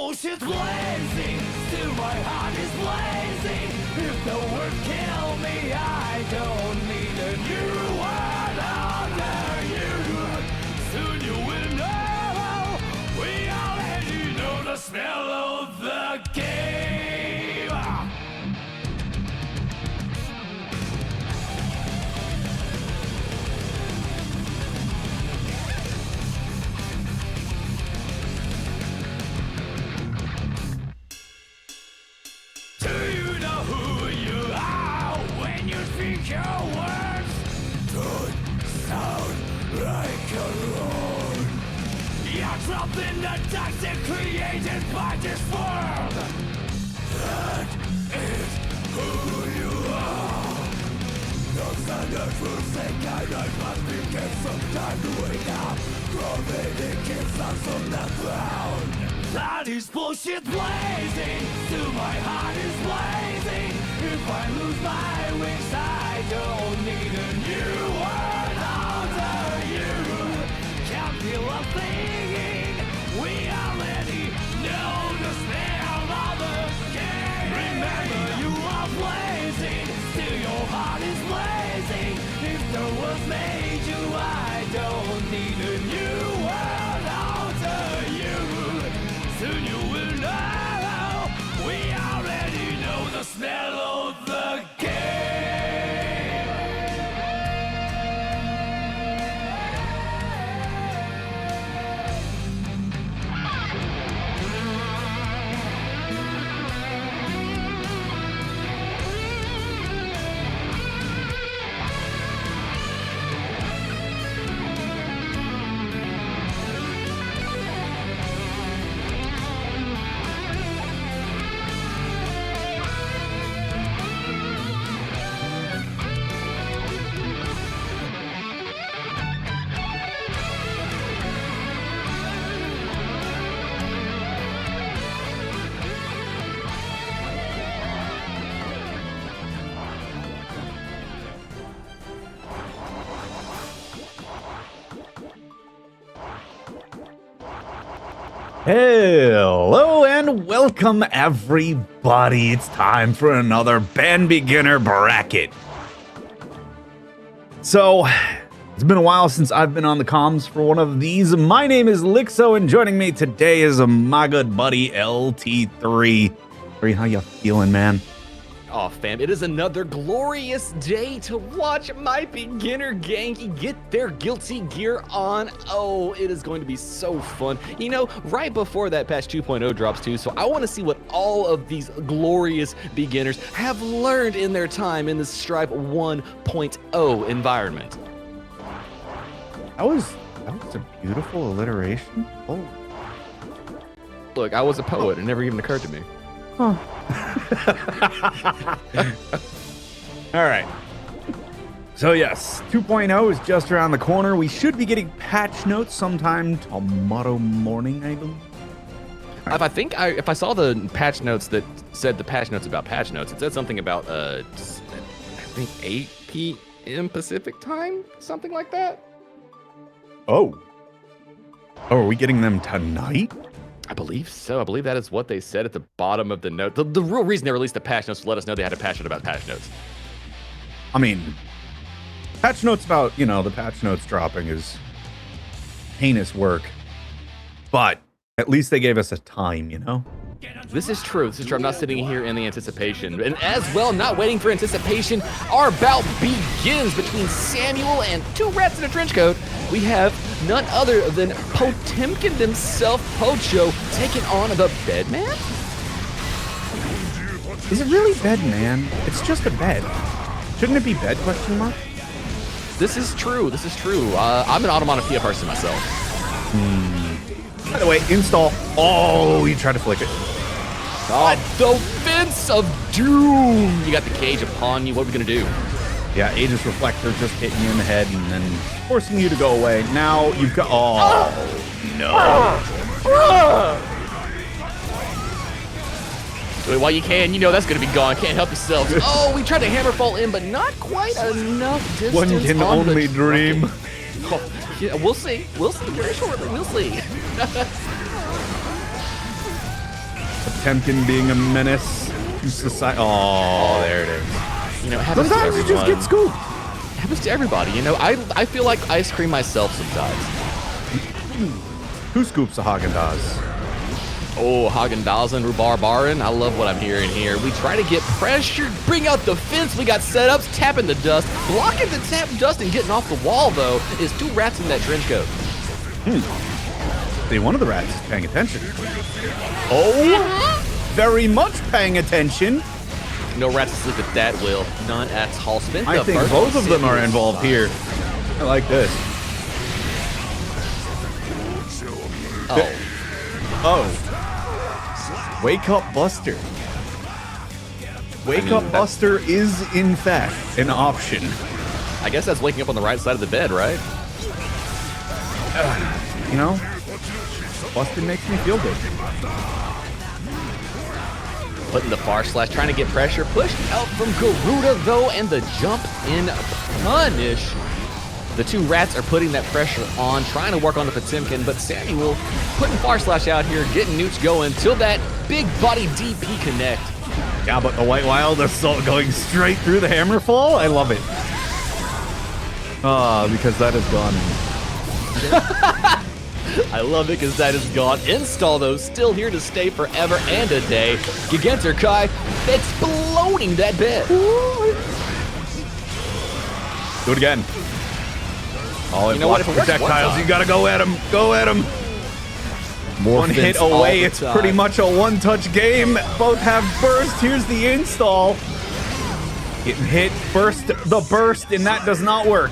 bullshit blazing, still my heart is blazing. If the word kill me, I don't need a new word under you. Soon you will know, we already know the smell of the game. Do you know who you are when you speak your words? Don't sound like your own. You're trapped in the toxic created by this world. That is who you are. No standards will say guidance must be given some time to wake up. Gravity keeps us on the ground. That is bullshit blazing, still my heart is blazing. If I lose my wings, I don't need a new word under you. Can't feel a thing, we already know the smell of the game. Remember you are blazing, still your heart is blazing. If the world made you, I don't need a new word under you. Soon you will know, we already know the smell of the game. Hello and welcome everybody. It's time for another BAN Beginner Bracket. So, it's been a while since I've been on the comms for one of these. My name is Lixow and joining me today is my good buddy LT3. How you feeling, man? Oh, fam, it is another glorious day to watch my beginner gangy get their guilty gear on. Oh, it is going to be so fun. You know, right before that patch 2.0 drops too, so I want to see what all of these glorious beginners have learned in their time in the Stripe 1.0 environment. That was a beautiful alliteration. Oh. Look, I was a poet. It never even occurred to me. Huh. All right. So yes, 2.0 is just around the corner. We should be getting patch notes sometime tomorrow morning, I believe. If I saw the patch notes that said the patch notes about patch notes, it said something about I think 8 p.m. Pacific time, something like that. Oh, are we getting them tonight? I believe so. I believe that is what they said at the bottom of the note. The real reason they released the patch notes to let us know they had a patch note about patch notes. I mean, patch notes about, the patch notes dropping is heinous work. But at least they gave us a time, This is true. This is true. I'm not sitting here in the anticipation. And as well, not waiting for anticipation, our bout begins between Samuel and two rats in a trench coat. We have none other than Potemkin himself, Pocho, taking on the Bedman? Is it really Bedman? It's just a bed. Shouldn't it be bed, question mark? This is true. This is true. I'm an onomatopoeia person myself. By the way, install. Oh, you tried to flick it. Oh, the Fence of Doom! You got the cage upon you. What are we going to do? Yeah, Aegis Reflector just hitting you in the head and then forcing you to go away. Now you've got... Oh, no. Do it while you can. You know that's going to be gone. Can't help yourself. Oh, we tried to hammer fall in, but not quite enough distance. One can only dream. Oh, yeah, we'll see. We'll see very shortly. We'll see. Potemkin being a menace to society. Oh, there it is. You know, it happens to Sometimes you everyone. just get scooped. It happens to everybody. You know, I feel like ice cream myself sometimes. Who scoops a Haagen-Dazs? Oh, Haagen-Dazs and Rhubarb Barin. I love what I'm hearing here. We try to get pressured, bring out the fence. We got setups, tapping the dust. Blocking the tap dust and getting off the wall, though, is 2 rats in that trench coat. See, one of the rats is paying attention. Oh, very much paying attention. No rats asleep at that will. None at all. Spent I the think first both of them are single involved spot. here. I like this. Oh, Oh. Wake Up Buster. Wake Up Buster is, in fact, an option. I guess that's waking up on the right side of the bed, right? You know? Buster makes me feel good. Putting the far slash, trying to get pressure. Pushed out from Garuda, though, and the jump in punish. The 2 rats are putting that pressure on, trying to work on the Potemkin, but Samuel putting far slash out here, getting Nooch going till that big body DP connect. Yeah, but the White Wild Assault going straight through the Hammerfall? I love it. Because that is gone. I love it because that is gone. Install, though, still here to stay forever and a day. Gigantor Kai exploding that bed. Do it again. All You know what, if it works one projectiles, time. you gotta go at him. Go at him. One hit all away, the it's time. pretty much a one-touch game. Both have burst. Here's the install. Getting hit, burst the burst, and that does not work.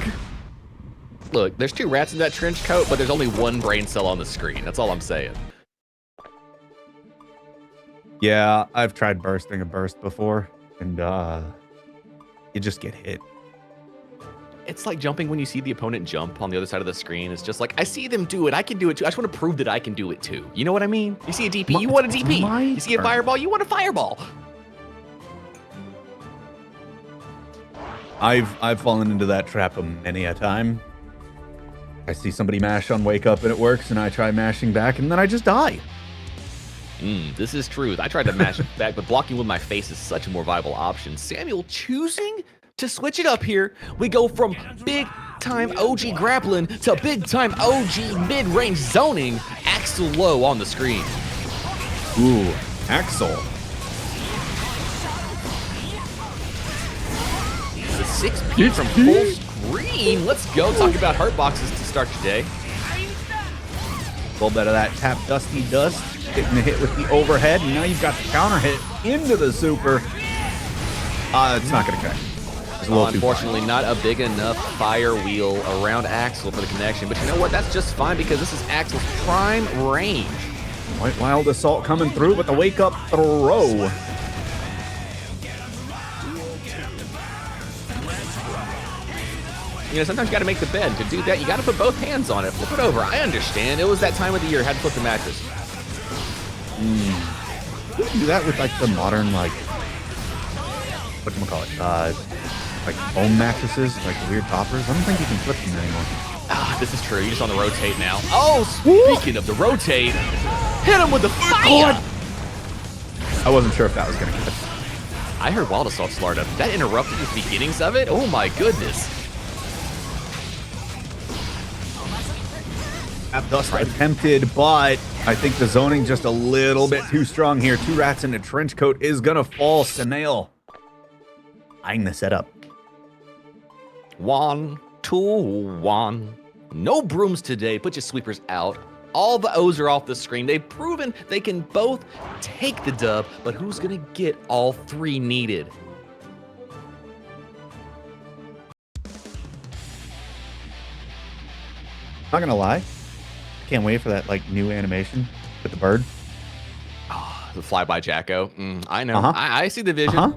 Look, there's 2 rats in that trench coat, but there's only 1 brain cell on the screen. That's all I'm saying. Yeah, I've tried bursting a burst before, and you just get hit. It's like jumping when you see the opponent jump on the other side of the screen. It's just like, I see them do it. I can do it too. I just want to prove that I can do it too. You know what I mean? You see a DP, you want a DP. You see a fireball, you want a fireball. I've fallen into that trap many a time. I see somebody mash on wake up and it works, and I try mashing back, and then I just die. This is truth. I tried to mash it back, but blocking with my face is such a more viable option. Samuel choosing to switch it up here. We go from big time OG grappling to big time OG mid-range zoning. Axel low on the screen. Ooh, Axel. The 6P from full screen. Let's go. Talk about heart boxes to start your day. A little bit of that tap dusty dust. Getting the hit with the overhead, and now you've got the counter hit into the super. It's not going to connect. It's a little too far. Unfortunately, not a big enough fire wheel around Axel for the connection. But you know what? That's just fine because this is Axel's prime range. White Wild Assault coming through with the wake up throw. You know, sometimes you got to make the bed. To do that, you got to put both hands on it. Flip it over. I understand. It was that time of the year. Had to flip the mattress. You can do that with like the modern, like, whatchamacallit, like foam mattresses, like the weird toppers. I don't think you can flip them anymore. Ah, this is true. You're just on the rotate now. Oh, speaking of the rotate, hit him with the fire. I wasn't sure if that was going to catch. I heard Wild Assault start up. That interrupted the beginnings of it? Oh my goodness. Dust attempted, but I think the zoning just a little bit too strong here. 2 rats in a trench coat is gonna fall. Sanail eyeing the setup. 1, 2, 1. No brooms today. Put your sweepers out. All the O's are off the screen. They've proven they can both take the dub, but who's gonna get all 3 needed? Not gonna lie, can't wait for that like new animation with the bird. The flyby Jacko. I know. Uh-huh. I see the vision.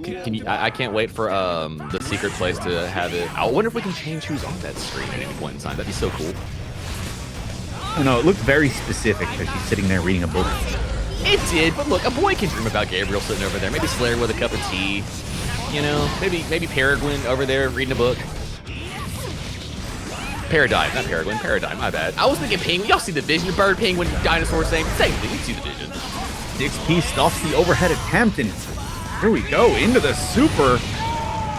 Can you, I can't wait for the secret place to have it. I wonder if we can change who's on that screen at any point in time. That'd be so cool. I don't know, it looked very specific because she's sitting there reading a book. It did, but look, a boy can dream about Gabriel sitting over there. Maybe Slayer with a cup of tea. You know, maybe Peregrine over there reading a book. Paradigm, not Peregrine, Paradigm, my bad. I was thinking penguin. Y'all see the vision, bird, penguin, dinosaur, same thing. You see the vision. 6P stuffs the overhead attempt, and here we go, into the super,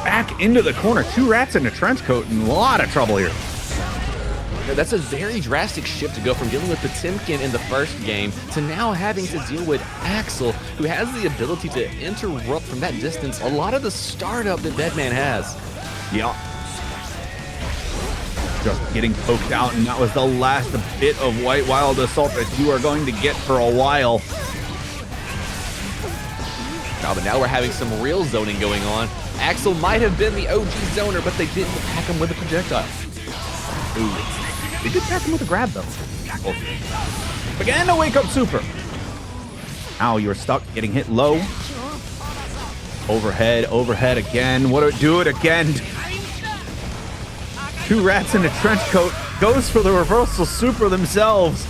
back into the corner. 2 rats in a trench coat, and a lot of trouble here. That's a very drastic shift to go from dealing with Potemkin in the first game to now having to deal with Axel, who has the ability to interrupt from that distance a lot of the startup that Bedman has. Yeah. Just getting poked out, and that was the last bit of White Wild Assault that you are going to get for a while. Oh, but now we're having some real zoning going on. Axel might have been the OG zoner, but they didn't pack him with a projectile. Ooh. They did pack him with a grab, though. Again, a wake-up super. Now you're stuck, getting hit low. Overhead again. Do it again. 2 rats in a trench coat. Goes for the reversal super themselves.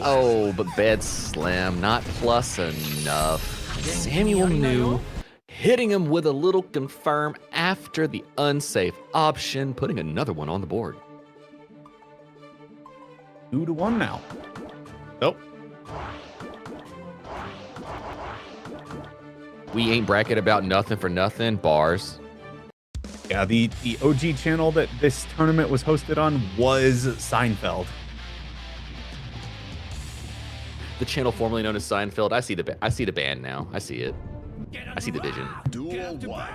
Oh, but bed slam, not plus enough. Samuel knew. Hitting him with a little confirm after the unsafe option, putting another one on the board. 2-1 now. Nope. We ain't bracket about nothing for nothing. Bars. Yeah, the OG channel that this tournament was hosted on was Seinfeld. The channel formerly known as Seinfeld. I see the band now. I see it. I see the vision. Duel 1.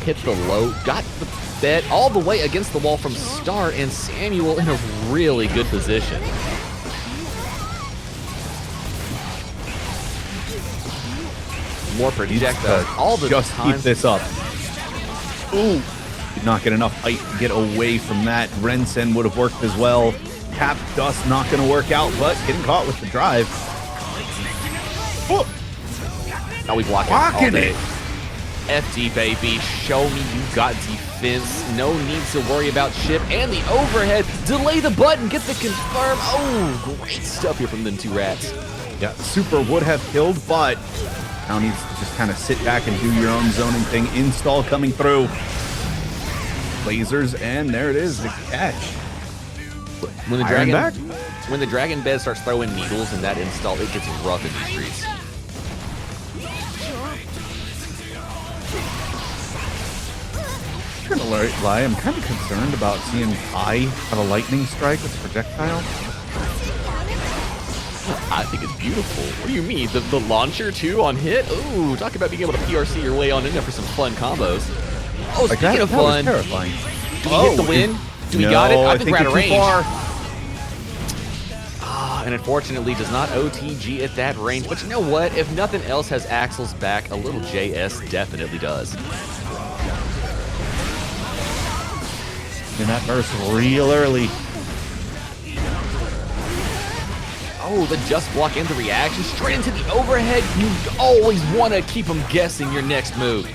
Hit the low, got the bet all the way against the wall from start, and Samuel in a really good position. More projectiles all the just time. keep this up. Ooh, did not get enough height to get away from that. Rensen would have worked as well. Cap Dust not going to work out, but getting caught with the drive. Oh. Now we block Blocking it. it. FD baby, show me you got defense. No need to worry about chip and the overhead. Delay the button, get the confirm. Oh, great stuff here from them 2 rats. Yeah, super would have killed, but now needs to just kind of sit back and do your own zoning thing. Install coming through. Lasers, and there it is, the catch. When the dragon bed starts throwing needles in that install, it gets rough in the streets. I'm gonna lie, I'm kind of concerned about seeing I have a lightning strike with projectile. I think it's beautiful. What do you mean? The launcher too on hit? Ooh, talk about being able to PRC your way on in there for some fun combos. Oh, Like speaking of fun, that was terrifying. do we hit the win? Do we got it? I think we're out of range. And unfortunately does not OTG at that range. But you know what? If nothing else has Axel's back, a little JS definitely does. In that burst real early. Oh, the just block and the reaction straight into the overhead. You always want to keep them guessing your next move.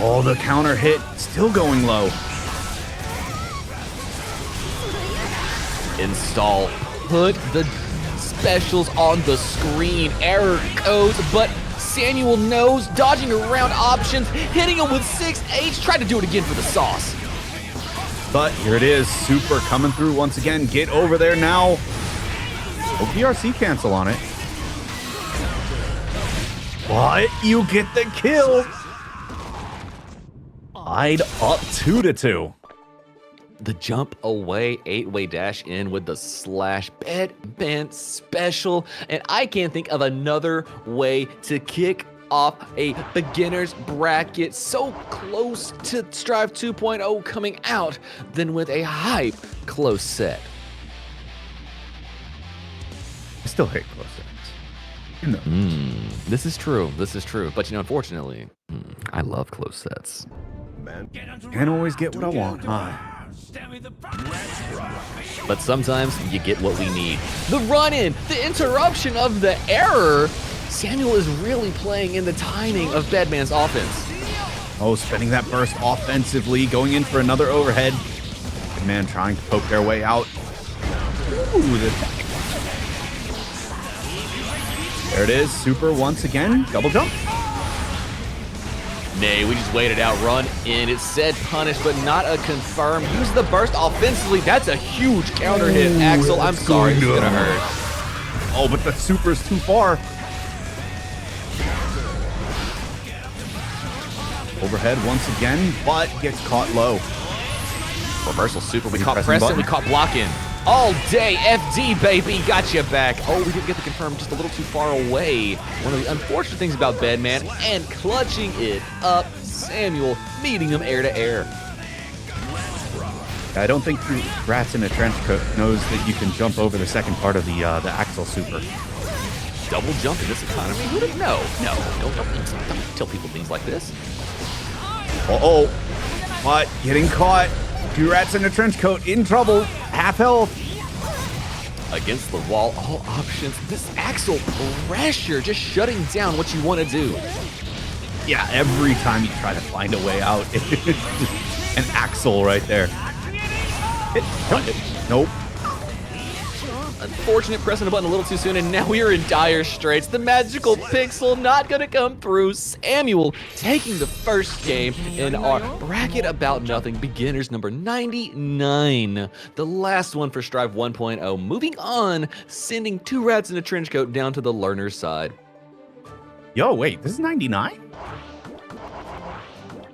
Oh, the counter hit still going low. Install. Put the specials on the screen. Error codes, but Samuel knows, dodging around options, hitting him with 6H. Try to do it again for the sauce. But here it is, super coming through once again. Get over there now. OPRC cancel on it. But you get the kill. Tied up 2-2. The jump away, 8-way dash in with the slash bed bent special. And I can't think of another way to kick off a beginner's bracket so close to Strive 2.0 coming out than with a hype close set. I still hate close sets. You know. This is true. This is true. But you know, unfortunately, I love close sets. Can't always get what I want, huh? But sometimes you get what we need. The run-in, the interruption of the error. Samuel is really playing in the timing of Bedman's offense. Oh, spending that burst offensively, going in for another overhead. Bedman trying to poke their way out. Ooh, there it is, super once again, double jump. Nay, we just waited out, run in. It said punish, but not a confirm. Use the burst offensively. That's a huge counter hit, Axel. I'm sorry, this is gonna hurt. Oh, but the super's too far. Overhead once again, but gets caught low. Reversal super. We You caught pressing pressing, we button? caught blocking. All day, FD, baby. Got you back. Oh, we didn't get the confirm, just a little too far away. One of the unfortunate things about Bedman, and clutching it up, Samuel meeting him air to air. I don't think Rats in a Trench Coat knows that you can jump over the second part of the Axel super. Double jump in this economy? Who didn't know? No, don't tell people things like this. Uh-oh. But getting caught. 2 Rats in a Trench Coat in trouble. Half health. Against the wall, all options. This Axel pressure, just shutting down what you want to do. Yeah, every time you try to find a way out, an Axel right there. Nope. Unfortunate, pressing a button a little too soon, and now we are in dire straits. The magical pixel not gonna come through. Samuel taking the first game in our bracket about nothing, beginners number 99. The last one for Strive 1.0. Moving on, sending 2 Rats in a Trench Coat down to the learner's side. Yo, wait, this is 99?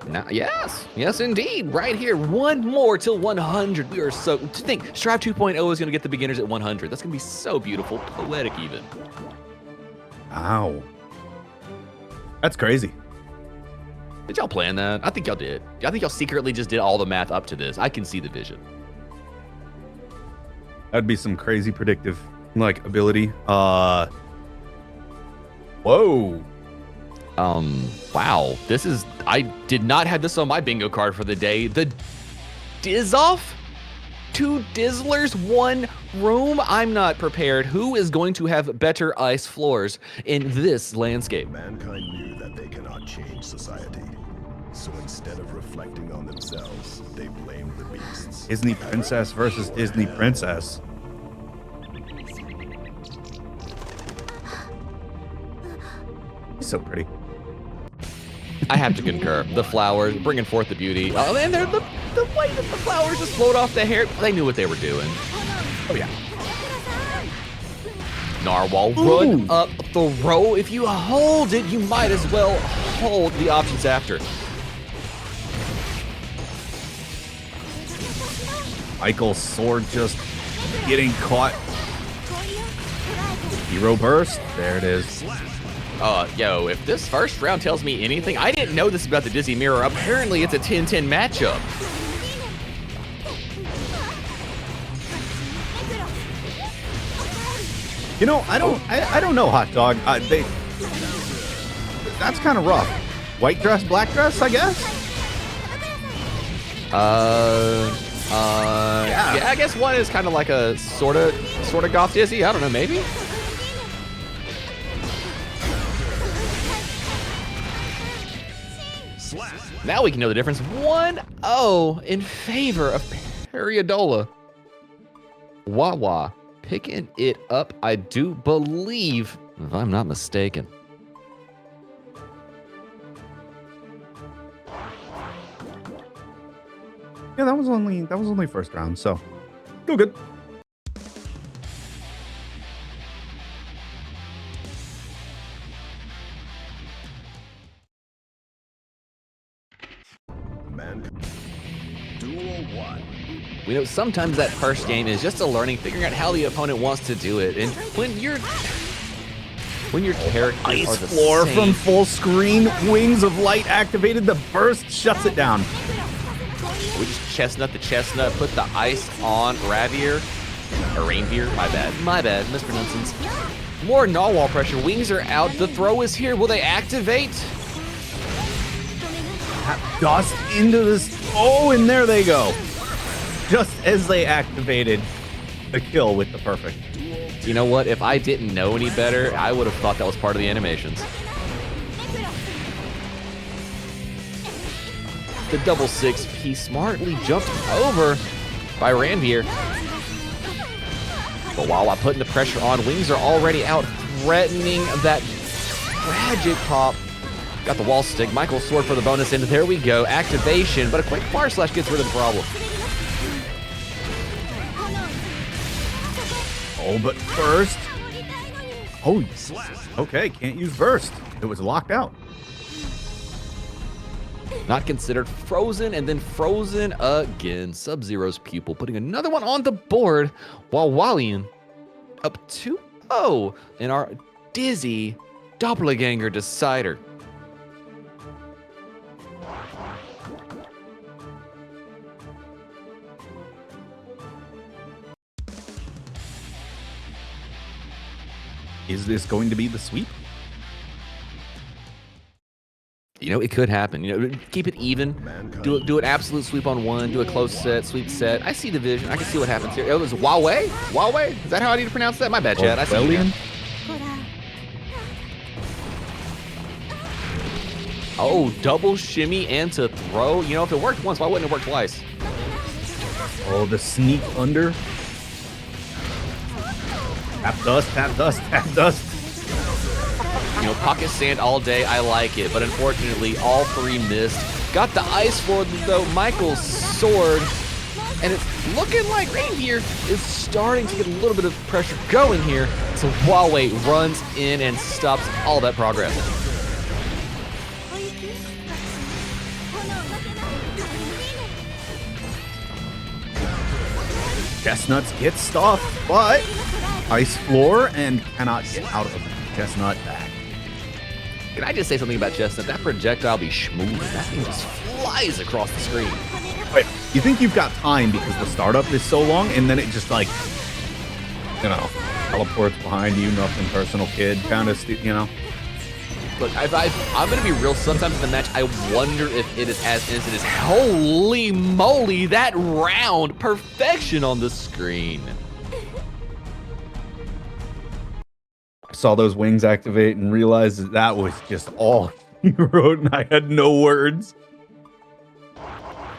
Now, yes, indeed. Right here, one more till 100. We are so, to think, Strive 2.0 is gonna get the beginners at 100. That's gonna be so beautiful, poetic even. Wow. That's crazy. Did y'all plan that? I think y'all did. I think y'all secretly just did all the math up to this. I can see the vision. That'd be some crazy predictive, like, ability. Whoa. Wow. I did not have this on my bingo card for the day. The Diz-Off? 2 Dizzlers, 1 room? I'm not prepared. Who is going to have better ice floors in this landscape? Mankind knew that they cannot change society. So instead of reflecting on themselves, they blamed the beasts. Disney princess versus Disney princess. So pretty. I have to concur. The flowers, bringing forth the beauty. Oh, and they're the way that the flowers just float off the hair. They knew what they were doing. Oh, yeah. Narwhal, run up the row. If you hold it, you might as well hold the options after. Michael's sword just getting caught. Hero burst. There it is. Yo, if this first round tells me anything, I didn't know this about the Dizzy Mirror. Apparently, it's a 10-10 matchup. You know, I don't know, Hot Dog. That's kind of rough. White dress, black dress, I guess. Yeah, I guess one is kind of like a sort of goth Dizzy. I don't know, maybe. Now we can know the difference. 1-0 in favor of Periodola. Wawa picking it up, I do believe, if I'm not mistaken. Yeah, that was only first round, so go good. Duel 1. We know sometimes that first game is just a learning, figuring out how the opponent wants to do it. And when your characters Ice are the floor same, from full screen, wings of light activated, the burst shuts it down. we just chestnut the chestnut, put the ice on Ravier, or Reindeer, my bad, mispronouncings. More Narwhal pressure, wings are out, the throw is here, will they activate? Dust into this, oh, and there they go. Just as they activated the kill with the perfect. You know what, if I didn't know any better, I would have thought that was part of the animations. The double 6P smartly jumped over by Ranvier. But while I'm putting the pressure on, wings are already out, threatening that tragic pop. Got the wall stick. Michael's sword for the bonus, and there we go. Activation, but a quick fire slash gets rid of the problem. Oh, but first. Oh, okay, can't use burst. It was locked out. Not considered. Frozen, and then frozen again. Sub-Zero's pupil putting another one on the board, while Walian up 2-0 in our Dizzy Doppelganger Decider. Is this going to be the sweep? You know, it could happen. You know, keep it even. Do an absolute sweep on one. Do a close set, sweep set. I see division. I can see what happens here. It was Huawei? Huawei? Is that how I need to pronounce that? My bad, Chad. I see you. Orwellian? Oh, double shimmy and to throw. You know, if it worked once, why wouldn't it work twice? Oh, the sneak under. Tap dust, tap dust, tap dust. You know, pocket sand all day, I like it, but unfortunately, all three missed. Got the ice for though, Michael's sword, and it's looking like Reindeer is starting to get a little bit of pressure going here, so Huawei runs in and stops all that progress. Chestnuts get stuffed, but ice floor and cannot get out of Chestnut back. Can I just say something about Chestnut? That projectile be smooth. That thing just flies across the screen. Wait, you think you've got time because the startup is so long, and then it just like, you know, teleports behind you, nothing personal, kid, kind of, you know. Look, I'm going to be real. Sometimes in the match, I wonder if it is as instant as holy moly, that round perfection on the screen. I saw those wings activate and realized that that was just all he wrote, and I had no words.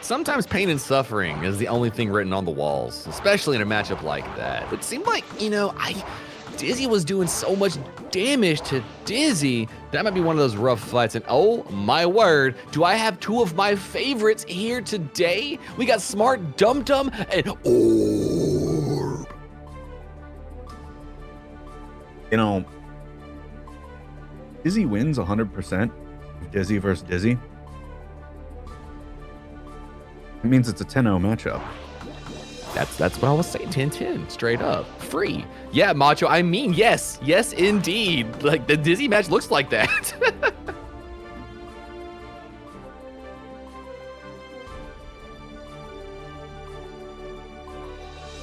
Sometimes pain and suffering is the only thing written on the walls, especially in a matchup like that. It seemed like, you know, Dizzy was doing so much damage to Dizzy. That might be one of those rough fights. And oh my word, do I have two of my favorites here today? We got Smart Dum Dum and Orb. You know, Dizzy wins 100% Dizzy versus Dizzy. It means it's a 10-0 matchup. That's what I was saying, 10-10, straight up. Free. Yeah, Macho, I mean, yes. Yes, indeed. Like, the Dizzy match looks like that.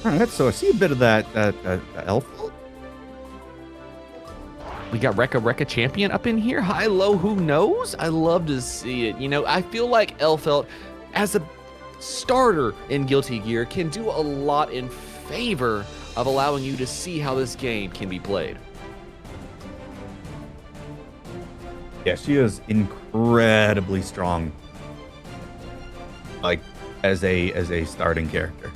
All right, so I see a bit of that elf. We got Rekka Champion up in here. High, low, who knows? I love to see it. You know, I feel like Elfelt, as a starter in Guilty Gear, can do a lot in favor of allowing you to see how this game can be played. Yeah, she is incredibly strong, like as a starting character.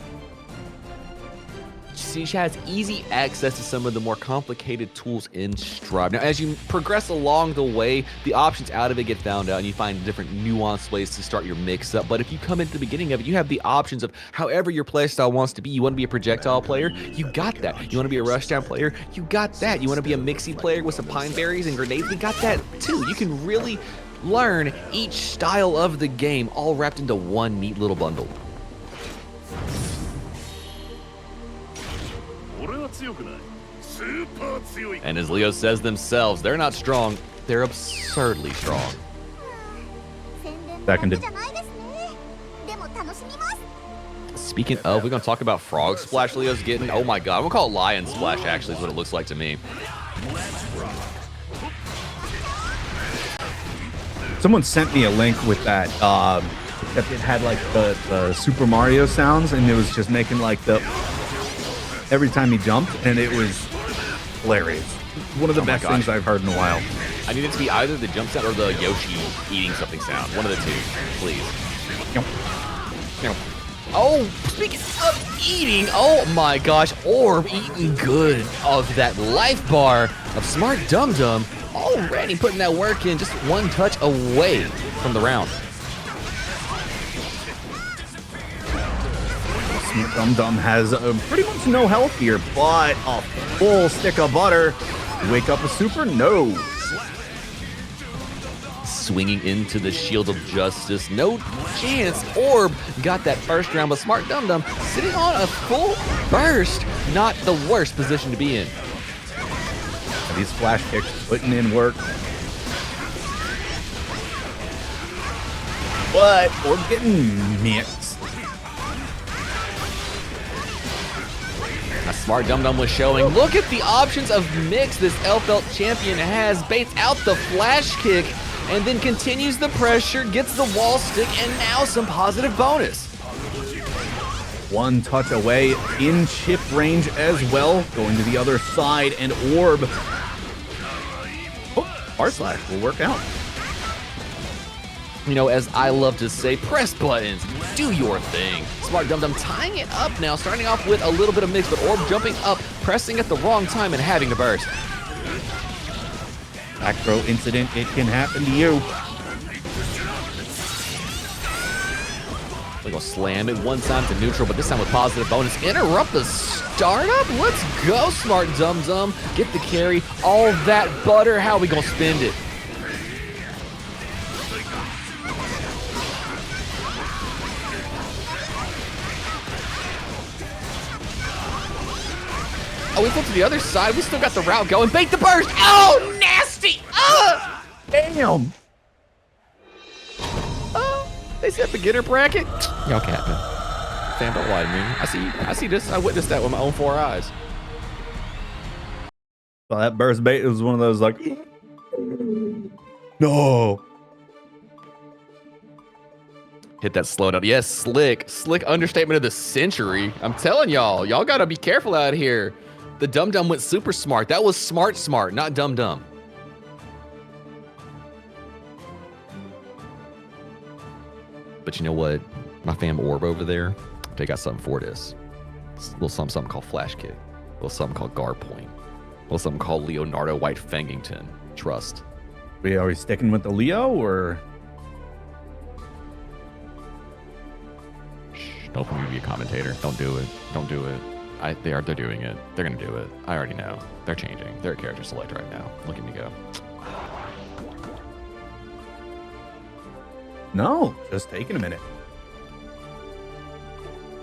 She has easy access to some of the more complicated tools in Strive. Now, as you progress along the way, the options out of it get found out, and you find different nuanced ways to start your mix-up. But if you come into the beginning of it, you have the options of however your playstyle wants to be. You want to be a projectile player? You got that. You want to be a rushdown player? You got that. You want to be a mixy player with some pine berries and grenades? We got that too. You can really learn each style of the game all wrapped into one neat little bundle. And as Leo says themselves, they're not strong, they're absurdly strong. Seconded. Speaking of, we're going to talk about Frog Splash Leo's getting. Oh my god, I'm going to call it Lion Splash, actually, is what it looks like to me. Someone sent me a link with that, that it had like the Super Mario sounds, and it was just making like the every time he jumped, and it was hilarious. One of the best things I've heard in a while. I need it to be either the jump sound or the Yoshi eating something sound. One of the two, please. Oh, speaking of eating, oh my gosh, Orb eating good of that life bar of Smart Dum Dum. already putting that work in, just one touch away from the round. Dum Dum has pretty much no health here, but a full stick of butter. Wake up a super? No. Swinging into the Shield of Justice. No chance. Orb got that first round, but Smart Dum Dum sitting on a full burst. Not the worst position to be in. These flash kicks putting in work. But Orb getting mixed. A Smart Dum Dum was showing. Look at the options of mix this Elfelt champion has. Baits out the flash kick and then continues the pressure, gets the wall stick, and now some positive bonus. One touch away in chip range as well. Going to the other side, and Orb. Oh, R-Slash will work out. You know, as I love to say, press buttons, do your thing. Smart Dum Dum tying it up now, starting off with a little bit of mix, but Orb jumping up, pressing at the wrong time and having to burst. Back throw incident, it can happen to you. We're gonna slam it one time to neutral, but this time with positive bonus. Interrupt the startup? Let's go, Smart Dum Dum. Get the carry, all that butter. How are we gonna spend it? Oh, we flip to the other side. We still got the route going. Bait the burst. Oh, nasty. Damn. They said beginner bracket. Y'all capping. Fam, don't lie to me. I see this. I witnessed that with my own 4 eyes. Well, that burst bait was one of those like, no. Hit that slow down. Yes, slick. Slick understatement of the century. I'm telling y'all. Y'all got to be careful out here. The Dum Dum went super smart. That was smart, not dumb dumb. But you know what? My fam Orb over there, they got something for this. A little something called Flash Kick. A little something called Guard Point. A little something called Leonardo White Fangington. Trust. Are we sticking with the Leo or? Shh, don't let me be a commentator. Don't do it. Don't do it. They're doing it. They're gonna do it. I already know. They're changing. They're a character select right now. Look at me go. No, just taking a minute.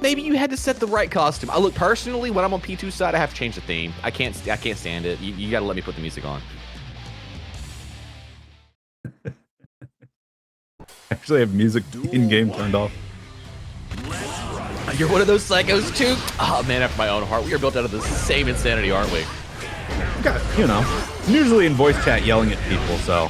Maybe you had to set the right costume. I look personally when I'm on P2 side, I have to change the theme. I can't stand it. You gotta let me put the music on. Actually, I have music in game turned off. You're one of those psychos too? Oh man, after my own heart. We are built out of the same insanity, aren't we? Got, you know, I'm usually in voice chat yelling at people, so.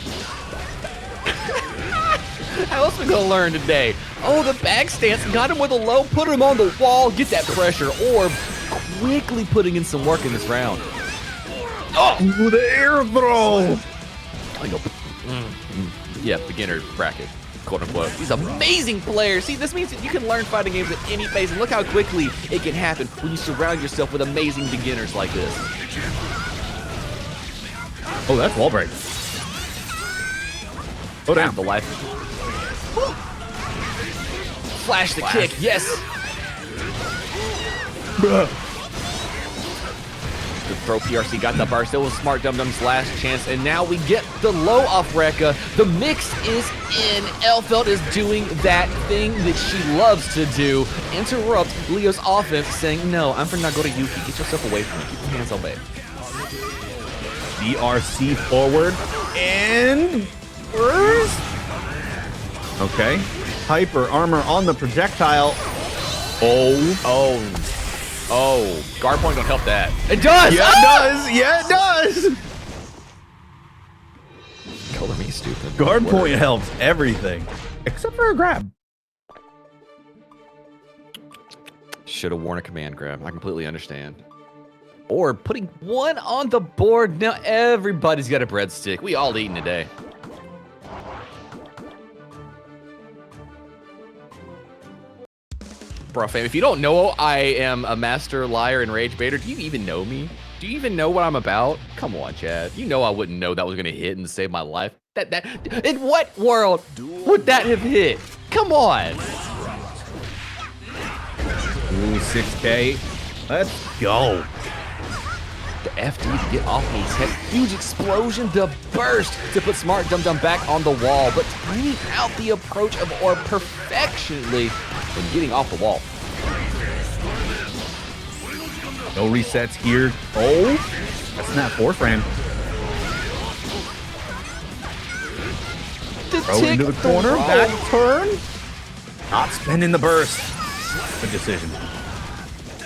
How else we gonna learn today? Oh, the back stance got him with a low, put him on the wall, get that pressure. Orb quickly putting in some work in this round. Oh, the air throw! I go. Yeah, beginner bracket, quote unquote. These amazing players. See, this means that you can learn fighting games at any pace, and look how quickly it can happen when you surround yourself with amazing beginners like this. Oh, that's wall break. Oh, damn. The life. Flash the kick, yes. Bruh. The throw PRC got the burst. It was Smart Dum Dum's last chance, and now we get the low off Rekka. The mix is in. Elfelt is doing that thing that she loves to do. Interrupt Leo's offense, saying, no, I'm from Nagore Yuki. Get yourself away from me. Keep your hands away. DRC forward and burst. Okay. Hyper armor on the projectile. Oh, guard point don't help that. It does! Yeah, it does! Yeah, it does! Color me stupid. Guard point helps everything. Except for a grab. Should have worn a command grab. I completely understand. Or putting one on the board. Now everybody's got a breadstick. We all eating today. Bro, fam, if you don't know I am a master liar and rage baiter, do you even know me? Do you even know what I'm about? Come on, Chad. You know I wouldn't know that was gonna hit and save my life. In what world would that have hit? Come on. Ooh, 6K. Let's go. The FD to get off a huge explosion, the burst to put Smart Dum Dum back on the wall, but timing out the approach of Orb perfectionly and getting off the wall. No resets here. Oh, that's not 4-frame. Throw into the corner, back turn. Not spending the burst. Good decision.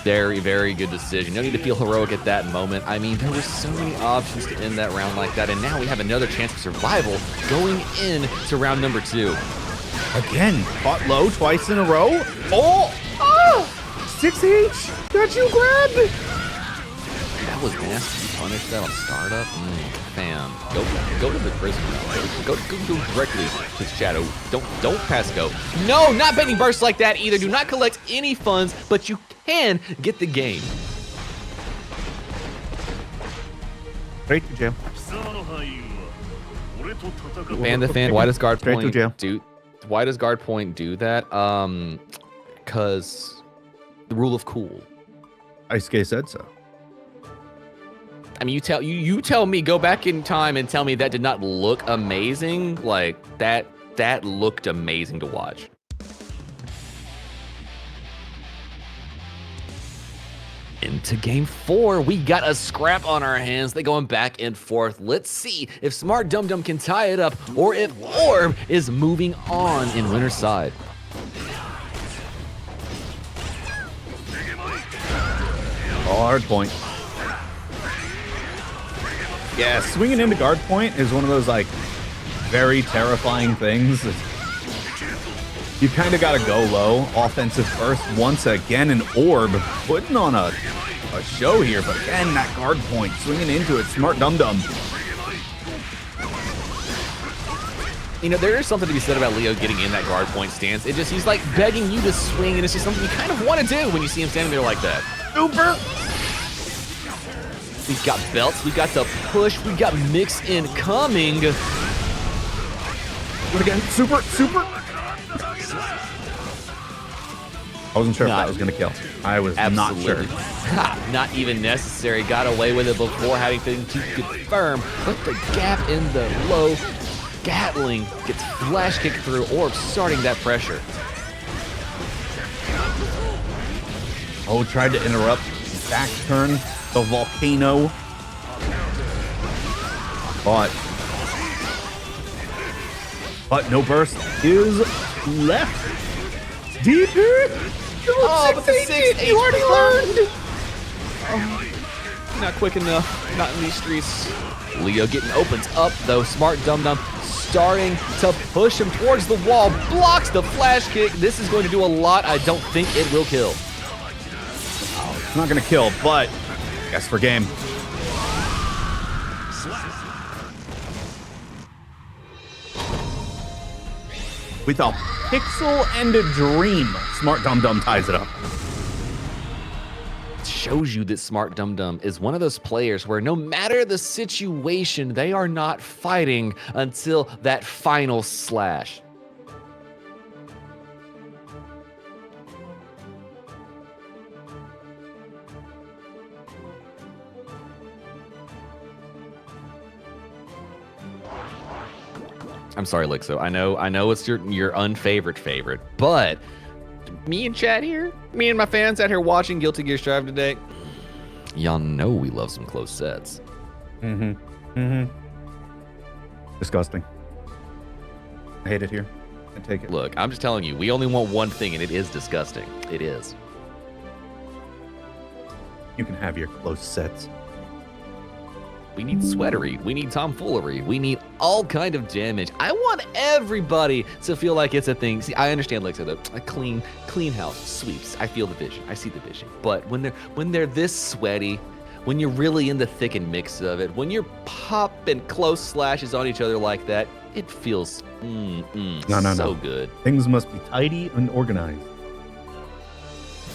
Very, very good decision. No need to feel heroic at that moment. I mean, there were so many options to end that round like that, and now we have another chance of survival going into round number 2. Again, caught low twice in a row. Oh! Ah! 6H! Got you grabbed! That was nasty. You punished that on startup? Fam. Go to the prison now. Go directly to Shadow. Don't pass go. No, not bending bursts like that either. Do not collect any funds, but you can get the game. Straight to jail. Fan the fan. Why does guard Straight to point jail. why does guard point do that? Cause the rule of cool. Isuke said so. I mean, you tell me, go back in time and tell me that did not look amazing. Like that looked amazing to watch. Into game 4, we got a scrap on our hands. They're going back and forth. Let's see if Smart Dum Dum can tie it up or if Orb is moving on in winner's side. All hard point. Yeah, swinging into guard point is one of those like very terrifying things. You kind of got to go low. Offensive first once again, an Orb putting on a show here, but again, that guard point, swinging into it, Smart Dum Dum. You know, there is something to be said about Leo getting in that guard point stance. He's like begging you to swing, and it's just something you kind of want to do when you see him standing there like that. Super! We've got belts, we got the push, we got mix incoming. But again, super! I wasn't sure if that was going to kill. I was not sure. Not even necessary. Got away with it before having to confirm. But the gap in the low. Gatling gets flash kicked through. Orb starting that pressure. Oh, tried to interrupt. Back turn. The volcano. But no burst is left. Deeper. Oh, but the 6 you already learned. Oh, not quick enough. Not in these streets. Leo getting opens up though. Smart Dum Dum starting to push him towards the wall. Blocks the flash kick. This is going to do a lot. I don't think it will kill. It's not going to kill, but guess for game. With a pixel and a dream, Smart Dum Dum ties it up. Shows you that Smart Dum Dum is one of those players where no matter the situation, they are not fighting until that final slash. I'm sorry, Lixow. I know it's your unfavorite favorite, but me and Chad here, me and my fans out here watching Guilty Gear Strive today, y'all know we love some close sets. Disgusting. I hate it here. I take it. Look, I'm just telling you, we only want one thing, and it is disgusting. It is. You can have your close sets. We need sweatery. We need tomfoolery. We need all kind of damage. I want everybody to feel like it's a thing. See, I understand, Lixow, though. A clean house sweeps. I feel the vision. I see the vision. But when they're this sweaty, when you're really in the thick and mix of it, when you're popping close slashes on each other like that, it feels so good. Things must be tidy and organized.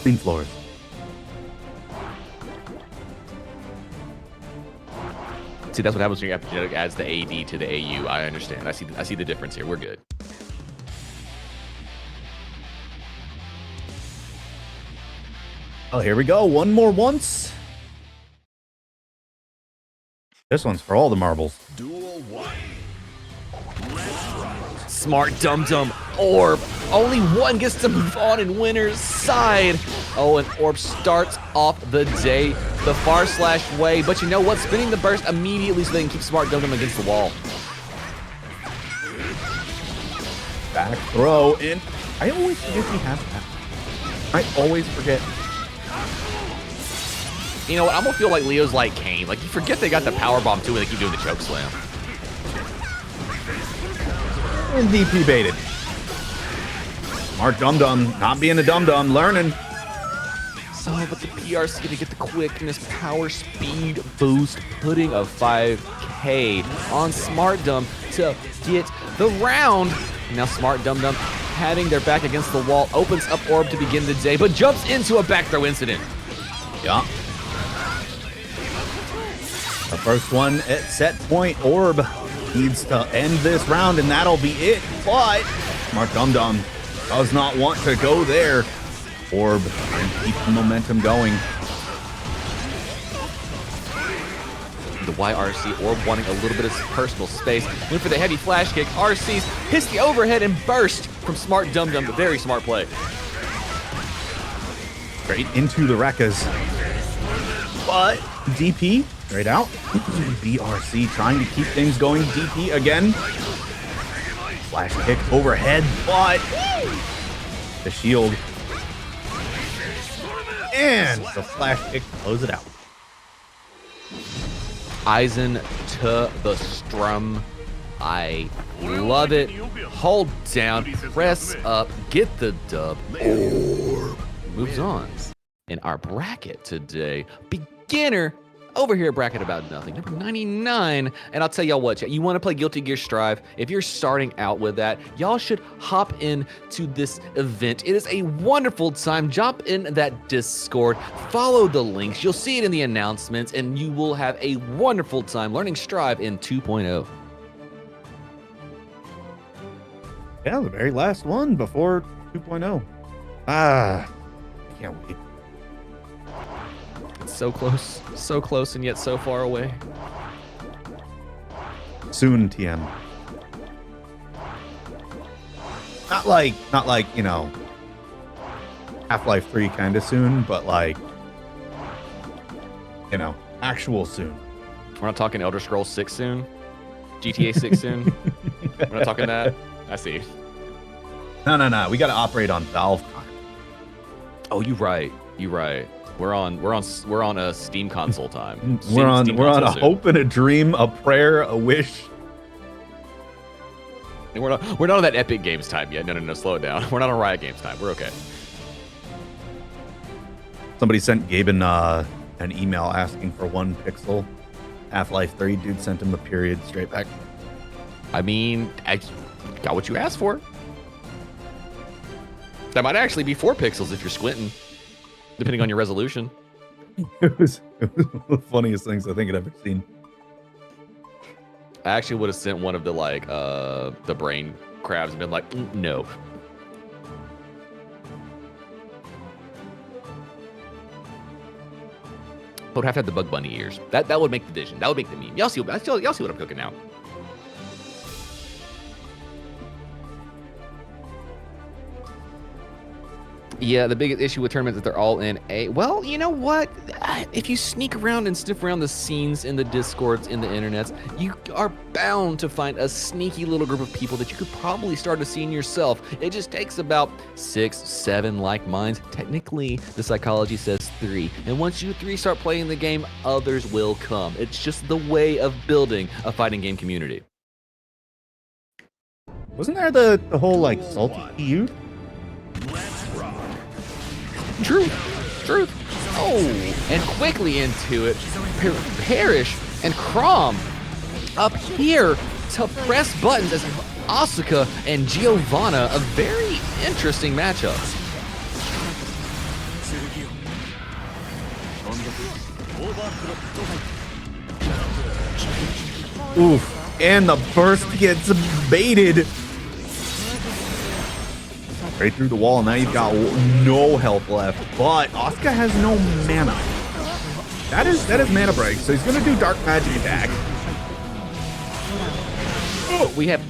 Clean floors. See, that's what happens when your epigenetic adds the AD to the AU. I understand. I see the difference here. We're good. Oh, here we go. One more once. This one's for all the marbles. Duel 1. Smart dum-dum orb. Only one gets to move on in winner's side. Oh, and orb starts off the day the far slash way. But you know what? Spinning the burst immediately so they can keep smart dum-dum against the wall. Back throw in. I always forget he has that. I always forget. You know what? I'm gonna feel like Leo's like Kane. Like, you forget they got the power bomb too, and they keep doing the choke slam. And DP baited. Smart dum-dum, not being a dum-dum, learning. So, but the PRC to get the quickness, power, speed boost, putting a 5K on Smart Dum to get the round. Now Smart Dum Dum having their back against the wall, opens up orb to begin the day, but jumps into a back throw incident. Yeah. The first one at set point. Orb needs to end this round, and that'll be it. But Smart Dum Dum does not want to go there. Orb and keep the momentum going. The YRC Orb wanting a little bit of personal space. Went for the heavy flash kick. RC's hits the overhead and burst from Smart Dum Dum. Very smart play. Straight into the Rekkas. But DP straight out. BRC trying to keep things going. DP again. Flash kick overhead, but the shield. And the flash kick to close it out. Eisen to the strum. I love it. Hold down, press up, get the dub. Orb moves on. In our bracket today, beginner over here at Bracket About Nothing, number 99. And I'll tell y'all what, you want to play Guilty Gear Strive? If you're starting out with that, y'all should hop into this event. It is a wonderful time. Jump in that Discord, follow the links. You'll see it in the announcements, and you will have a wonderful time learning Strive in 2.0. Yeah, the very last one before 2.0. Ah, can't wait. So close, and yet so far away. Soon, TM. Not like, you know, Half-Life 3 kind of soon, but like, you know, actual soon. We're not talking Elder Scrolls 6 soon? GTA 6 soon? We're not talking that? I see. No. We got to operate on Valve time. Oh, you're right. We're on a Steam console time. We're on Steam a console soon. hope and a dream, a prayer, a wish. And we're not on that Epic Games time yet. No, slow it down. We're not on Riot Games time. We're okay. Somebody sent Gaben an email asking for 1 pixel. Half-Life 3, dude sent him a period straight back. I mean, I got what you asked for. That might actually be 4 pixels if you're squinting, depending on your resolution. It was one of the funniest things I think I'd ever seen. I actually would have sent one of the the brain crabs and been like, no. But would have to have the Bug Bunny ears. That would make the vision. That would make the meme. Y'all see what I'm cooking now. Yeah, the biggest issue with tournaments is that they're all in A. Well, you know what? If you sneak around and sniff around the scenes in the Discords, in the internets, you are bound to find a sneaky little group of people that you could probably start a scene yourself. It just takes about 6, 7 like minds. Technically, the psychology says 3. And once you 3 start playing the game, others will come. It's just the way of building a fighting game community. Wasn't there the whole like salty EU? Truth. Oh, and quickly into it. Parrish and Crom up here to press buttons as Asuka and Giovanna, a very interesting matchup. Oof. And the burst gets baited. Right through the wall. Now you've got no health left. But Asuka has no mana. That is mana break. So he's going to do dark magic attack. We have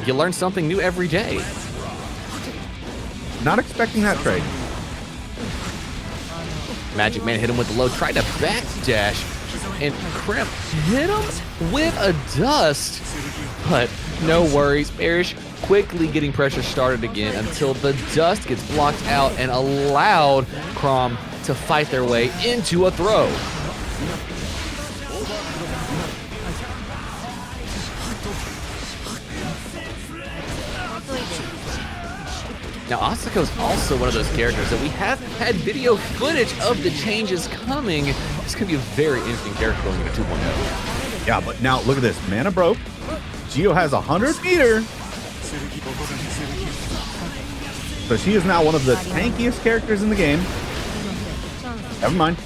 you learn something new every day. Not expecting that trade. Magic Man hit him with the low, tried to backdash, and Crimp hit him with a dust. But no worries, Parrish quickly getting pressure started again until the dust gets blocked out and allowed Crom to fight their way into a throw. Now, Asuka's also one of those characters that we have had video footage of the changes coming. This could be a very interesting character going into 2.0. Yeah, but now look at this. Mana broke. Gio has 100 meter. So she is now one of the tankiest characters in the game. Never mind.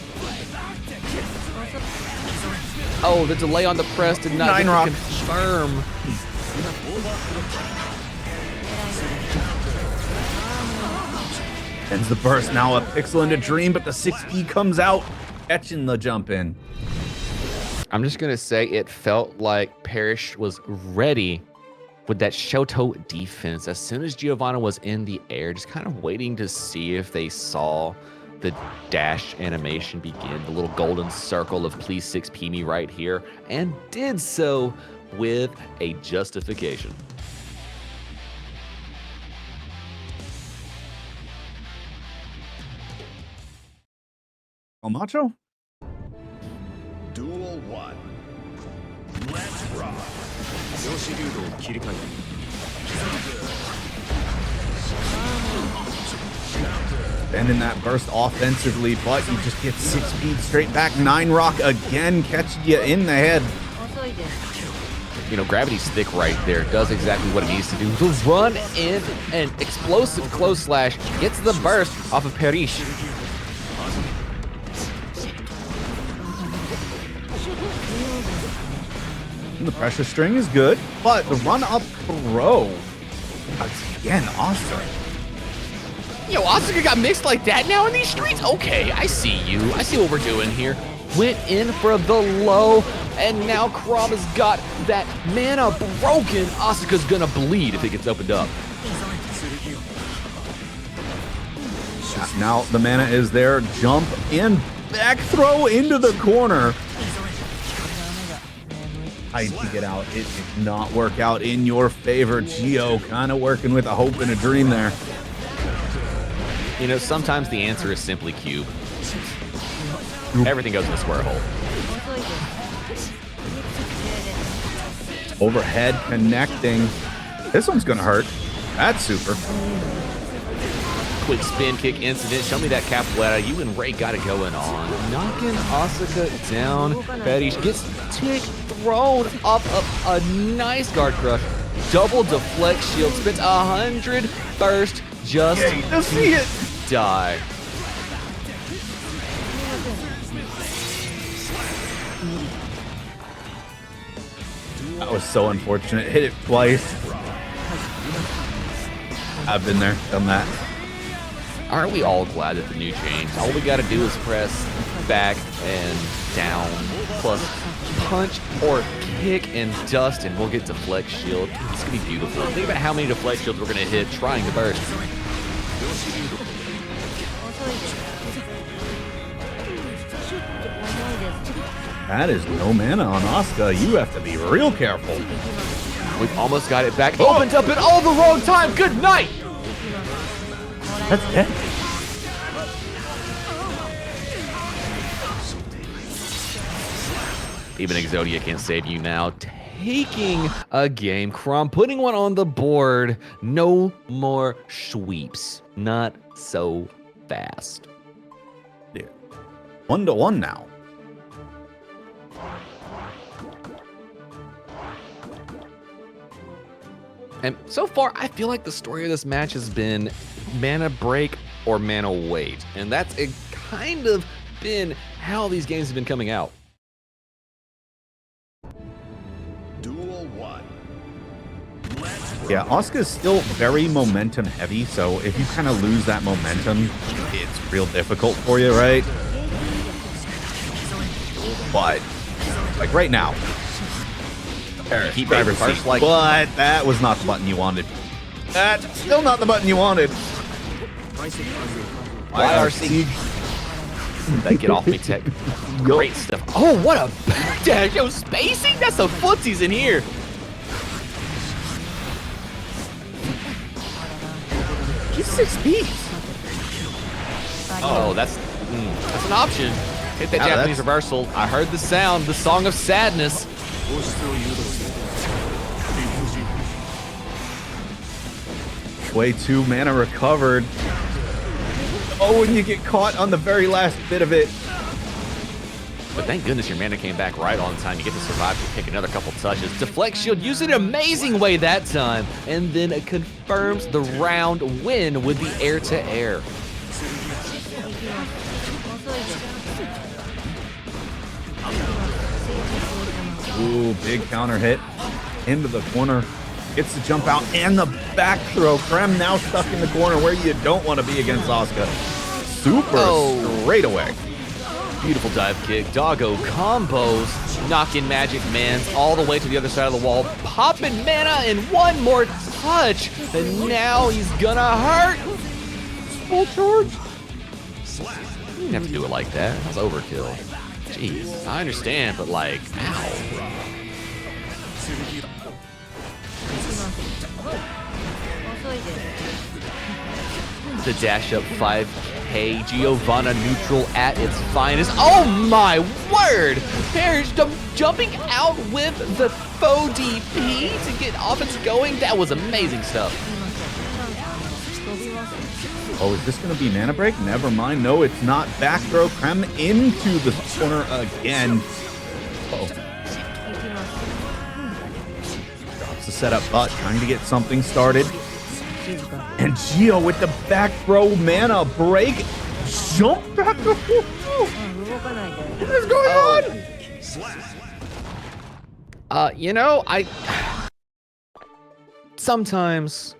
Oh, the delay on the press did not get to confirm. Ends the burst, now a pixel into Dream, but the 6P comes out, catching the jump in. I'm just going to say it felt like Parrish was ready with that Shoto defense. As soon as Giovanna was in the air, just kind of waiting to see if they saw the dash animation begin, the little golden circle of please 6P me right here, and did so with a justification. El Macho? Duel 1. Let's rock. Bending that burst offensively, but you just get 6 speed straight back. 9 Rock again catching you in the head. You know, Gravity's thick right there. Does exactly what it needs to do. The run in an explosive close slash gets the burst off of Parrish. The pressure string is good, but the run up throw again, Asuka. Yo, Asuka got mixed like that now in these streets? Okay, I see you. I see what we're doing here. Went in for the low, and now Crom has got that mana broken. Asuka's gonna bleed if it gets opened up. Now the mana is there. Jump and back throw into the corner. I to get out. It did not work out in your favor. Gio kind of working with a hope and a dream there. You know, sometimes the answer is simply cube. Everything goes in the square hole. Overhead connecting. This one's gonna hurt. That's super. Quick spin kick incident. Show me that capoeira. You and Ray got it going on. Knocking Asuka down. Parrish gets tick thrown off of a nice guard crush. Double deflect shield. Spits 100 burst. Just to see it. Die. That was so unfortunate. Hit it twice. I've been there, done that. Aren't we all glad that the new change? All we got to do is press back and down, plus punch or kick and dust, and we'll get deflect shield. It's gonna be beautiful. Think about how many deflect shields we're gonna hit trying to burst. That is no mana on Asuka. You have to be real careful. We've almost got it back. Opened up at all the wrong time. Good night. That's it. Even Exodia can't save you now. Taking a game. Crom putting one on the board. No more sweeps. Not so fast. Yeah. 1-1 now. And so far, I feel like the story of this match has been mana break or mana wait. And that's kind of been how these games have been coming out. Duel 1. Yeah, Asuka's still very momentum heavy, so if you kind of lose that momentum, it's real difficult for you, right? But, like right now, Keep driver first, like, but that was not the button you wanted. That's still not the button you wanted. YRC. Get off me, Tech. Great stuff. Oh, what a backdash. Yo, spacing? That's some footsies in here. He's 6 feet. Oh, that's an option. Hit that Japanese reversal. I heard the sound, the song of sadness. Way 2 mana recovered. Oh, and you get caught on the very last bit of it. But thank goodness your mana came back right on time. You get to survive to pick another couple touches. Deflect shield used an amazing way that time. And then it confirms the round win with the air-to-air. Ooh, big counter hit into the corner. Gets the jump out and the back throw. Krem now stuck in the corner where you don't want to be against Asuka. Super straight away. Beautiful dive kick. Doggo combos. Knocking Magic Mans all the way to the other side of the wall. Popping mana and one more touch. And now he's gonna hurt. Full charge. You didn't have to do it like that. That's overkill. Jeez. I understand, but like, ow. The dash up 5K, Giovanna neutral at its finest. Oh my word! Parrish jumping out with the faux DP to get offense going. That was amazing stuff. Oh, is this going to be mana break? Never mind. No, it's not. Back throw. Krem into the corner again. Uh-oh. Drops the setup, but trying to get something started. And Gio with the back throw mana break. Jump back. What is going on? You know, sometimes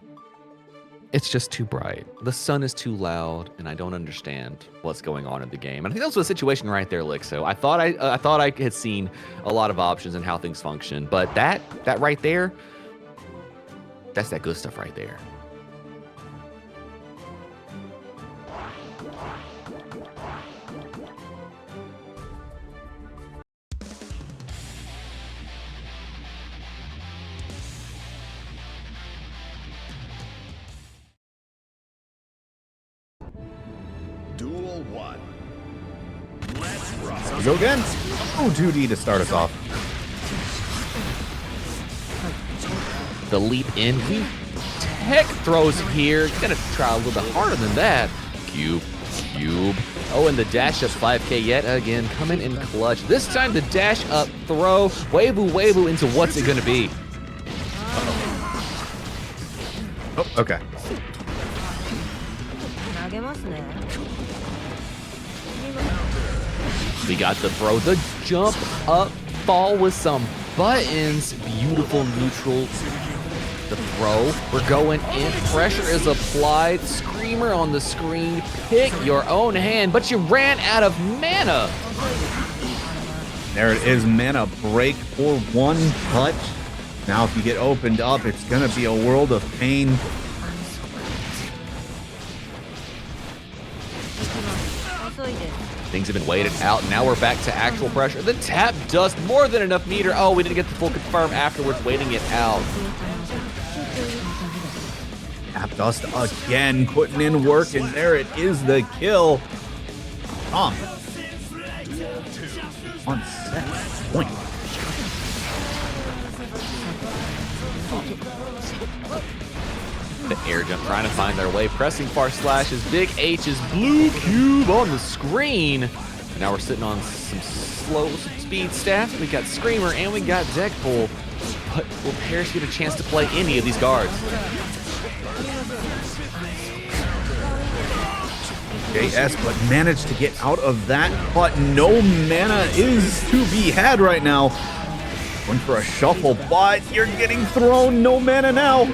it's just too bright. The sun is too loud, and I don't understand what's going on in the game. And I think that was the situation right there, Lixow. I thought I had seen a lot of options and how things function, but that right there, that's that good stuff right there. Duel 1. Let's rock. Go again. Oh, 2D to start us off. The leap in. He tech throws here. Gonna try a little bit harder than that. Cube. Oh, and the dash up 5K yet again. Coming in clutch. This time the dash up throw. Weibo into what's it gonna be? Oh, okay. We got the throw, the jump up fall with some buttons. Beautiful neutral. The throw, we're going in. Pressure is applied. Screamer on the screen. Pick your own hand, but you ran out of mana. There it is, mana break for 1 touch. Now if you get opened up, it's gonna be a world of pain. Things have been waited out. Now we're back to actual pressure. The tap dust, more than enough meter. Oh, we didn't get the full confirm afterwards, waiting it out. Tap dust again, putting in work, and there it is, the kill. Tom. On set point. The air jump trying to find their way, pressing far slashes. Big H's blue cube on the screen. And now we're sitting on some slow speed staff. We got Screamer and we got Deckpool. But will Parrish get a chance to play any of these guards? JS, but managed to get out of that. But no mana is to be had right now. Going for a shuffle, but you're getting thrown. No mana now.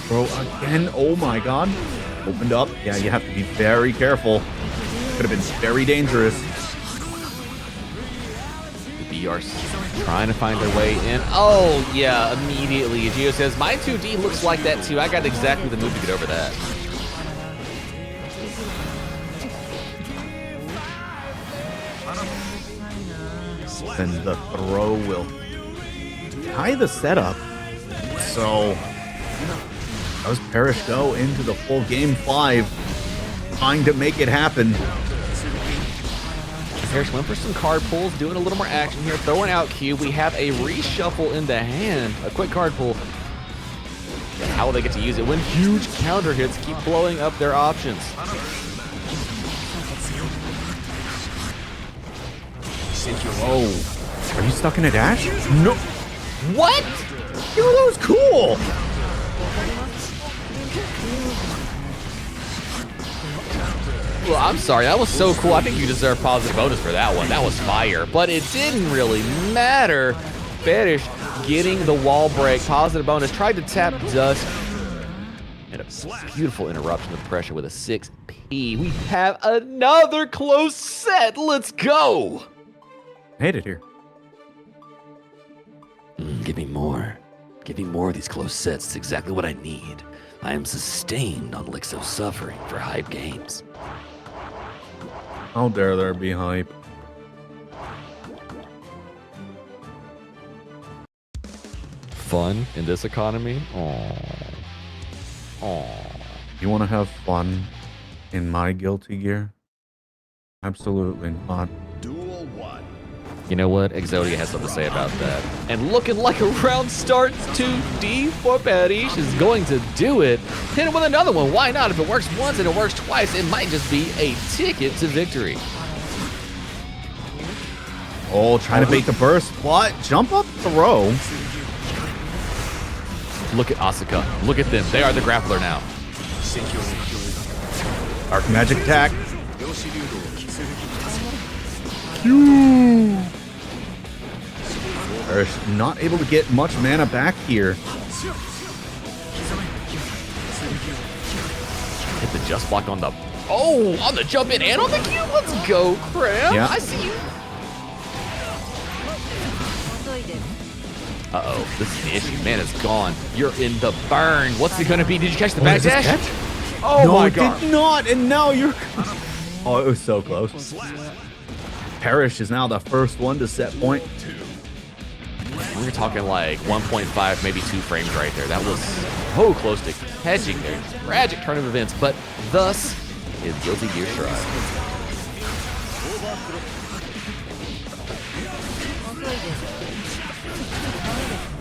Throw again. Oh my god. Opened up. Yeah, you have to be very careful. Could have been very dangerous. The BRs trying to find their way in. Oh, yeah, immediately. Geo says, my 2D looks like that too. I got exactly the move to get over that. Then the throw will tie the setup. So does Parrish go into the full game 5, trying to make it happen? Parrish went for some card pulls, doing a little more action here, throwing out Q. We have a reshuffle in the hand, a quick card pull. And how will they get to use it when huge counter hits keep blowing up their options? Oh, are you stuck in a dash? No. What? Yo, that was cool. Well, I'm sorry, that was so cool. I think you deserve positive bonus for that one. That was fire, but it didn't really matter. Parrish getting the wall break, positive bonus, tried to tap Dusk. And a beautiful interruption of pressure with a 6P. We have another close set. Let's go. Hate it here. Give me more. Give me more of these close sets. It's exactly what I need. I am sustained on Lixow suffering for hype games. How dare there be hype? Fun in this economy? Aww. Aww. You want to have fun in my Guilty Gear? Absolutely not. Duel 1. You know what? Exodia has something to say about that. And looking like a round starts 2D for Parrish is going to do it. Hit him with another one. Why not? If it works once and it works twice, it might just be a ticket to victory. Oh, trying to bait the burst. What? Jump up throw. Look at Asuka. Look at them. They are the grappler now. Arc magic attack. Parrish not able to get much mana back here. Hit the just block on the... Oh, on the jump in and on the cube. Let's go, Cram. Yeah. I see you. Uh-oh, this is the issue. Man, it's gone. You're in the burn. What's it going to be? Did you catch the Does this backdash? catch? Oh No, my it god. did not, and now you're... Oh, it was so close. Parrish is now the first one to set point. We're talking like 1.5, maybe 2 frames right there. That was so close to catching there. Tragic turn of events, but thus is Guilty Gear Strive.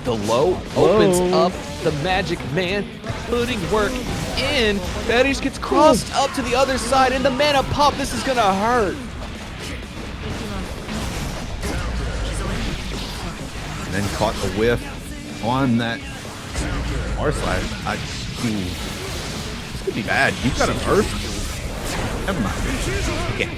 The low opens up the Magic Man, putting work in. Parrish gets crossed up to the other side, and the mana pop. This is gonna hurt. And then caught the whiff on that R slash. This could be bad. You've got a burst. Never mind. Okay.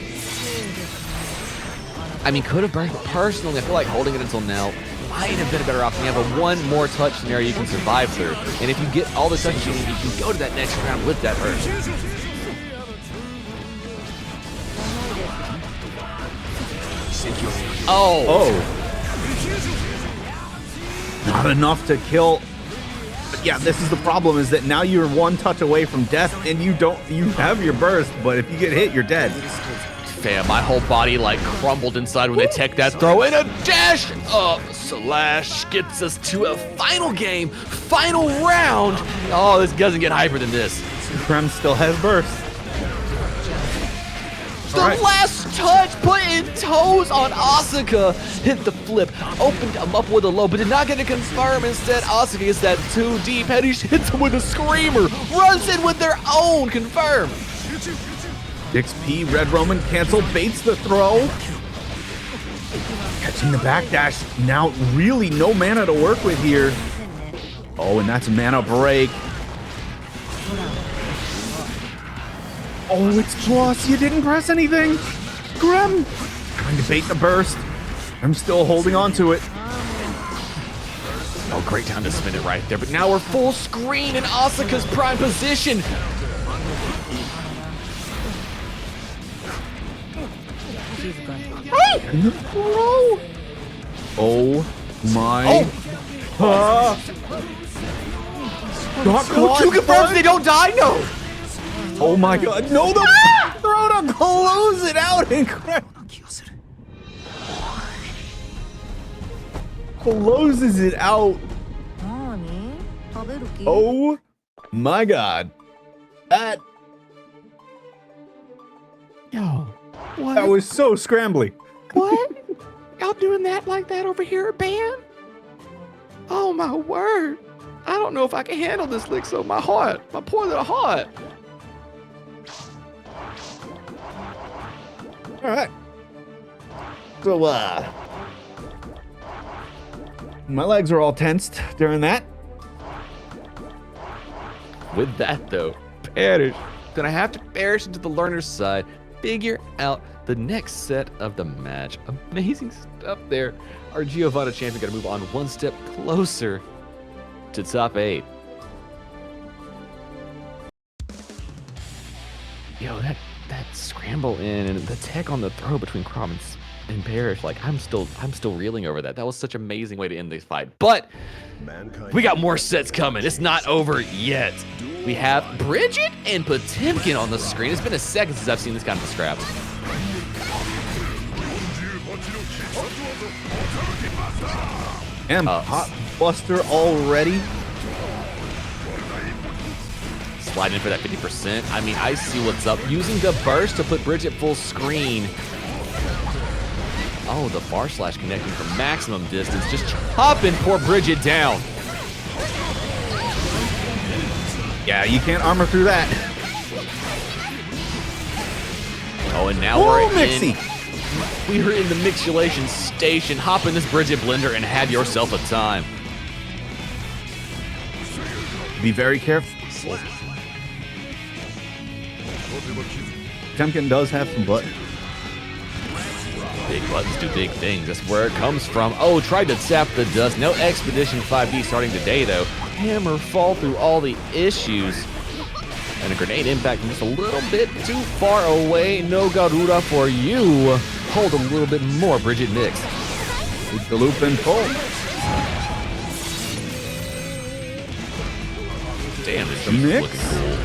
I mean, could have burned, but personally, I feel like holding it until now might have been a better option. You have a 1 more touch scenario you can survive through. And if you get all the touches you need, you can go to that next round with that burst. Oh. Not enough to kill. But yeah, this is the problem, is that now you're 1 touch away from death, and you have your burst, but if you get hit, you're dead. Fam, my whole body like crumbled inside when they tech that throw, and a dash up slash gets us to a final game, final round. Oh, this doesn't get hyper than this. Krem still has burst. The last touch, put in toes on Asuka. Hit the flip, opened him up with a low, but did not get a confirm. Instead, Asuka gets that 2D. Parrish hits him with a screamer, runs in with their own confirm. XP, Red Roman cancel, baits the throw. Catching the backdash. Now really no mana to work with here. Oh, and that's a mana break. Oh, it's plus. You didn't press anything. Grim. Trying to bait the burst. I'm still holding on to it. Oh, great time to spin it right there. But now we're full screen in Asuka's prime position. And the throw. Oh my. Got caught. Who confirms they don't die? No. Oh my god. No, the throw to close it out. Incredible. Closes it out. Oh my god. That What? that was so scrambly. What? Y'all doing that like that over here at BAN? Oh my word. I don't know if I can handle this, Lixow. My heart. My poor little heart. All right. So, my legs are all tensed during that. With that, though, Perish gonna have to perish into the learner's side, figure out the next set of the match. Amazing stuff there. Our Giovanna champion gonna move on one step closer to top 8. Yo, that scramble in and the tech on the throw between Crom and Perish, like I'm still reeling over that. That was such an amazing way to end this fight. But we got more sets coming. It's not over yet. We have Bridget and Potemkin on the screen. It's been a second since I've seen this kind of a scrap. And Hot Buster already. Sliding in for that 50%. I mean, I see what's up. Using the burst to put Bridget full screen. Oh, the bar slash connecting from maximum distance. Just chopping poor Bridget down. Yeah, you can't armor through that. Oh, and now we're in the mixulation station. Hop in this Bridget blender and have yourself a time. Be very careful. Potemkin does have some buttons. Big buttons do big things. That's where it comes from. Oh, tried to tap the dust. No Expedition 5D starting today, though. Hammer fall through all the issues. And a grenade impact just a little bit too far away. No Garuda for you. Hold a little bit more, Bridget Nix. Keep the loop and pull. Damn, this is looking cool.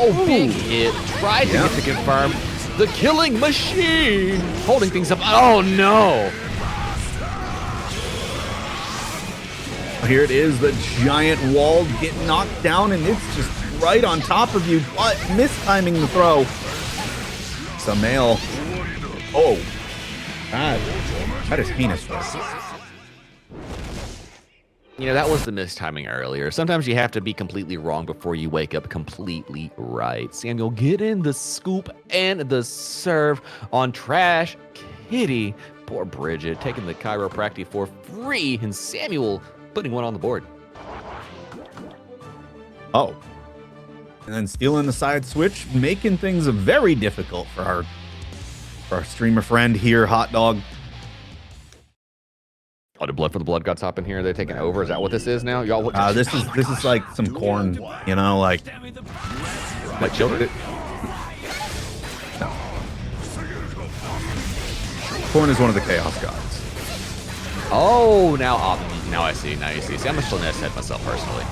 Oh, big hit. Tried to get to confirm. The killing machine. Holding things up. Oh, no. Here it is, the giant wall get knocked down, and it's just right on top of you, but mistiming the throw. Samael. Oh. That is heinous. You know, that was the mistiming earlier. Sometimes you have to be completely wrong before you wake up completely right. Samuel getting the scoop and the serve on Trash Kitty. Poor Bridget taking the chiropractic for free, and Samuel putting one on the board. Oh. And then stealing the side switch, making things very difficult for our streamer friend here, Hot Dog. Oh, the blood for the blood gods hop in here. They're taking over. Is that what this is now? Y'all, what? This is like some corn, you know, like children. No. Corn is one of the chaos gods. Oh, now I see. Now you see. See, I'm a Slaness head myself personally.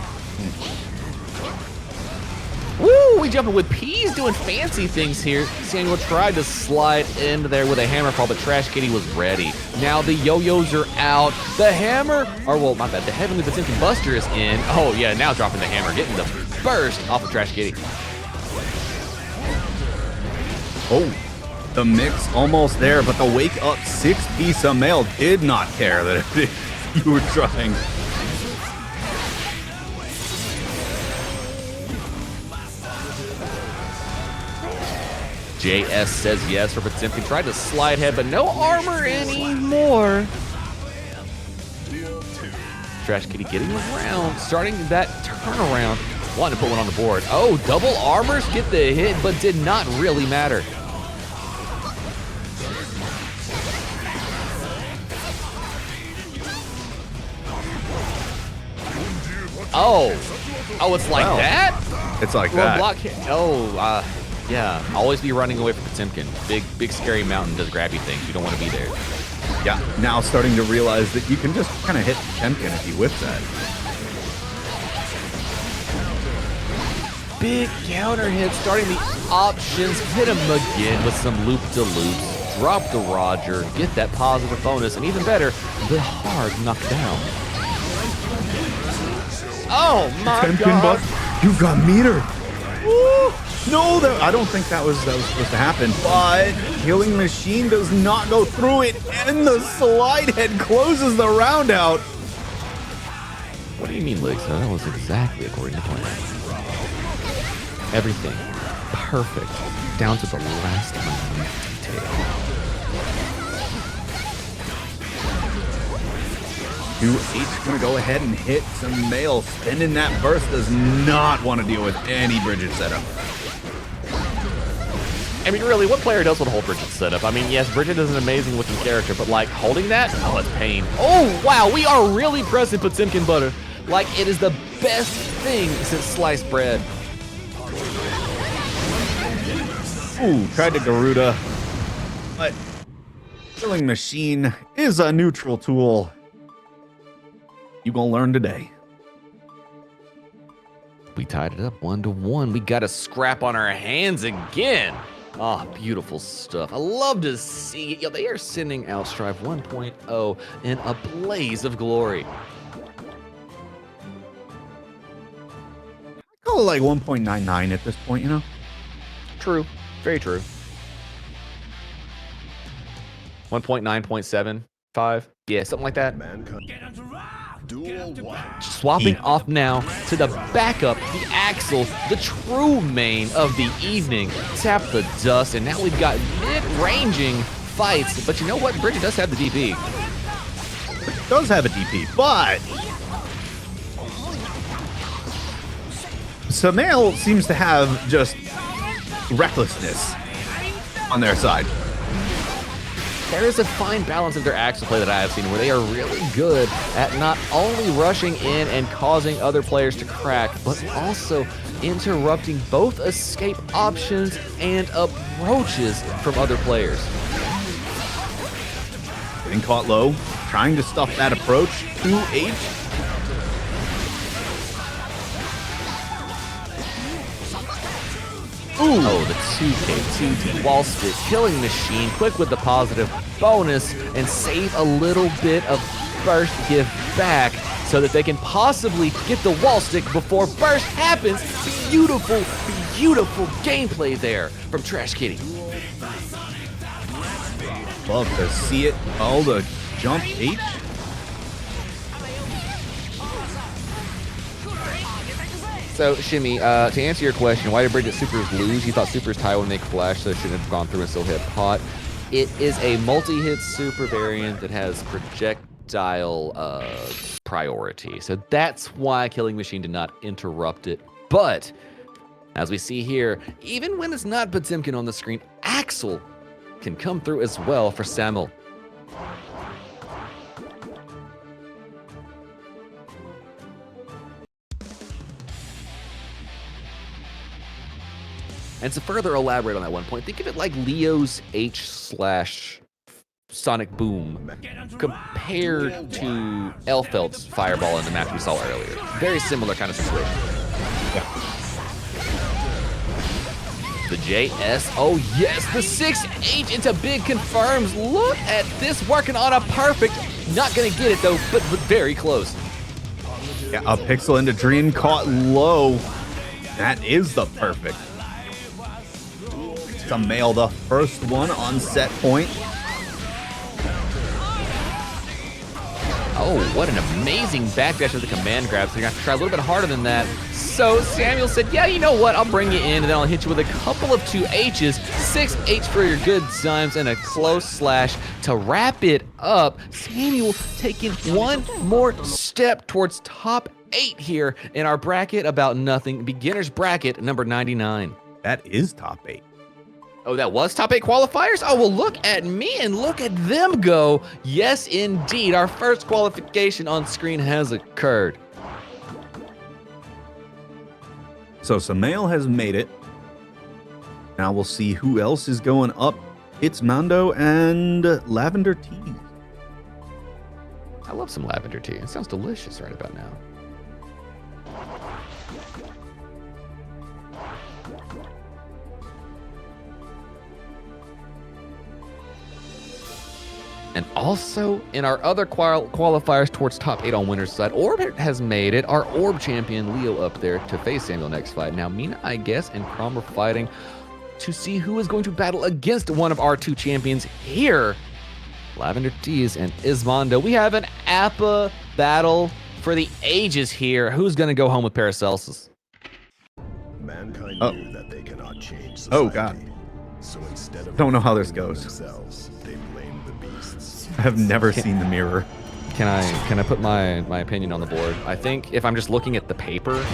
Woo! We jumping with Peas doing fancy things here. Samuel tried to slide in there with a hammer fall, but Trash Kitty was ready. Now the yo-yos are out. The hammer, my bad, the Heavenly Potemkin Buster is in. Oh yeah, now dropping the hammer, getting the burst off of Trash Kitty. Oh, the mix almost there, but the wake up 6-piece Samael did not care that you were trying. JS says yes for Potemkin. Tried to slide head, but no armor anymore. Trash Kitty getting around, starting that turnaround. Wanted to put one on the board. Oh, double armors get the hit, but did not really matter. Oh, it's like that? It's like One that. block hit. Oh, yeah. Always be running away from Potemkin. Big scary mountain does grabby things. You don't want to be there. Yeah, now starting to realize that you can just kind of hit Potemkin if you whip that. Big counter hit, starting the options. Hit him again with some loop-de-loops. Drop the Roger, get that positive bonus, and even better, the hard knockdown. Oh my Potemkin God! buff, you got meter. Woo. No, I don't think that was supposed to happen. But Killing Machine does not go through it, and the slide head closes the round out. What do you mean, Lixow? That was exactly according to plan. Everything perfect, down to the last minute detail. 2H gonna go ahead and hit some mail. Spending that burst, does not want to deal with any Bridget setup. I mean, really, what player does want to hold Bridget's setup? I mean, yes, Bridget is an amazing looking character, but like holding that, oh, it's pain. Oh, wow, we are really pressing Potemkin butter. Like it is the best thing since sliced bread. Ooh, tried to Garuda, but Killing Machine is a neutral tool. You gonna learn today. We tied it up 1-1. We got a scrap on our hands again. Ah, oh, beautiful stuff. I love to see it. Yo, they are sending out Strive 1.0 in a blaze of glory. I call it like 1.99 at this point, you know? True. Very true. 1.9.75. Yeah, something like that. Duel 1. Swapping off now to the backup, the Axel, the true main of the evening. Tap the dust, and now we've got mid-ranging fights. But you know what? Bridget does have the DP. Does have a DP, but Samael seems to have just recklessness on their side. There is a fine balance of their Axel play that I have seen where they are really good at not only rushing in and causing other players to crack, but also interrupting both escape options and approaches from other players. Getting caught low, trying to stuff that approach. 2H. Ooh. Oh, the 2K, 2D wall stick, Killing Machine, quick with the positive bonus, and save a little bit of burst give back so that they can possibly get the wall stick before burst happens. Beautiful, beautiful gameplay there from Trash Kitty. Love to see it. Oh, the jump H. So, Shimmy, to answer your question, why did Bridget Supers lose? You thought Supers tie would make flash, so it shouldn't have gone through and still hit pot. It is a multi-hit super variant that has projectile priority. So that's why Killing Machine did not interrupt it. But, as we see here, even when it's not Potemkin on the screen, Axel can come through as well for Samuel. And to further elaborate on that one point, think of it like Leo's H/Sonic Boom compared to Elfeld's Fireball in the match we saw earlier. Very similar kind of situation. Yeah. The JS, oh yes, the 6H into big confirms. Look at this, working on a perfect. Not gonna get it though, but very close. Yeah, a pixel into Dream caught low. That is the perfect. Samael, the first one on set point. Oh, what an amazing backdash of the command grab. So you're gonna have to try a little bit harder than that. So Samuel said, yeah, you know what? I'll bring you in and then I'll hit you with a couple of 2Hs, 6H for your good times, and a close slash to wrap it up. Samuel taking one more step towards top 8 here in our bracket about nothing. Beginner's bracket number 99. That is top 8. Oh, that was top 8 qualifiers? Oh, well, look at me and look at them go. Yes, indeed. Our first qualification on screen has occurred. So Samael has made it. Now we'll see who else is going up. It's Mando and Lavender Tea. I love some lavender tea. It sounds delicious right about now. And also, in our other qualifiers towards top 8 on winner's side, Orb has made it. Our Orb champion, Leo, up there to face Samuel next fight. Now, Mina, I guess, and Crom are fighting to see who is going to battle against one of our 2 champions here. Lavender Teas and Ismondo. We have an APA battle for the ages here. Who's going to go home with Paracelsus? Mankind knew that they cannot change society. Oh, God. So instead of Don't know how this reflecting on goes. themselves, they blame the beasts. I have never seen the mirror. Can I put my opinion on the board? I think if I'm just looking at the paper,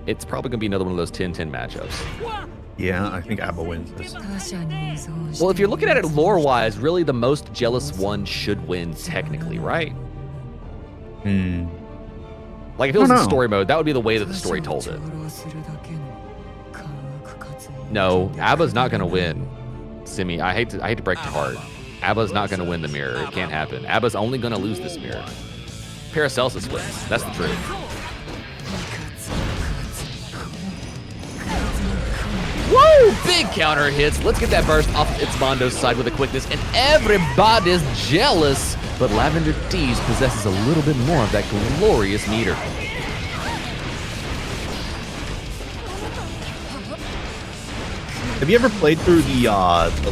it's probably going to be another one of those 10-10 matchups. Yeah, I think Abba wins this. Well, if you're looking at it lore-wise, really the most jealous one should win technically, right? Like if it was in story mode, that would be the way that the story told it. No, Abba's not going to win. Simi, I hate to break your heart. Abba's not going to win the mirror. It can't happen. Abba's only going to lose this mirror. Paracelsus wins. That's the truth. Woo! Big counter hits. Let's get that burst off of Itzmondo's side with a quickness, and everybody's jealous. But Lavender Teas possesses a little bit more of that glorious meter. Have you ever played through the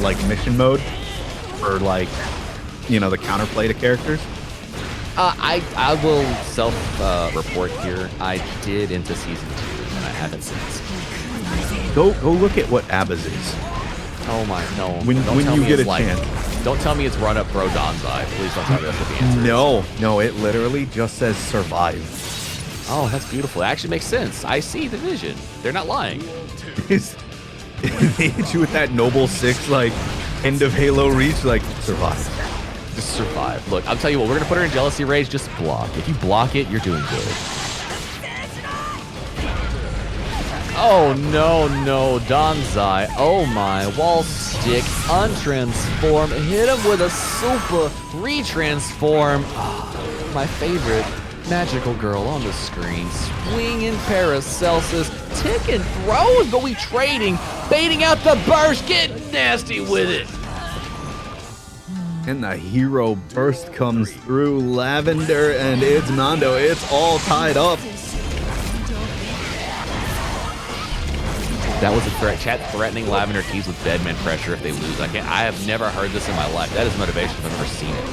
like mission mode for like, you know, the counterplay to characters? I will self-report here. I did into season 2, and I haven't since. Go look at what Abba's is. Oh my, no. When you get a chance. Don't tell me it's run up Bro Donzai. Please don't tell me that's what the answer is. No, it literally just says survive. Oh, that's beautiful. It actually makes sense. I see the vision. They're not lying. They hit you with that Noble 6, like, end of Halo reach, like, survive. Just survive. Look, I'll tell you what, we're going to put her in Jealousy Rage. Just block. If you block it, you're doing good. Oh, no, Donzai. Oh, my. Wall stick. Untransform. Hit him with a super retransform. Oh, my favorite magical girl on the screen. Swinging Paracelsus. Tick and throws, but we trading. Baiting out the burst. Getting nasty with it. And the hero burst comes through. Lavender and Itzmondo. It's all tied up. That was a threat. Chat threatening Lavender Teas with bedman pressure if they lose. I have never heard this in my life. That is motivation if I've ever seen it.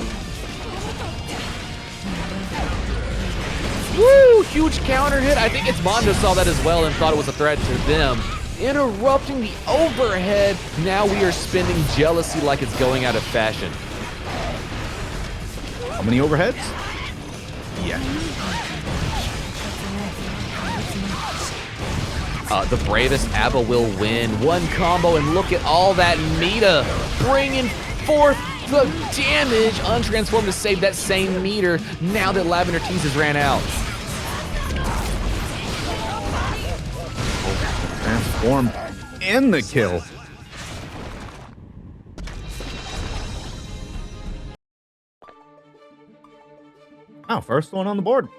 Woo! Huge counter hit. I think Itzmondo saw that as well and thought it was a threat to them. Interrupting the overhead. Now we are spinning Jealousy like it's going out of fashion. How many overheads? Yeah. The bravest Abba will win. One combo, and look at all that meter. Bringing forth the damage. Untransformed to save that same meter now that Lavender Teas has ran out. Transform and the kill. Oh, first one on the board.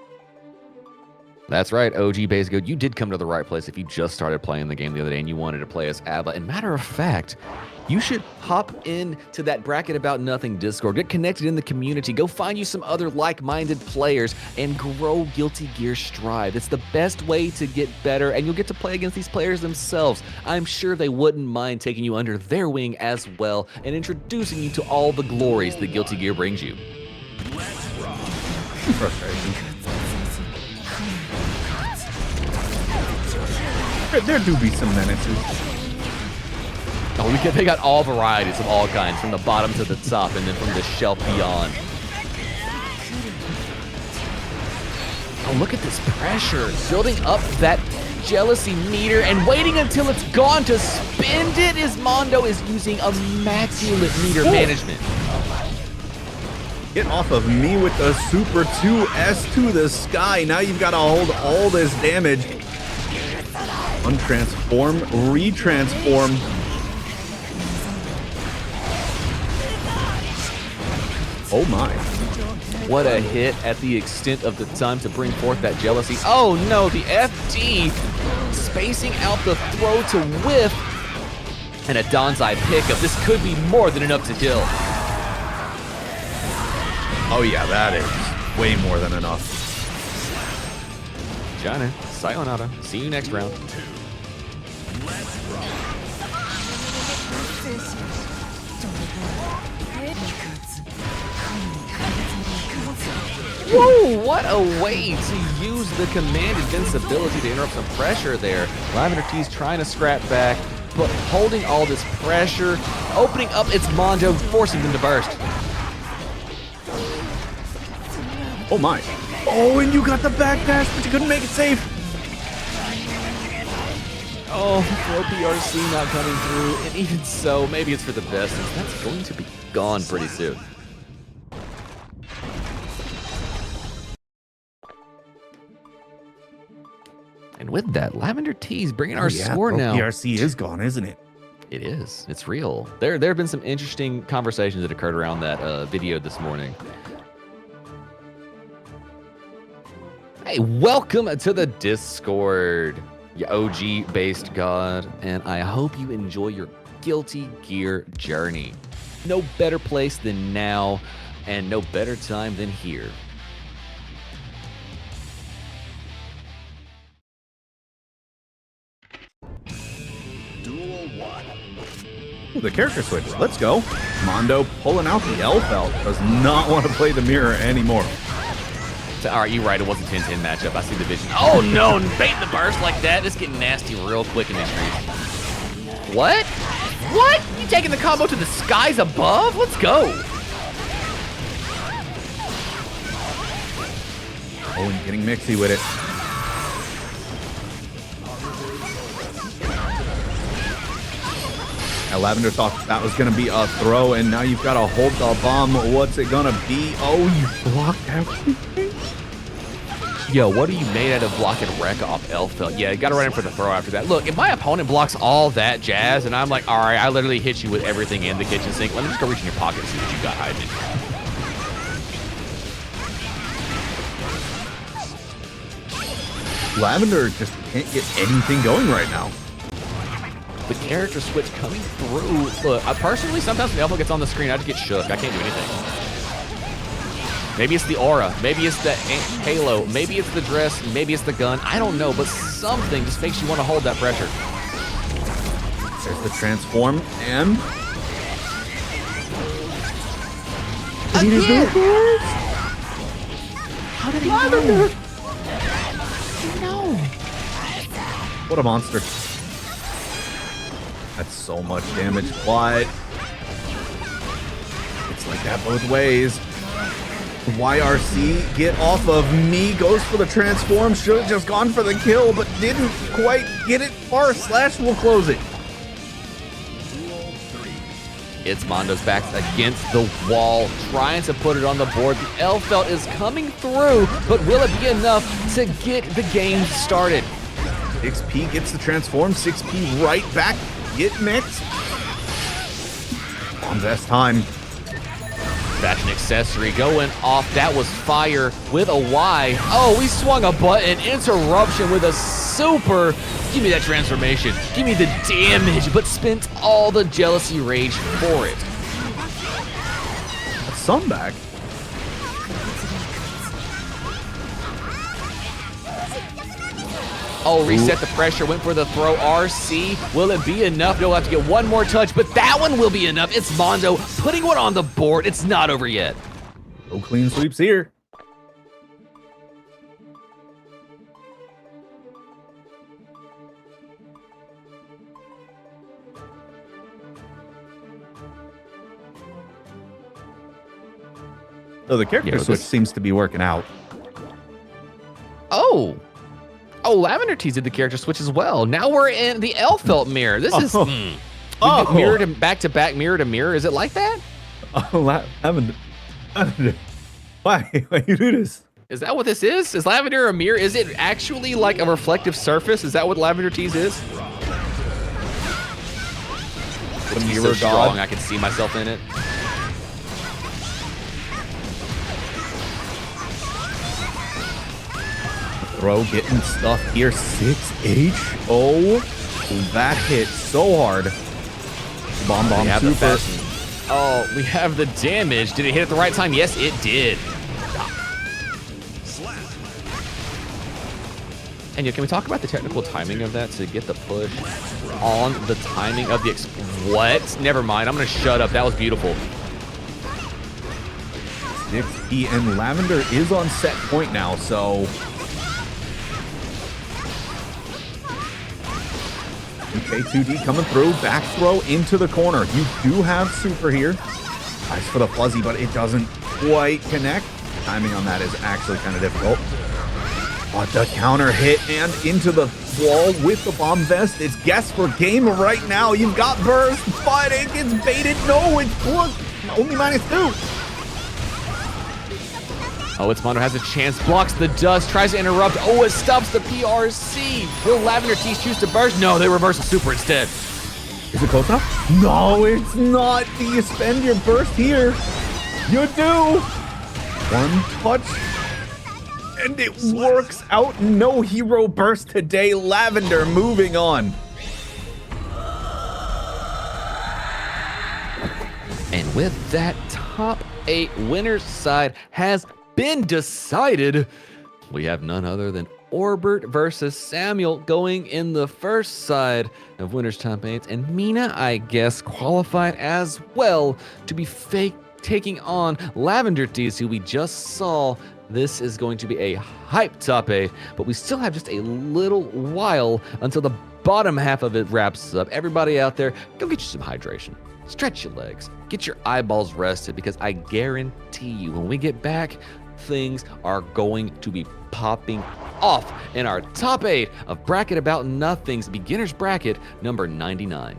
That's right, OG Base Goat. You did come to the right place if you just started playing the game the other day and you wanted to play as Abba. And matter of fact, you should hop into that Bracket About Nothing Discord. Get connected in the community. Go find you some other like-minded players and grow Guilty Gear Strive. It's the best way to get better, and you'll get to play against these players themselves. I'm sure they wouldn't mind taking you under their wing as well and introducing you to all the glories that Guilty Gear brings you. Frustration. There do be some menaces. Oh, they got all varieties of all kinds, from the bottom to the top, and then from the shelf beyond. Oh, look at this pressure. Building up that jealousy meter and waiting until it's gone to spend it as Mondo is using immaculate meter management. Get off of me with the Super 2S to the sky. Now you've got to hold all this damage. Untransform, retransform. Oh my. What a hit at the extent of the time to bring forth that jealousy. Oh no, the FD spacing out the throw to whiff. And a Danzai pickup. This could be more than enough to kill. Oh yeah, that is way more than enough. China, sayonara. See you next round. Whoa, what a way to use the command invincibility to interrupt some pressure there. Lavender T's trying to scrap back, but holding all this pressure, opening up its Mondo, forcing them to burst. Oh my. Oh, and you got the backdash, but you couldn't make it safe. Oh, throw PRC not coming through, and even so, maybe it's for the best, since that's going to be gone pretty soon. And with that, Lavender T's bringing our score now. PRC is gone, isn't it? It is. It's real. There have been some interesting conversations that occurred around that video this morning. Hey, welcome to the Discord, you OG-based god, and I hope you enjoy your Guilty Gear journey. No better place than now, and no better time than here. Duel 1. Ooh, the character switch. Let's go. Mondo pulling out the L-Felt. Does not want to play the mirror anymore. All right, you're right. It was a 10-10 matchup. I see the vision. Oh, no. Bait the burst like that. It's getting nasty real quick in these streets. What? What? You taking the combo to the skies above? Let's go. Oh, and getting mixy with it. Now, Lavender thought that was going to be a throw, and now you've got to hold the bomb. What's it going to be? Oh, you blocked everything. Yo, what are you made out of blocking wreck off L-Felt? Yeah, you got to run in for the throw after that. Look, if my opponent blocks all that jazz, and I'm like, all right, I literally hit you with everything in the kitchen sink, let me just go reach in your pocket and see what you got hiding. Lavender just can't get anything going right now. The character switch coming through. Look, personally, sometimes when L-Felt gets on the screen, I just get shook. I can't do anything. Maybe it's the aura. Maybe it's the halo. Maybe it's the dress. Maybe it's the gun. I don't know, but something just makes you want to hold that pressure. There's the transform, and... Again! How did he know? No. What a monster. That's so much damage, but it's like that both ways. YRC, get off of me, goes for the transform, should have just gone for the kill, but didn't quite get it far. Slash will close it. It's Mondo's back against the wall, trying to put it on the board. The L-Felt is coming through, but will it be enough to get the game started? 6P gets the transform, 6P right back, get mixed. Bomb's S time. Fashion accessory going off. That was fire with a Y. Oh, we swung a button. Interruption with a super. Give me that transformation. Give me the damage, but spent all the jealousy rage for it. Sun back. Oh, reset the pressure, went for the throw. RC, will it be enough? You'll have to get one more touch, but that one will be enough. It's Mondo putting one on the board. It's not over yet. No clean sweeps here. So the character switch seems to be working out. Oh, Lavender Tees did the character switch as well. Now we're in the Elfelt mirror. This is mirror to back-to-back, mirror to mirror. Is it like that? Oh, Lavender. Why you do this? Is that what this is? Is Lavender a mirror? Is it actually like a reflective surface? Is that what Lavender Tees is? The It's mirror so strong, god. I can see myself in it. Throw getting stuff here. 6H. Oh, that hit so hard. Bomb We have the super. fast- Oh, we have the damage. Did it hit at the right time? Yes, it did. And can we talk about the technical timing of that to get the push on the timing of the what? Never mind. I'm gonna shut up. That was beautiful. 6E and Lavender is on set point now, so. Okay, 2D coming through. Back throw into the corner. You do have super here. Nice for the fuzzy, but it doesn't quite connect. Timing on that is actually kind of difficult. But the counter hit and into the wall with the bomb vest. It's guess for game right now. You've got burst, but it gets baited. No, it's look, only -2. Oh, it's Mondo has a chance. Blocks the dust. Tries to interrupt. Oh, it stops the PRC. Will Lavender Tees choose to burst? No, they reverse the super instead. Is it close enough? No, it's not. Do you spend your burst here? You do. One touch. And it works out. No hero burst today. Lavender moving on. And with that, top 8 winner's side has been decided. We have none other than Orbert versus Samuel going in the first side of winners top 8s. And Mina, I guess, qualified as well to be taking on Lavender Tees, who we just saw. This is going to be a hype top 8, but we still have just a little while until the bottom half of it wraps up. Everybody out there, go get you some hydration. Stretch your legs. Get your eyeballs rested, because I guarantee you when we get back, things are going to be popping off in our top 8 of Bracket About Nothing's Beginner's Bracket number 99.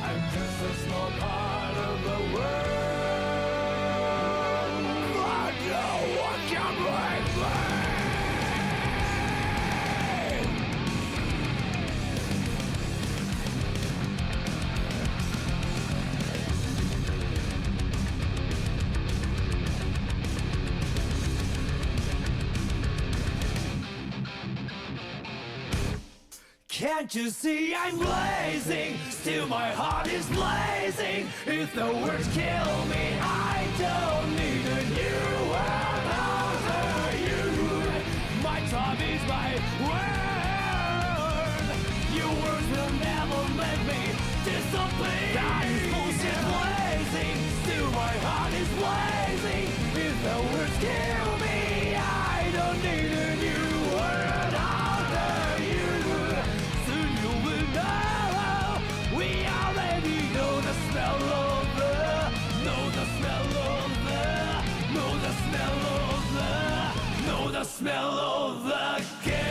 I'm just a small part of the world, but no one can break me. Can't you see I'm blazing? Still my heart is blazing. If the words kill me, I don't need a new world after you. My time is my word. Your words will never let me disobey. That is bullshit blazing. Still my heart is blazing. If the words kill me, I don't need a new world after you. Soon you will know. We already know the smell of the, know the smell of the, know the smell of the, know the smell of the game.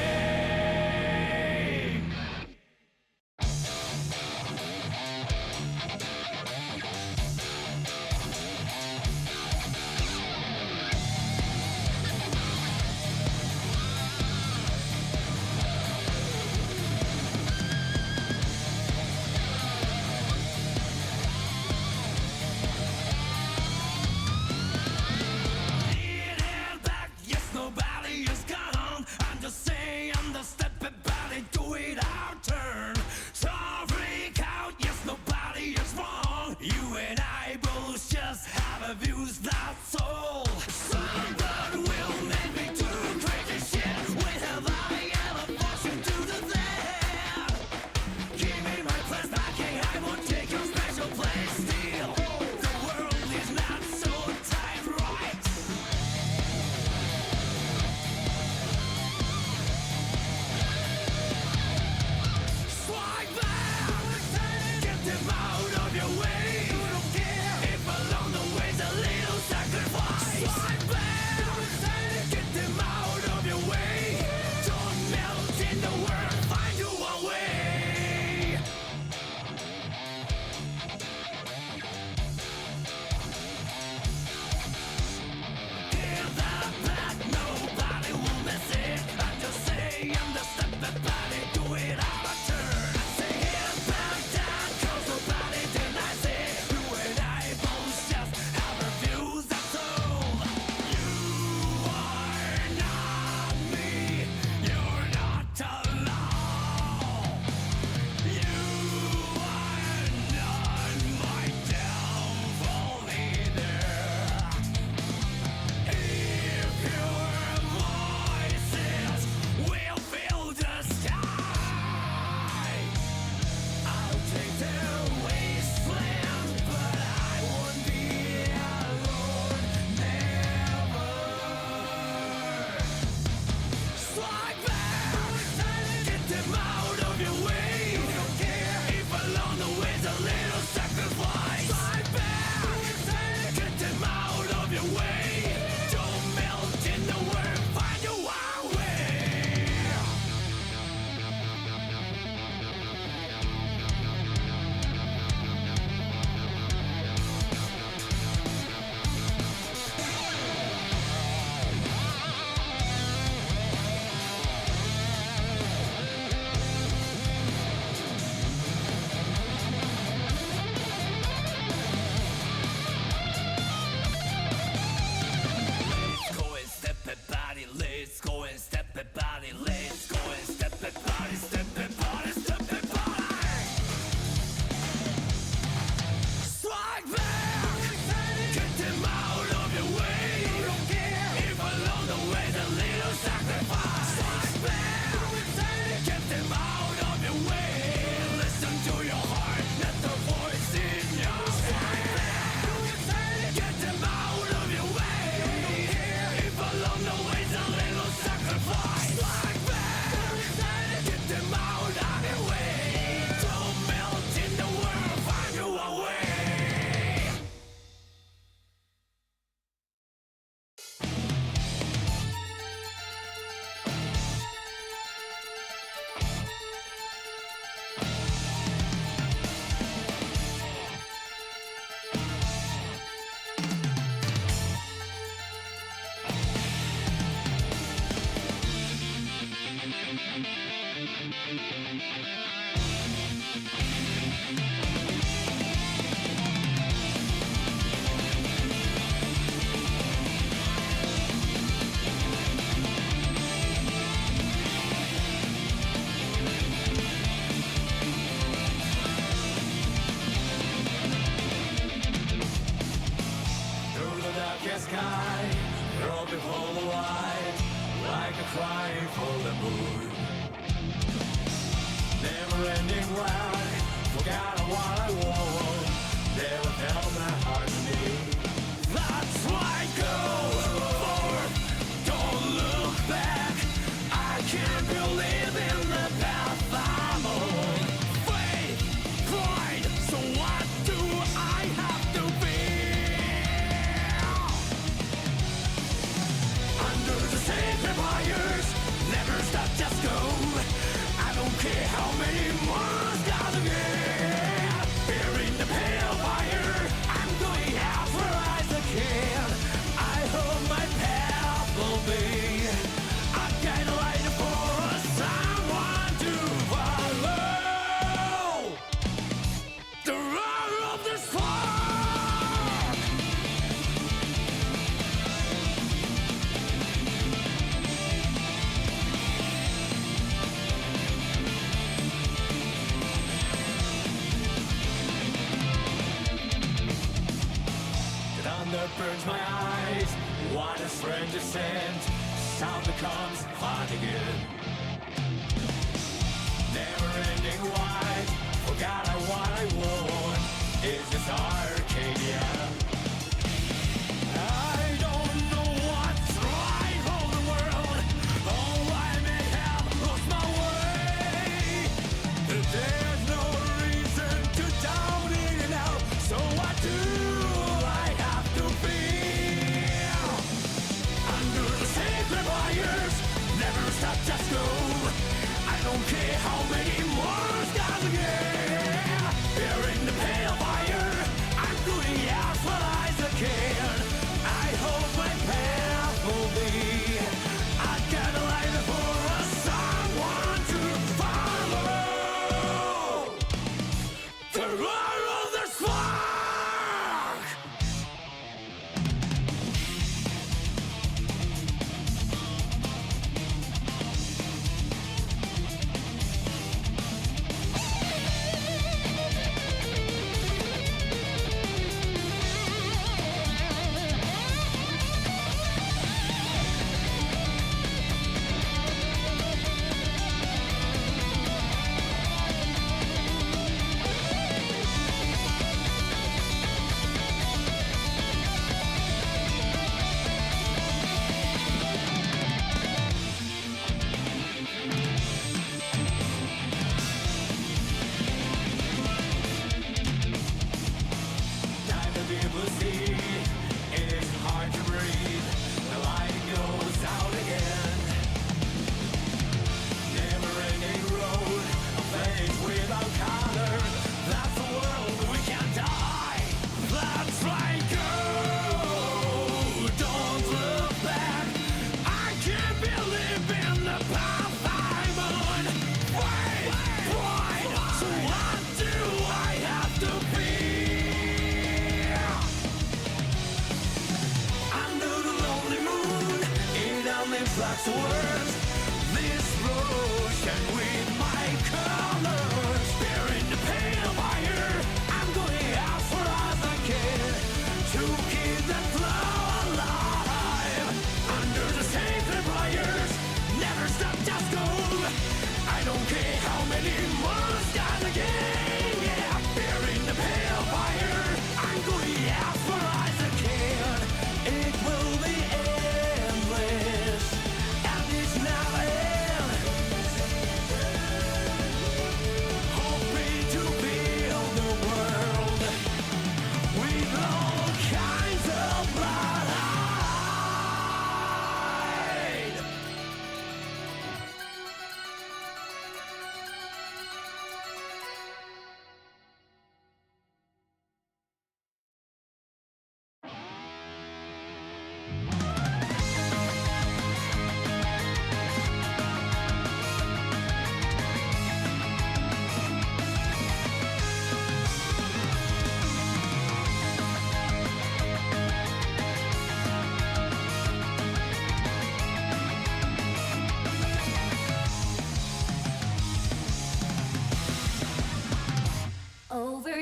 burns my eyes. What a strange descent. Sound becomes hot again. Never ending wide. Forgot what I want. Is this Arcadia? I don't know what's right for the world. Oh, I may have lost my way. There's no reason to down in and out. So what do I have to feel? Under the sacred wires, never stop, just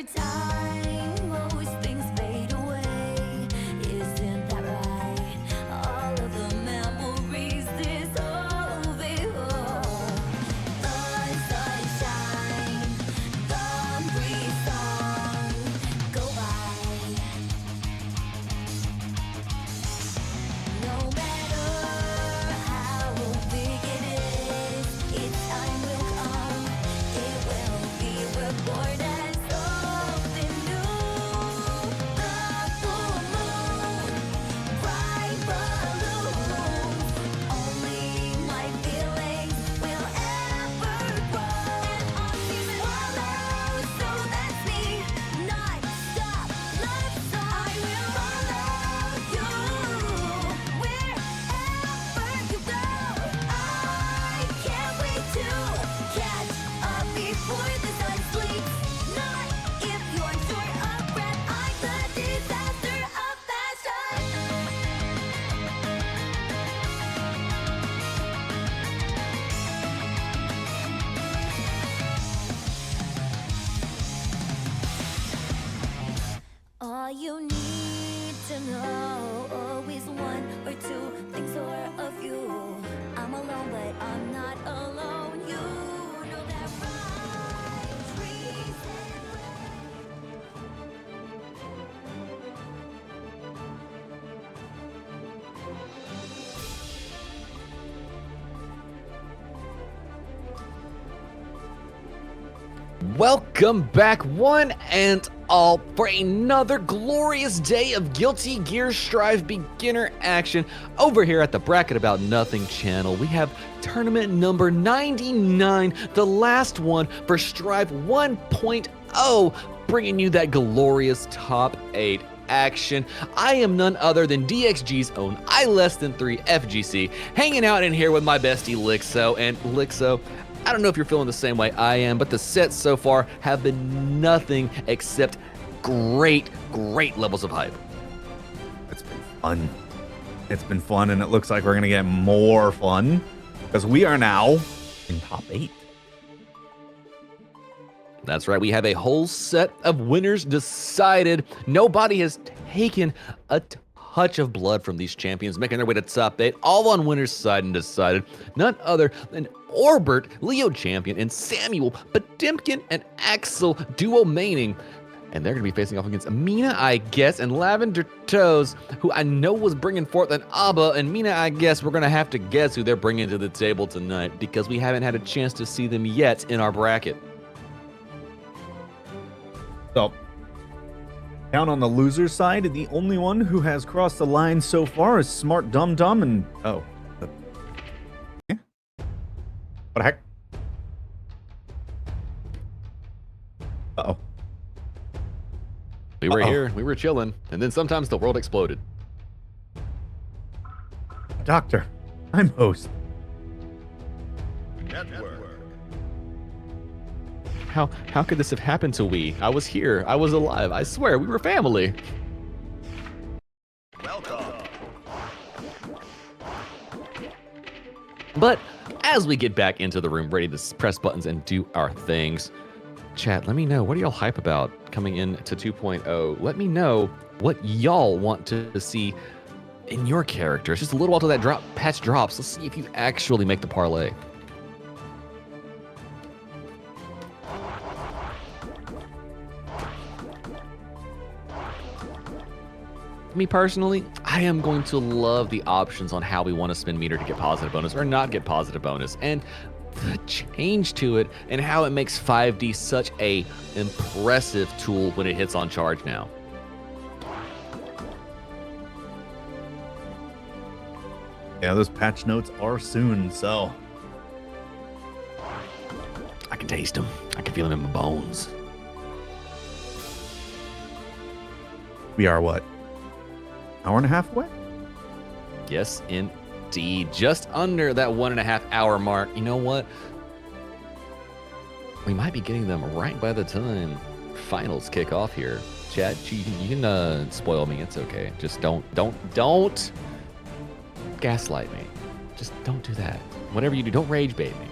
over time, most things fade away. Isn't that right? All of the memories dissolve. The sunshine, the breeze song go by. No matter how big it is, its time will come. It will be reborn as something new. The full moon, bright balloons. Only my feelings will ever grow. And I'll swallow, so that's me. Non-stop love song. I will follow you wherever you go. I can't wait to catch up before the sun sleeps. Not if you're short of breath. I'm the disaster of fashion. All you need to know, always one or two things or a few. I'm alone, but I'm not alone. You know that, right? Trees and Welcome back, one and all, for another glorious day of Guilty Gear Strive beginner action over here at the Bracket About Nothing channel. We have tournament number 99, the last one for Strive 1.0, bringing you that glorious top 8 action. I am none other than DXG's own I3 FGC, hanging out in here with my bestie Lixow. And Lixow, I don't know if you're feeling the same way I am, but the sets so far have been nothing except great levels of hype. It's been fun. It's been fun, and it looks like we're going to get more fun because we are now in top 8. That's right, we have a whole set of winners decided. Nobody has taken a touch of blood from these champions, making their way to top 8, all on winner's side and decided. None other than Orbert, Leo Champion, and Samuel, Potemkin, and Axel duo maining. And they're going to be facing off against Mina, I guess, and Lavender Toes, who I know was bringing forth an ABBA. And Mina, I guess, we're going to have to guess who they're bringing to the table tonight because we haven't had a chance to see them yet in our bracket. So, down on the loser side, the only one who has crossed the line so far is Smart Dum Dum and... Oh. Yeah. What the heck? Uh-oh. We were here, we were chilling, and then sometimes the world exploded. Doctor, I'm host. Network. How could this have happened to we? I was here, I was alive, I swear, we were family. Welcome. But as we get back into the room, ready to press buttons and do our things, chat, let me know, what are y'all hype about coming into 2.0? Let me know what y'all want to see in your character. It's just a little while till that patch drops. Let's see if you actually make the parlay. Me personally, I am going to love the options on how we want to spend meter to get positive bonus or not get positive bonus, and the change to it and how it makes 5D such a impressive tool when it hits on charge now. Yeah, those patch notes are soon, so... I can taste them. I can feel them in my bones. We are what? Hour and a half away? Yes, indeed. Just under that 1.5 hour mark. You know what? We might be getting them right by the time finals kick off here. Chat, you can spoil me. It's okay. Just don't gaslight me. Just don't do that. Whatever you do, don't rage bait me.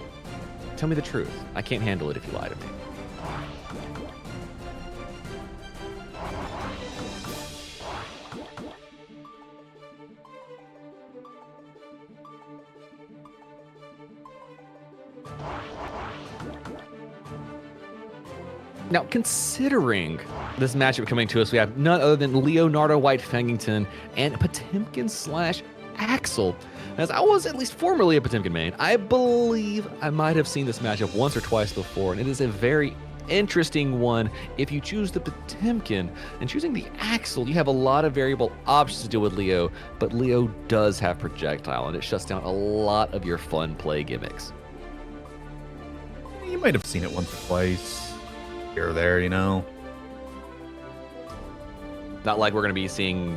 Tell me the truth. I can't handle it if you lie to me. Now, considering this matchup coming to us, we have none other than Leonardo White Fangington and Potemkin slash Axel. As I was at least formerly a Potemkin main, I believe I might have seen this matchup once or twice before, and it is a very interesting one. If you choose the Potemkin and choosing the Axel, you have a lot of variable options to deal with Leo, but Leo does have projectile, and it shuts down a lot of your fun play gimmicks. You might have seen it once or twice here or there, you know. Not like we're going to be seeing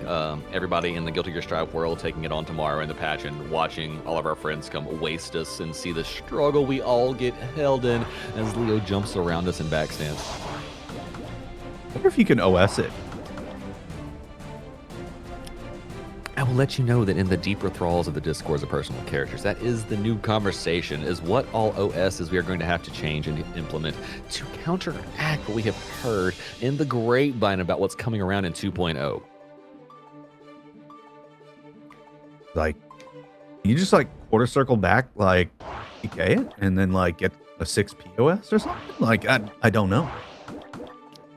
everybody in the Guilty Gear Strive world taking it on tomorrow in the patch and watching all of our friends come waste us and see the struggle we all get held in as Leo jumps around us in backstands. I wonder if you can OS it. I will let you know that in the deeper thralls of the discourse of personal characters, that is the new conversation, is what all OSs we are going to have to change and implement to counteract what we have heard in the grapevine about what's coming around in 2.0. Like, you just like quarter circle back, like PK it, and then like get a 6 POS or something? Like, I don't know.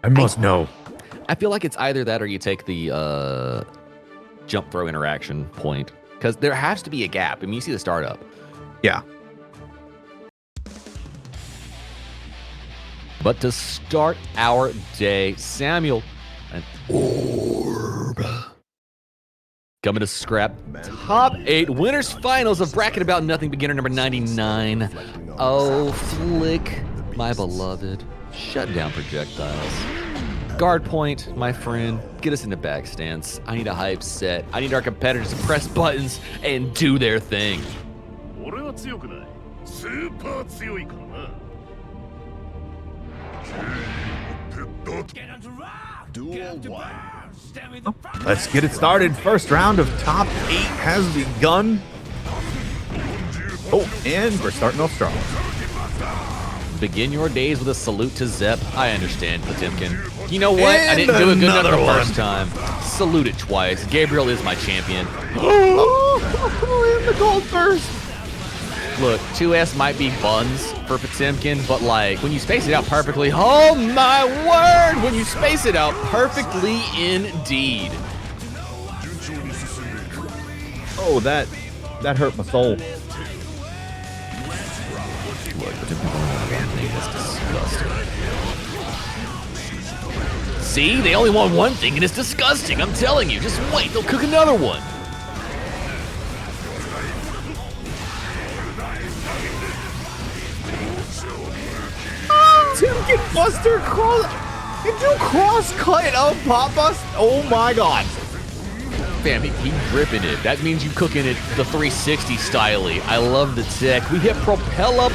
I must know. I feel like it's either that or you take the jump throw interaction point, because there has to be a gap. I mean, you see the startup. Yeah. But to start our day, Samuel, an orb. Coming to scrap top 8 winners finals of Bracket About Nothing beginner number 99. Oh, Flick, my beloved. Shut down projectiles. Guard point, my friend. Get us into backstands. I need a hype set. I need our competitors to press buttons and do their thing. Duel 1. Let's get it started. First round of top 8 has begun. Oh, and we're starting off strong. Begin your days with a salute to Zep. I understand, Potemkin. You know what? I didn't do a good enough the first time. Salute it twice. Gabriel is my champion. Oh, in the gold first. Look, 2S might be buns for Potemkin, but like, when you space it out perfectly, oh my word! When you space it out perfectly indeed. Oh, that hurt my soul. Look, that's disgusting. See, they only want one thing and it's disgusting. I'm telling you, just wait, they'll cook another one. Potemkin Buster cross cut of Pop Bust. Oh my god. Fam, he gripping it. That means you cooking it the 360 styley. I love the tech. We hit propeller,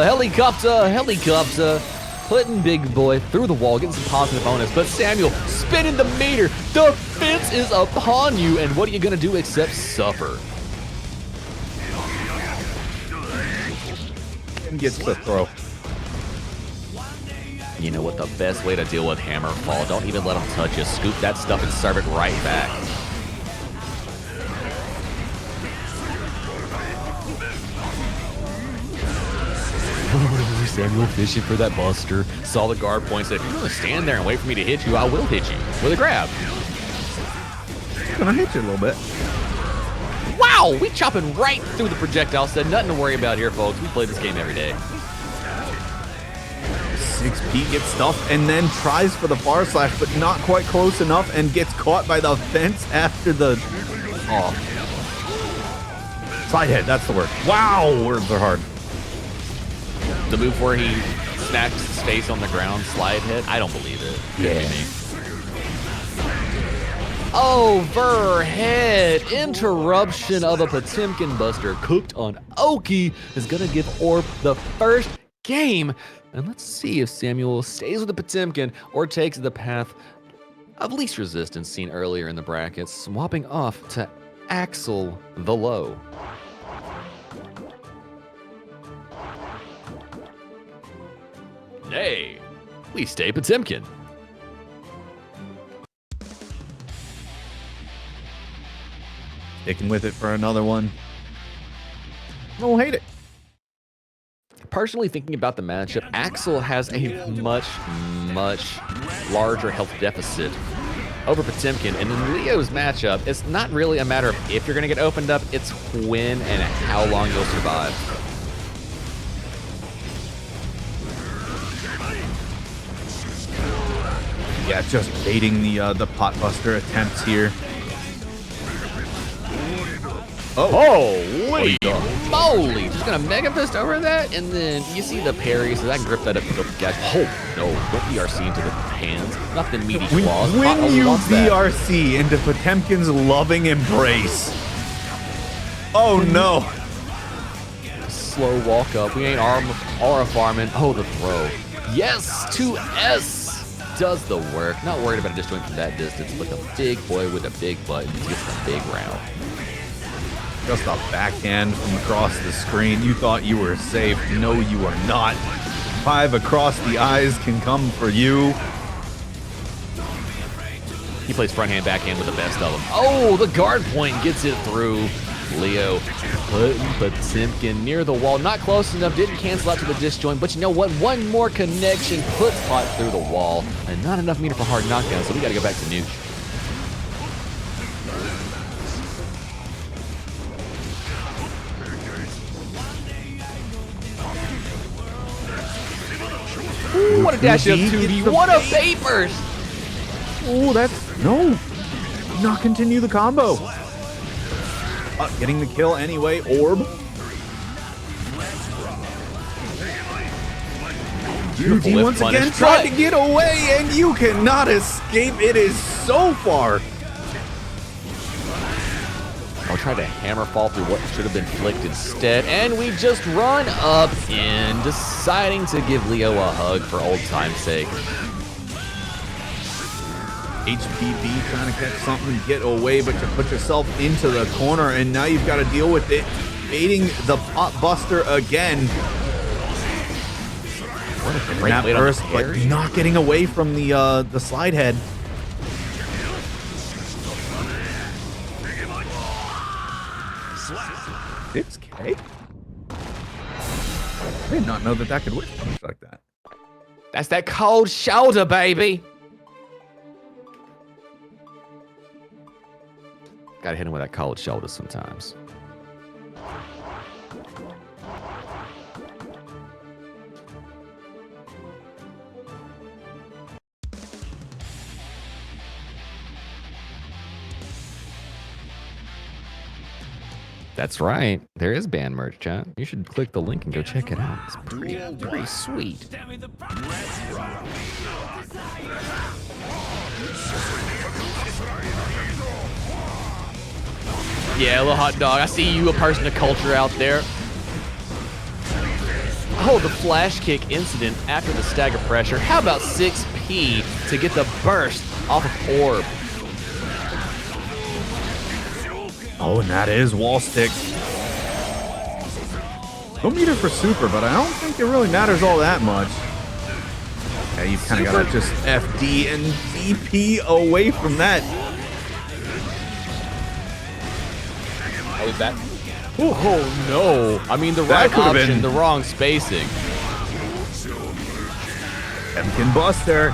helicopter. Putting Big Boy through the wall, getting some positive bonus. But Samuel spinning the meter. The fence is upon you. And what are you going to do except suffer? And gets the throw. You know what? The best way to deal with hammer fall, don't even let them touch you. Scoop that stuff and serve it right back. Samuel fishing for that buster. Saw the guard point, said, if you're going to stand there and wait for me to hit you, I will hit you with a grab. Gonna hit you a little bit. Wow, we chopping right through the projectile. Said nothing to worry about here, folks. We play this game every day. 6P gets stuffed and then tries for the far slash, but not quite close enough and gets caught by the fence after the... Oh. Side head, that's the word. Wow, words are hard. The move where he smacks his face on the ground, slide hit, I don't believe it. Yeah. Overhead interruption of a Potemkin Buster cooked on Oki is going to give Orb the first game. And let's see if Samuel stays with the Potemkin or takes the path of least resistance seen earlier in the bracket, swapping off to Axel the Low. Nay, we stay Potemkin. Sticking with it for another one. I don't hate it. personally thinking about the matchup, Axel has a much larger health deficit over Potemkin, and in Leo's matchup, it's not really a matter of if you're going to get opened up, it's when and how long you'll survive. Yeah, just baiting the pot buster attempts here. Holy moly! Just gonna Mega Fist over that, and then you see the parry, so I can grip that up and go, guys. Oh, no, don't BRC into the hands. Not the meaty claws. When you BRC into Potemkin's loving embrace. Oh, no. Slow walk up. We ain't aura farming. Oh, the throw. Yes, 2S does the work. Not worried about a disjoint from that distance, but the big boy with a big button gets the big round. Just a backhand from across the screen. You thought you were safe. No, you are not. 5 across the eyes can come for you. He plays front hand, backhand with the best of them. Oh, the guard point gets it through. Leo putting Potemkin near the wall. Not close enough, didn't cancel out to the disjoint, but you know what? One more connection puts Pot through the wall, and not enough meter for hard knockdown, so we gotta go back to Nuke. Ooh, what a dash up 2D. What a vapors! Oh, that's no. Not continue the combo. Getting the kill anyway. Orb. 2D once again tried to get away, and you cannot escape. It is so far. I'll try to hammer fall through what should have been flicked instead, and we just run up in, deciding to give Leo a hug for old time's sake. HBB trying to catch something, get away, but you put yourself into the corner, and now you've got to deal with it. Baiting the pot buster again. What a great that burst, but not getting away from the slide head. $6K? I did not know that could win like that. That's that cold shoulder, baby. Gotta hit him with that cold shoulder sometimes. That's right. There is band merch, chat. You should click the link and go check it out. It's pretty sweet. Yeah, little hot dog. I see you, a person of culture out there. Oh, the flash kick incident after the stagger pressure. How about 6P to get the burst off of Orb? Oh, and that is wall stick. No meter for super, but I don't think it really matters all that much. Yeah, you kind of got to just FD and DP away from that. Are we back? Oh, no. I mean, the right option, the wrong spacing. Potemkin Buster.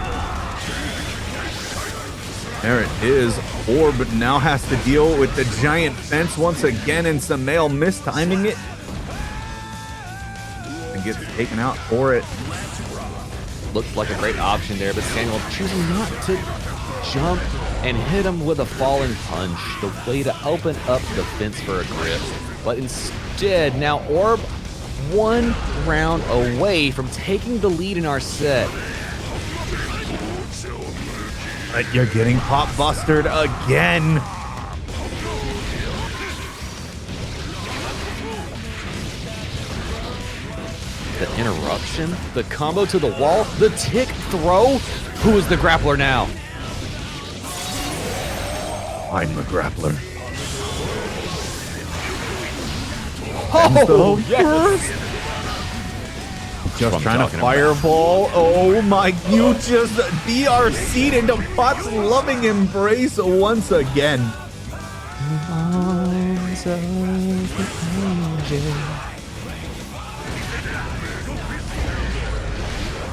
There it is. Orb now has to deal with the giant fence once again, and Samael mistiming it. And gets taken out for it. Looked like a great option there, but Samuel choosing not to jump and hit him with a falling punch. The way to open up the fence for a grip. But instead, now Orb 1 round away from taking the lead in our set. But you're getting pop bustered again. The interruption, the combo to the wall, the tick throw. Who is the grappler now? I'm the grappler. Oh, yes. Just trying to fireball. Oh my, you just BRC'd into Pot's loving embrace once again.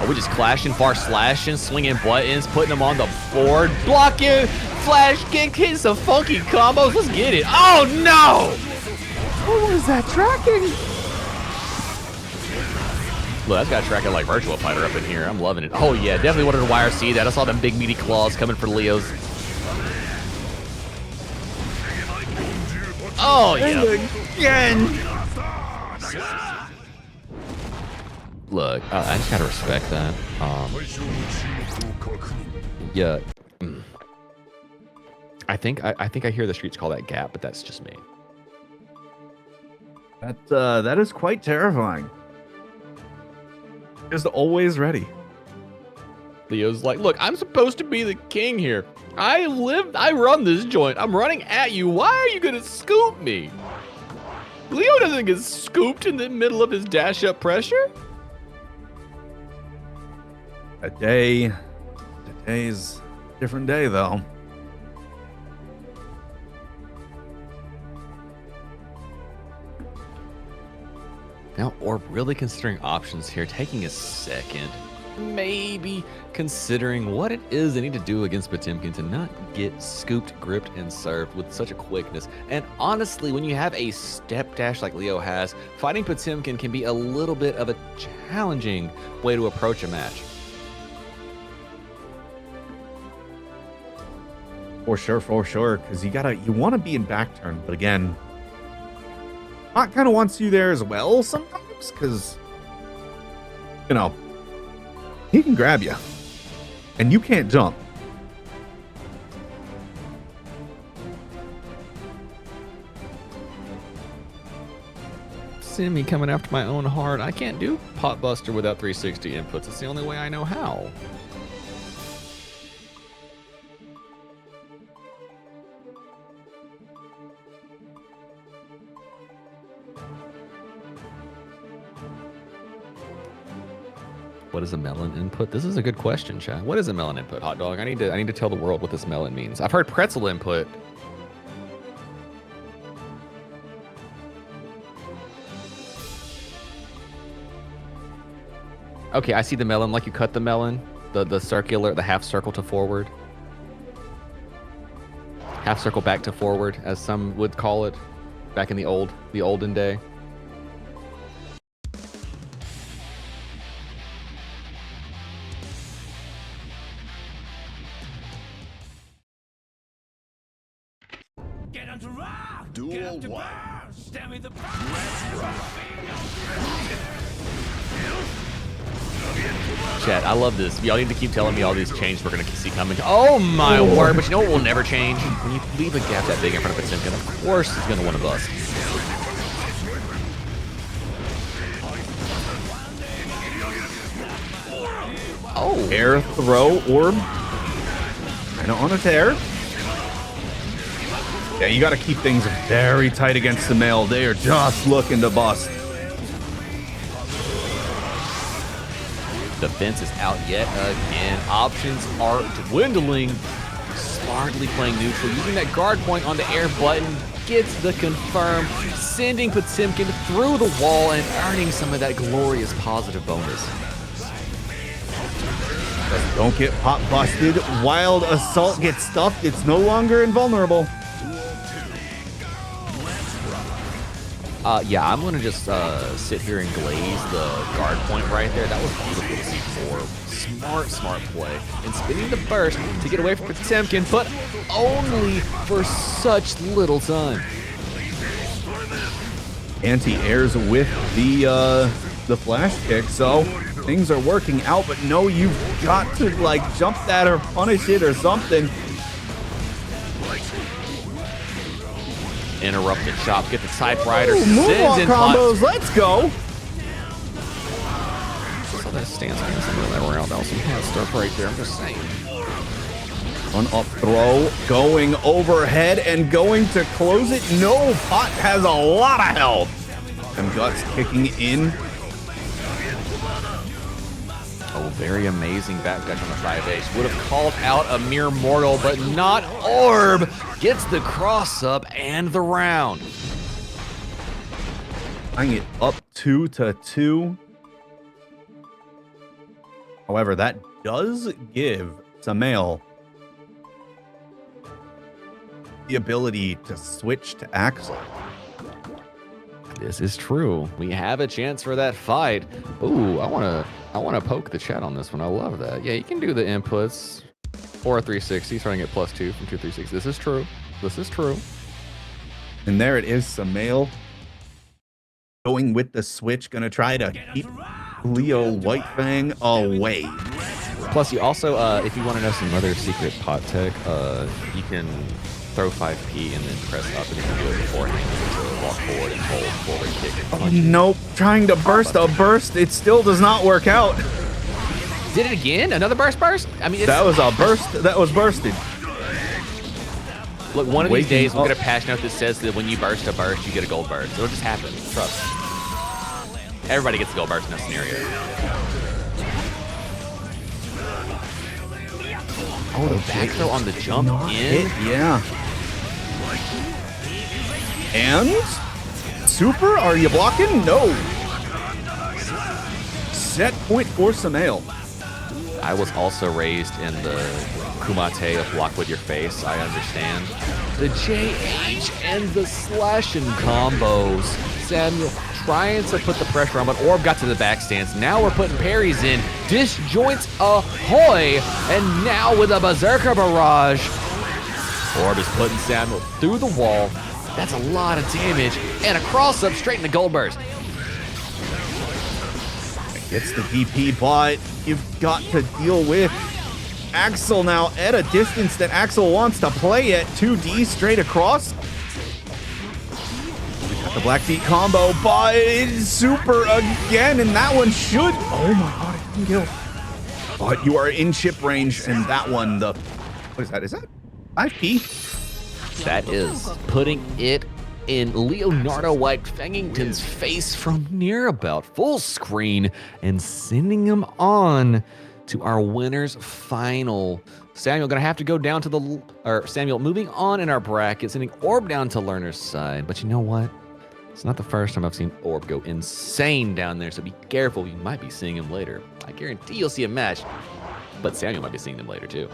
Oh, we just clashing, far slashing, swinging buttons, putting them on the board, blocking, flash kick, hitting some funky combos. Let's get it. Oh no! What was that tracking? Look, that's got tracking like Virtual Fighter up in here. I'm loving it. Oh yeah, definitely wanted to YRC that. I saw them big meaty claws coming for Leo's. Oh yeah. Again. Look, I just gotta respect that. Yeah. I think I hear the streets call that gap, but that's just me. That is quite terrifying. Just always ready. Leo's like, look, I'm supposed to be the king here. I run this joint. I'm running at you. Why are you gonna scoop me? Leo doesn't get scooped in the middle of his dash up pressure. Today's a different day though. Now, Orb really considering options here, taking a second, maybe considering what it is they need to do against Potemkin to not get scooped, gripped, and served with such a quickness. And honestly, when you have a step dash like Leo has, fighting Potemkin can be a little bit of a challenging way to approach a match. For sure, because you want to be in back turn, but again, Bot kind of wants you there as well sometimes, because, you know, he can grab you, and you can't jump. See me coming after my own heart. I can't do Pot Buster without 360 inputs. It's the only way I know how. What is a melon input? This is a good question, chat. What is a melon input, Hot Dog? I need to tell the world what this melon means. I've heard pretzel input. Okay, I see the melon. Like you cut the melon, the half circle to forward, half circle back to forward, as some would call it, back in the olden day. Duel 1. Chat, I love this. Y'all need to keep telling me all these changes we're gonna see coming. Oh my word! But you know what will never change? When you leave a gap that big in front of Potemkin, of course he's gonna want to bust. Oh, Air throw orb. I don't want to tear. Yeah, you got to keep things very tight against the male. They are just looking to bust. Defense is out yet again. Options are dwindling. Smartly playing neutral, using that guard point on the air button, gets the confirm, sending Potemkin through the wall and earning some of that glorious positive bonus. Don't get pop busted. Wild Assault gets stuffed. It's no longer invulnerable. Yeah, I'm gonna just sit here and glaze the guard point right there. That was beautiful to see for smart play. And spinning the burst to get away from Potemkin, but only for such little time. Anti-airs with the flash kick, so things are working out, but no, you've got to like jump that or punish it or something. Interrupt the chop, get the typewriter, Moonwalk combos, let's go. So that stance cancel that around, that was some hot stuff right there, I'm just saying. One up throw, going overhead and going to close it. No, Pot has a lot of health. And Guts kicking in. Oh, very amazing backdash on the 5H. Would have called out a mere mortal, but not Orb. Gets the cross up and the round. Tying it up 2-2. However, that does give Samael the ability to switch to Axel. This is true. We have a chance for that fight. Ooh, I wanna poke the chat on this one. I love that. Yeah, you can do the inputs or a 360, trying to get +2 from 2 360. This is true. This is true. And there it is, Samael going with the switch, gonna try to keep Leo Whitefang away. Plus, you also, if you want to know some other secret pot tech, you can throw 5P and then press up, and you can do it beforehand to walk forward and hold forward kick and punch. Nope, trying to burst a burst, it still does not work out. Did it again? Another burst? I mean, that was a burst that was bursted. Look, one of these days we'll get a patch note that says that when you burst a burst, you get a gold burst. It'll just happen. Trust. Everybody gets a gold burst in that scenario. Oh, the back throw on the jump in? Yeah. And? Super, are you blocking? No. Set point for Samael. I was also raised in the Kumate of block with your face, I understand. The JH and the slashing combos. Samuel trying to put the pressure on, but Orb got to the back stance. Now we're putting parries in. Disjoints ahoy! And now with a Berserker Barrage. Orb is putting Samuel through the wall. That's a lot of damage. And a cross-up straight into Gold Burst. Gets the DP, but you've got to deal with Axel now at a distance that Axel wants to play at. 2D straight across. We got the Black Beat combo, but it's super again, and that one should. Oh my god, it didn't kill. But you are in chip range, and that one, what is that? Is that 5P? That is putting it in Leonardo White-Fangington's face from near about full screen and sending him on to our winner's final. Samuel gonna have to go down to Samuel moving on in our bracket, sending Orb down to Lerner's side. But you know what? It's not the first time I've seen Orb go insane down there, so be careful. You might be seeing him later. I guarantee you'll see a match, but Samuel might be seeing them later too.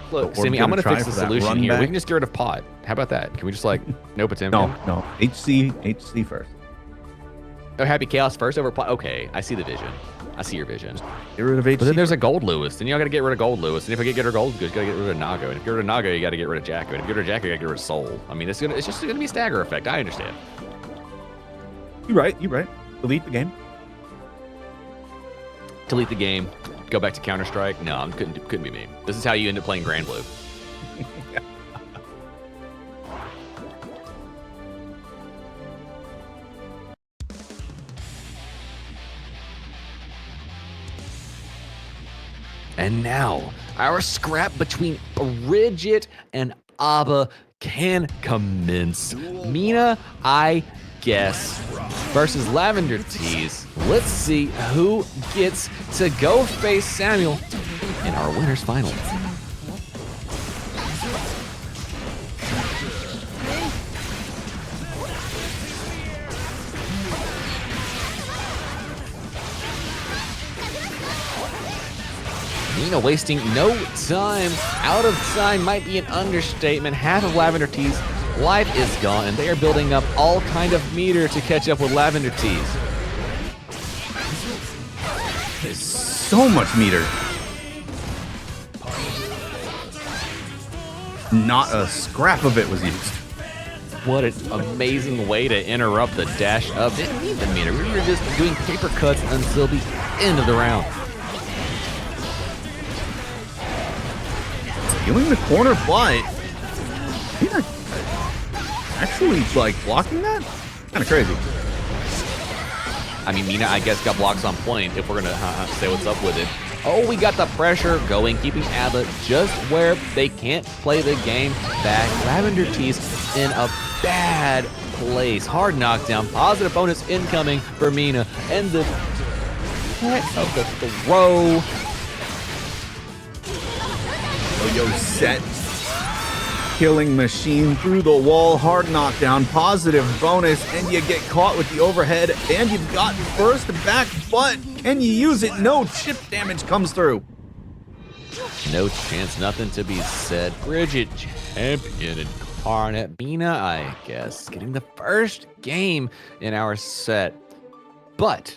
Look, Sammy, I'm gonna fix the solution here. We can just get rid of pot. How about that? Can we just nope attempt? No. HC first. Oh, Happy Chaos first over pot. Okay, I see the vision. I see your vision. Get rid of HC. But then there's a Gold Lewis. Then y'all gotta get rid of Gold Lewis. And if I get rid of Gold, you gotta get rid of Nago. And if you get rid of Nago, you gotta get rid of Jacko. And if you get rid of Jacko, you gotta get rid of Soul. I mean, it's just gonna be a stagger effect. I understand. You're right. Delete the game. Delete the game. Go back to Counter-Strike. No, couldn't be me. This is how you end up playing Grand Blue. And now, our scrap between Bridget and Abba can commence. Mina, I guess, versus Lavender Tees. Let's see who gets to go face Samuel in our winner's final. Mina wasting no time. Out of time might be an understatement. Half of Lavender Tees' life is gone, and they are building up all kind of meter to catch up with Lavender Tees. There's so much meter. Not a scrap of it was used. What an amazing way to interrupt the dash up. Didn't need the meter. We were just doing paper cuts until the end of the round. Stealing the corner, but Mina actually blocking that? Kind of crazy. I mean, Mina, I guess, got blocks on point if we're gonna say what's up with it. Oh, we got the pressure going, keeping Abbott just where they can't play the game back. Lavender Tees in a bad place. Hard knockdown, positive bonus incoming for Mina, and the throw. Yo set. killing machine through the wall, hard knockdown, positive bonus, and you get caught with the overhead, and you've got first back, but can you use it? No, chip damage comes through. No chance, nothing to be said. Bridget, champion incarnate. Mina, I guess, getting the first game in our set. But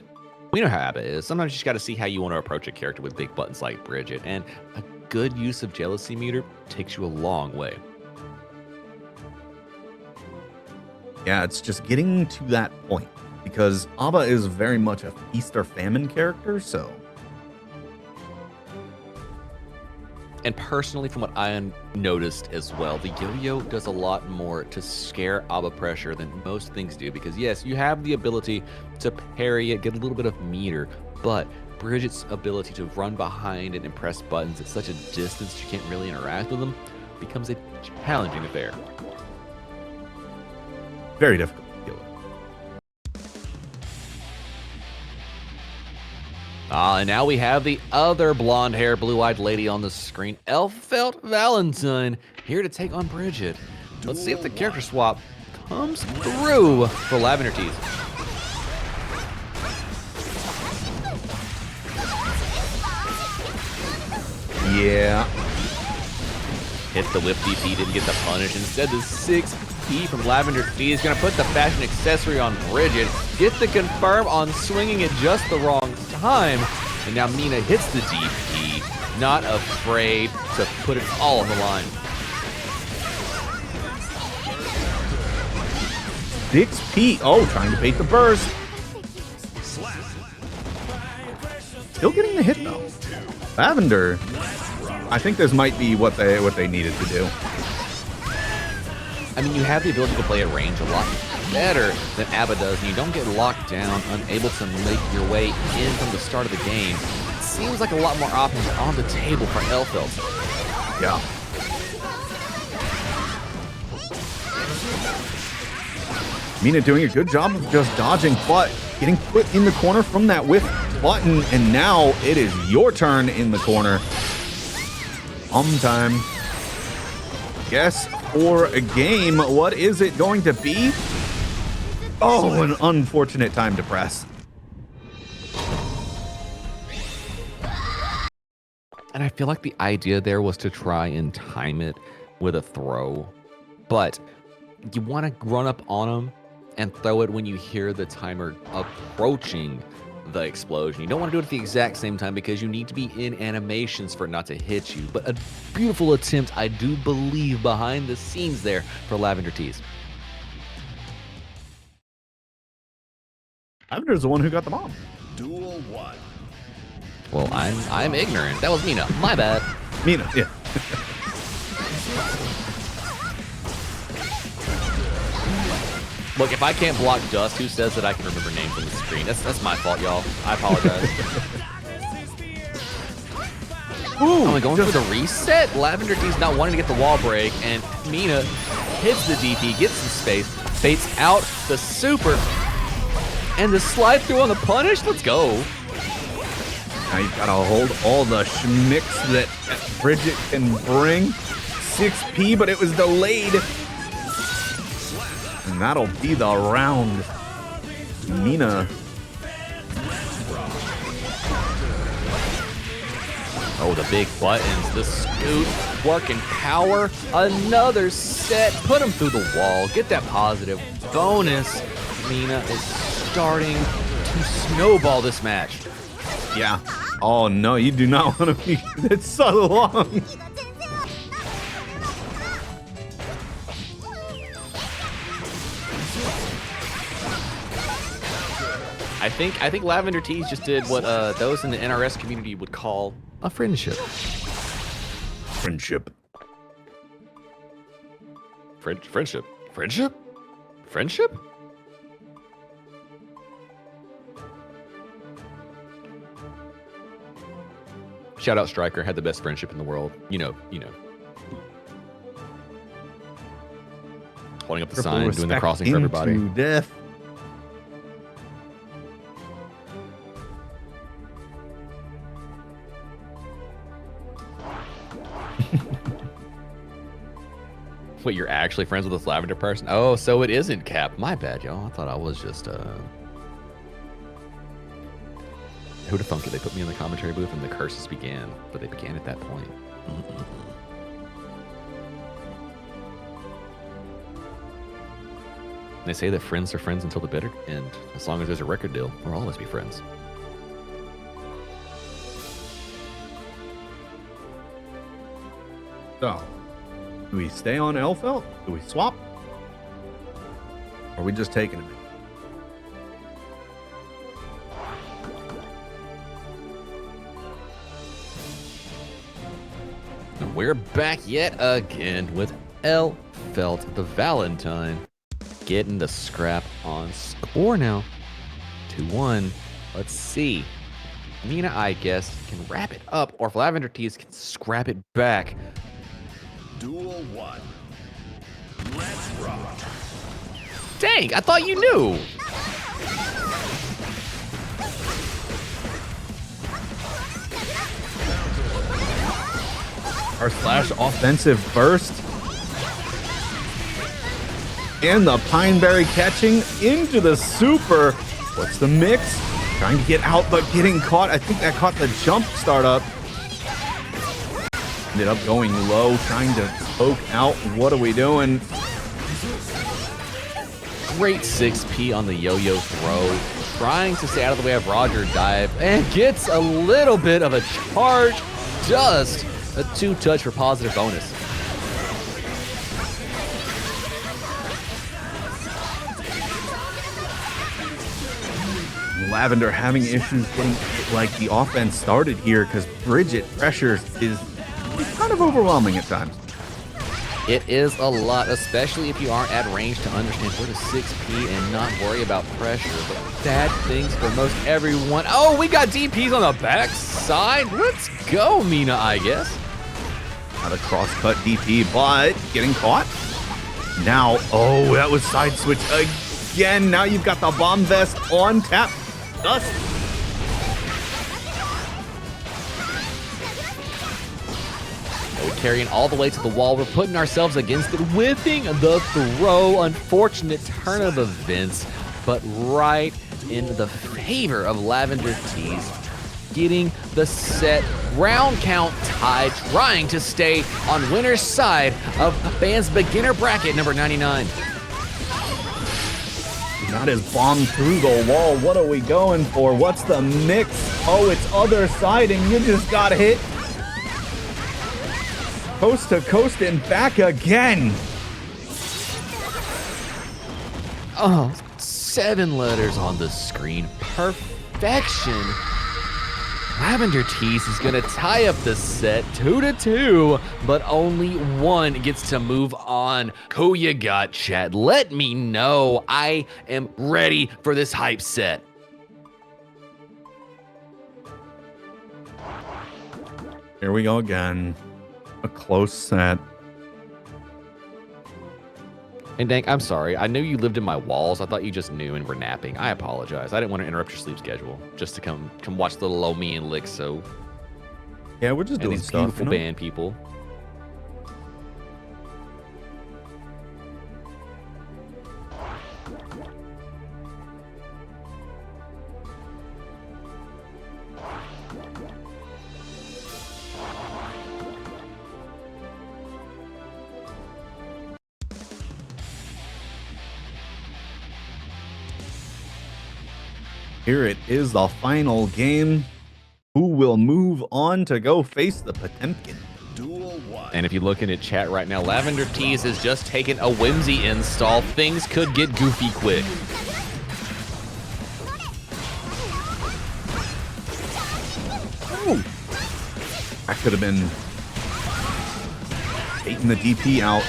we know how Abba is. Sometimes you just got to see how you want to approach a character with big buttons like Bridget, and a good use of jealousy meter takes you a long way. Yeah, it's just getting to that point because Abba is very much a feast or famine character, so. And personally, from what I noticed as well, the yo-yo does a lot more to scare Abba pressure than most things do. Because yes, you have the ability to parry it, get a little bit of meter, but Bridget's ability to run behind and press buttons at such a distance you can't really interact with them becomes a challenging affair. Very difficult to deal with. And now we have the other blonde hair, blue-eyed lady on the screen, Elfelt Valentine, here to take on Bridget. Let's see if the character swap comes through for Lavender Tees. Yeah. Hit the whip DP, didn't get the punish. Instead, the 6P from Lavender T is going to put the fashion accessory on Bridget, get the confirm on swinging it just the wrong time, and now Mina hits the DP, not afraid to put it all on the line. 6P. Oh, trying to bait the burst. Still getting the hit though. Lavender. I think this might be what they needed to do. I mean, you have the ability to play at range a lot better than Abba does, and you don't get locked down, unable to make your way in from the start of the game. It seems like a lot more options on the table for Elfelt. Yeah. Mina doing a good job of just dodging, but getting put in the corner from that whiff button, and now it is your turn in the corner. Time. Guess for a game, what is it going to be? Oh, an unfortunate time to press. And I feel like the idea there was to try and time it with a throw, but you want to run up on them and throw it when you hear the timer approaching the explosion. You don't want to do it at the exact same time because you need to be in animations for it not to hit you. But a beautiful attempt, I do believe, behind the scenes there for Lavender Tees. Lavender's the one who got the bomb. Duel 1. Well, I'm ignorant. That was Mina. My bad. Mina, yeah. Look, if I can't block dust, who says that I can remember names on the screen? That's my fault, y'all. I apologize. Ooh, Only going for the reset. Lavender Tees not wanting to get the wall break, and Mina hits the DP, gets some space, baits out the super, and the slide through on the punish. Let's go. Now you've got to hold all the schmicks that Bridget can bring. 6P, but it was delayed. And that'll be the round. Mina. Oh, the big buttons, the scoot, working power, another set, put him through the wall, get that positive bonus. Mina is starting to snowball this match. Yeah. Oh no, you do not want to be. It's so long. I think Lavender Tees just did what those in the NRS community would call a friendship. Friendship. Friendship? Friendship? Friendship? Shout out Stryker, had the best friendship in the world. You know. Holding up the sign, doing the crossing for everybody. Into death. Wait, you're actually friends with this lavender person? Oh, so it isn't Cap. My bad, y'all. I thought I was just, Who'da thunk it? They put me in the commentary booth and the curses began, but they began at that point. They say that friends are friends until the bitter end. As long as there's a record deal, we'll always be friends. So, do we stay on Elfelt? Do we swap? Or are we just taking it? And we're back yet again with Elfelt the Valentine. Getting the scrap on score now. 2-1. Let's see. Mina, I guess, can wrap it up, or if Lavender Tees can scrap it back. Duel 1. Let's rock. Dang, I thought you knew. R/slash offensive burst. And the Pineberry catching into the super. What's the mix? Trying to get out, but getting caught. I think that caught the jump startup. Ended up going low, trying to poke out. What are we doing? Great 6P on the yo-yo throw. Trying to stay out of the way of Roger dive. And gets a little bit of a charge. Just a 2-touch for positive bonus. Lavender having issues getting like the offense started here because Bridget pressures is kind of overwhelming at times. It is a lot, especially if you aren't at range to understand where to 6P and not worry about pressure. But bad things for most everyone. Oh, we got DPs on the backside. Let's go, Mina, I guess. Not a cross-cut DP, but getting caught. Now, oh, that was side switch again. Now you've got the bomb vest on tap. Dust. We're carrying all the way to the wall. We're putting ourselves against it, whipping the throw. Unfortunate turn of events, but right in the favor of Lavender Tees. Getting the set, round count tied, trying to stay on winner's side of BAN's Beginner Bracket number 99. Got his bomb through the wall. What are we going for? What's the mix? Oh, it's other side, and you just got hit. Coast to coast and back again. Oh, 7 letters on the screen. Perfection. Lavender Tees is gonna tie up the set 2-2, but only one gets to move on. Who you got, chat? Let me know. I am ready for this hype set. Here we go again. A close set. And Dank, I'm sorry. I knew you lived in my walls. I thought you just knew and were napping. I apologize. I didn't want to interrupt your sleep schedule just to come watch little old me and Lixow. Yeah, we're just and doing these stuff. beautiful band people. Here it is, the final game. Who will move on to go face the Potemkin? Duel 1. And if you're looking at chat right now, Lavender Tees has just taken a whimsy install. Things could get goofy quick. Ooh. That could have been taking the DP out.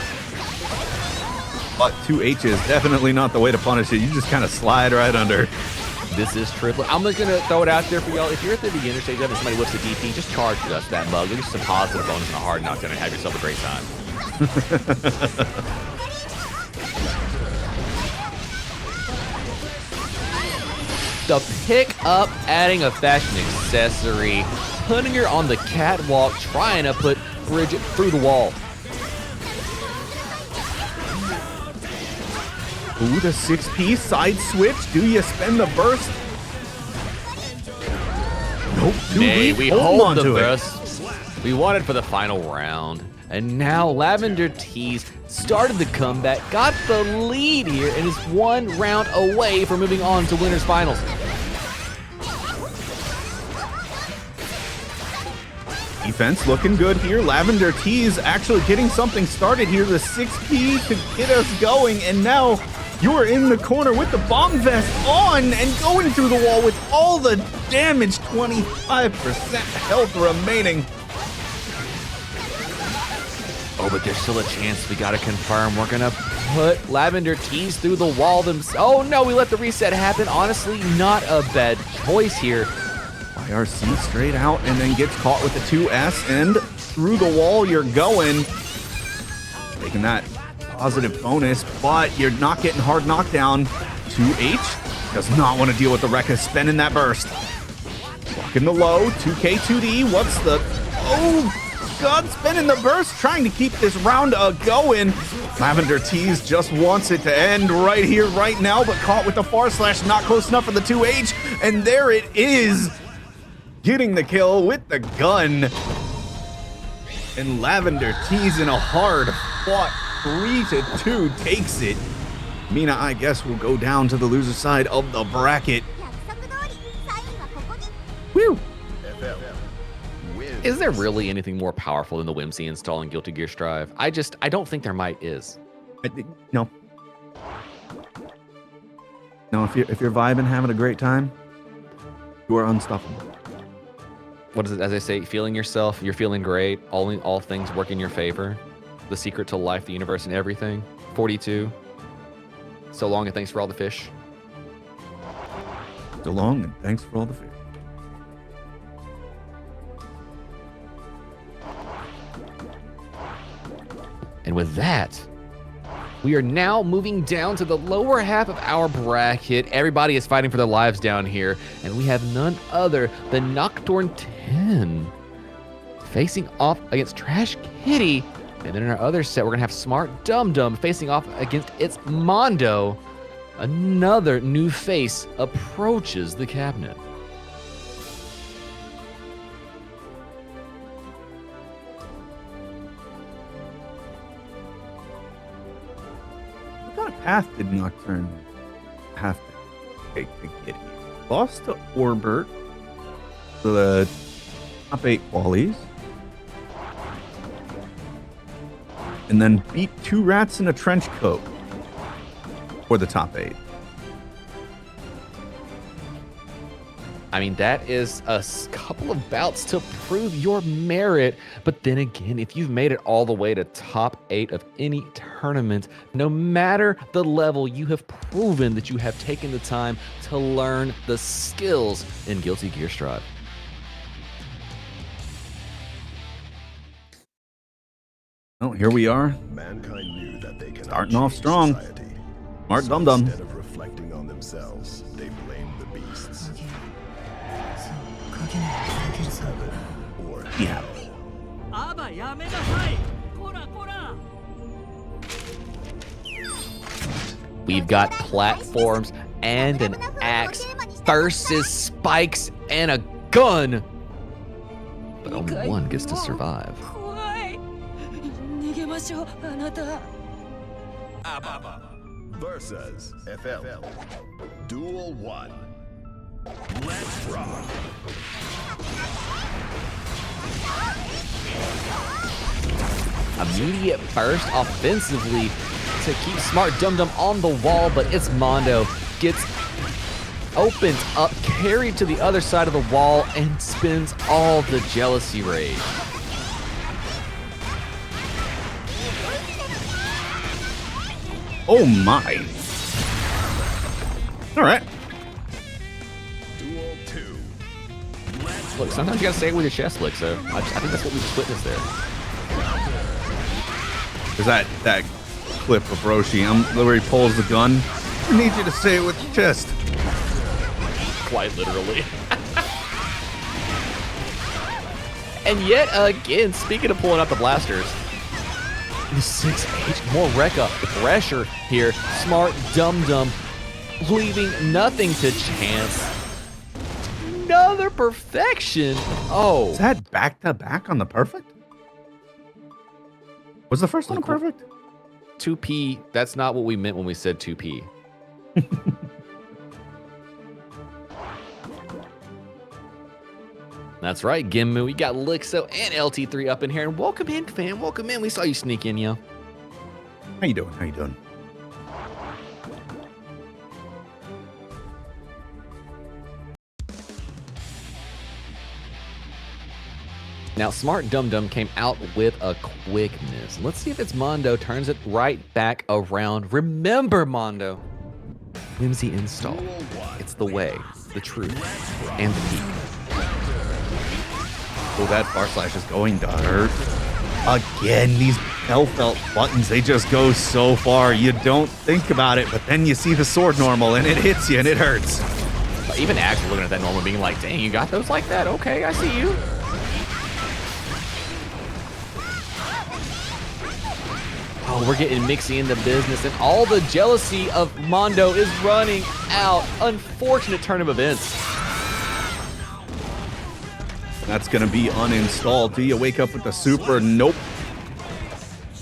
But 2H is definitely not the way to punish it. You just kind of slide right under. This is triplet. I'm just going to throw it out there for y'all. If you're at the beginner stage and somebody whips a DP, just charge us that mug. Give us some positive bonus and a hard knockdown and have yourself a great time. The pick up, adding a fashion accessory, putting her on the catwalk, trying to put Bridget through the wall. Ooh, the 6P side switch. Do you spend the burst? Nope. Nay, we hold hold on the to it. burst. We won it for the final round. And now Lavender Tees started the comeback, got the lead here, and is 1 round away from moving on to winners finals. Defense looking good here. Lavender Tees actually getting something started here. The 6P to get us going, and now you're in the corner with the bomb vest on and going through the wall with all the damage. 25% health remaining. Oh, but there's still a chance. We gotta confirm. We're gonna put Lavender Tees through the wall themselves. Oh no, we let the reset happen. Honestly, not a bad choice here. YRC straight out and then gets caught with the 2S, and through the wall you're going. Taking that positive bonus, but you're not getting hard knockdown. 2H does not want to deal with the Rekka spending that burst. Blocking the low, 2K2D, what's the... Oh, God, spinning the burst, trying to keep this round going. Lavender Tees just wants it to end right here, right now, but caught with the far slash, not close enough for the 2H, and there it is. Getting the kill with the gun. And Lavender Tees in a hard fought 3-2 takes it. Mina, I guess, will go down to the loser side of the bracket. Woo! Is there really anything more powerful than the Whimsy install in Guilty Gear Strive? I don't think there might is. No. No, if you're vibing, having a great time, you are unstoppable. What is it, as they say, feeling yourself, you're feeling great, all things work in your favor. The secret to life, the universe, and everything. 42. So long, and thanks for all the fish. So long, and thanks for all the food. And with that, we are now moving down to the lower half of our bracket. Everybody is fighting for their lives down here, and we have none other than Nocturne 10 facing off against Trash Kitty. And then in our other set, we're gonna have Smart Dum Dum facing off against its Mondo. Another new face approaches the cabinet. What path did Nocturne have to take to get here? Lost to Orbert, the top 8 qualies, and then beat 2 rats in a trench coat for the top 8. I mean, that is a couple of bouts to prove your merit. But then again, if you've made it all the way to top 8 of any tournament, no matter the level, you have proven that you have taken the time to learn the skills in Guilty Gear Strive. Well, here we are. Mankind knew that they cannot Starting off change strong. society. Smart So Dum Dum. Instead of reflecting on themselves, they blamed the beasts. Heaven or Yeah. We've got platforms and an axe versus spikes and a gun. But only one gets to survive. versus FL. Duel 1. Let's rock. Immediate burst offensively to keep Smart Dum Dum on the wall, but it's Mondo gets opened up, carried to the other side of the wall, and spins all the jealousy rage. Oh my. All right. Duel 2. Let's Look, sometimes you gotta say it with your chest, Lixow. I think that's what we just witnessed there. There's that clip of Roshi where he pulls the gun. I need you to say it with your chest. Quite literally. And yet again, speaking of pulling out the blasters, the 6H more Rekka pressure here. Smart Dum Dum leaving nothing to chance. Another perfection. Oh. Is that back-to-back on the perfect? Was the first one a perfect? 2P, that's not what we meant when we said 2P. That's right, Gimmu. We got Lixow and LT3 up in here. And welcome in, fam. Welcome in. We saw you sneak in, yo. How you doing? How you doing? Now, Smart Dum Dum came out with a quickness. Let's see if it's Mondo turns it right back around. Remember, Mondo. Whimsy install. It's the way, the truth, and the peak. Oh, that bar slash is going to hurt. Again, these Hellfelt buttons, they just go so far. You don't think about it, but then you see the sword normal and it hits you and it hurts. Even actually looking at that normal being like, dang, you got those like that? Okay, I see you. Oh, we're getting Mixie into business, and all the jealousy of Mondo is running out. Unfortunate turn of events. That's going to be uninstalled. Do you wake up with the super? Nope.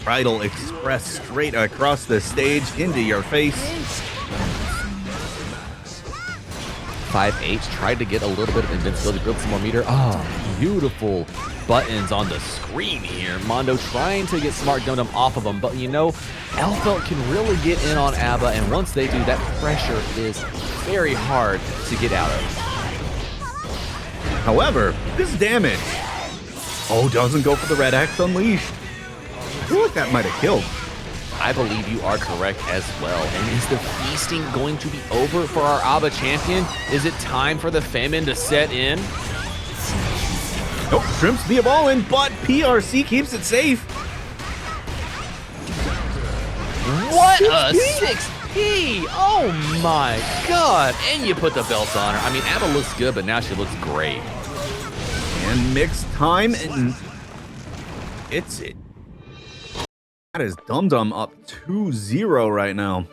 Bridal Express straight across the stage into your face. 5H tried to get a little bit of invincibility, build some more meter. Oh, beautiful buttons on the screen here. Mondo trying to get Smart Dum Dum off of him, but you know, Hellfelt can really get in on ABBA, and once they do, that pressure is very hard to get out of. However, this damage, oh, doesn't go for the Red X Unleashed. I feel like that might have killed. I believe you are correct as well. And is the feasting going to be over for our ABBA champion? Is it time for the famine to set in? Nope, Shrimps be a ballin', but PRC keeps it safe. What a 6P! Oh my god! And you put the belt on her. I mean, ABBA looks good, but now she looks great. And mixed time, and it's it. That is Dum Dum up 2-0 right now.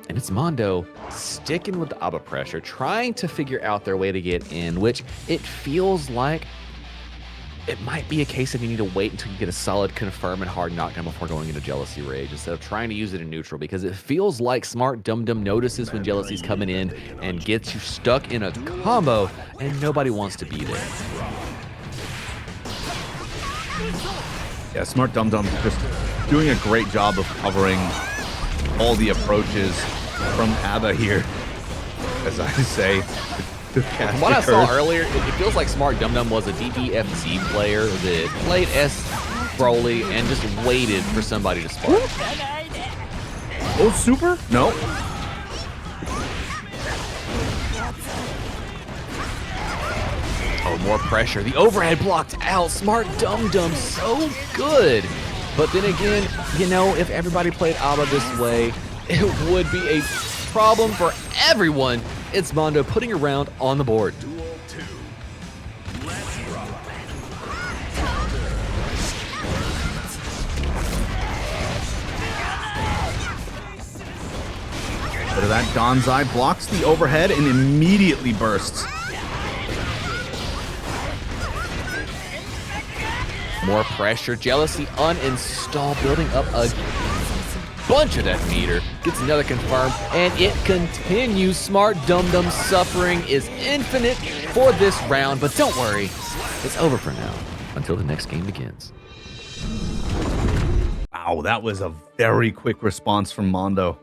And it's Mondo sticking with the ABBA pressure, trying to figure out their way to get in, which it feels like it might be a case of you need to wait until you get a solid confirm and hard knockdown before going into Jealousy Rage instead of trying to use it in neutral, because it feels like Smart Dum Dum notices when Jealousy's coming in and gets you stuck in a combo, and nobody wants to be there. Yeah, Smart Dum Dum just doing a great job of covering all the approaches from ABBA here, as I say. From what I saw earlier, it feels like Smart Dum Dum was a DPFZ player that played S Broly and just waited for somebody to spark. Oh, super? No. Oh, more pressure. The overhead blocked out. Smart Dum Dum so good. But then again, you know, if everybody played ABBA this way, it would be a problem for everyone. It's Mondo putting a round on the board. Duel 2. Let's rock. But that Donzai blocks the overhead and immediately bursts. More pressure. Jealousy uninstall, building up a bunch of that meter. Gets another confirm, and it continues. Smart Dum Dum suffering is infinite for this round, but don't worry, it's over for now until the next game begins. Wow, that was a very quick response from Mondo.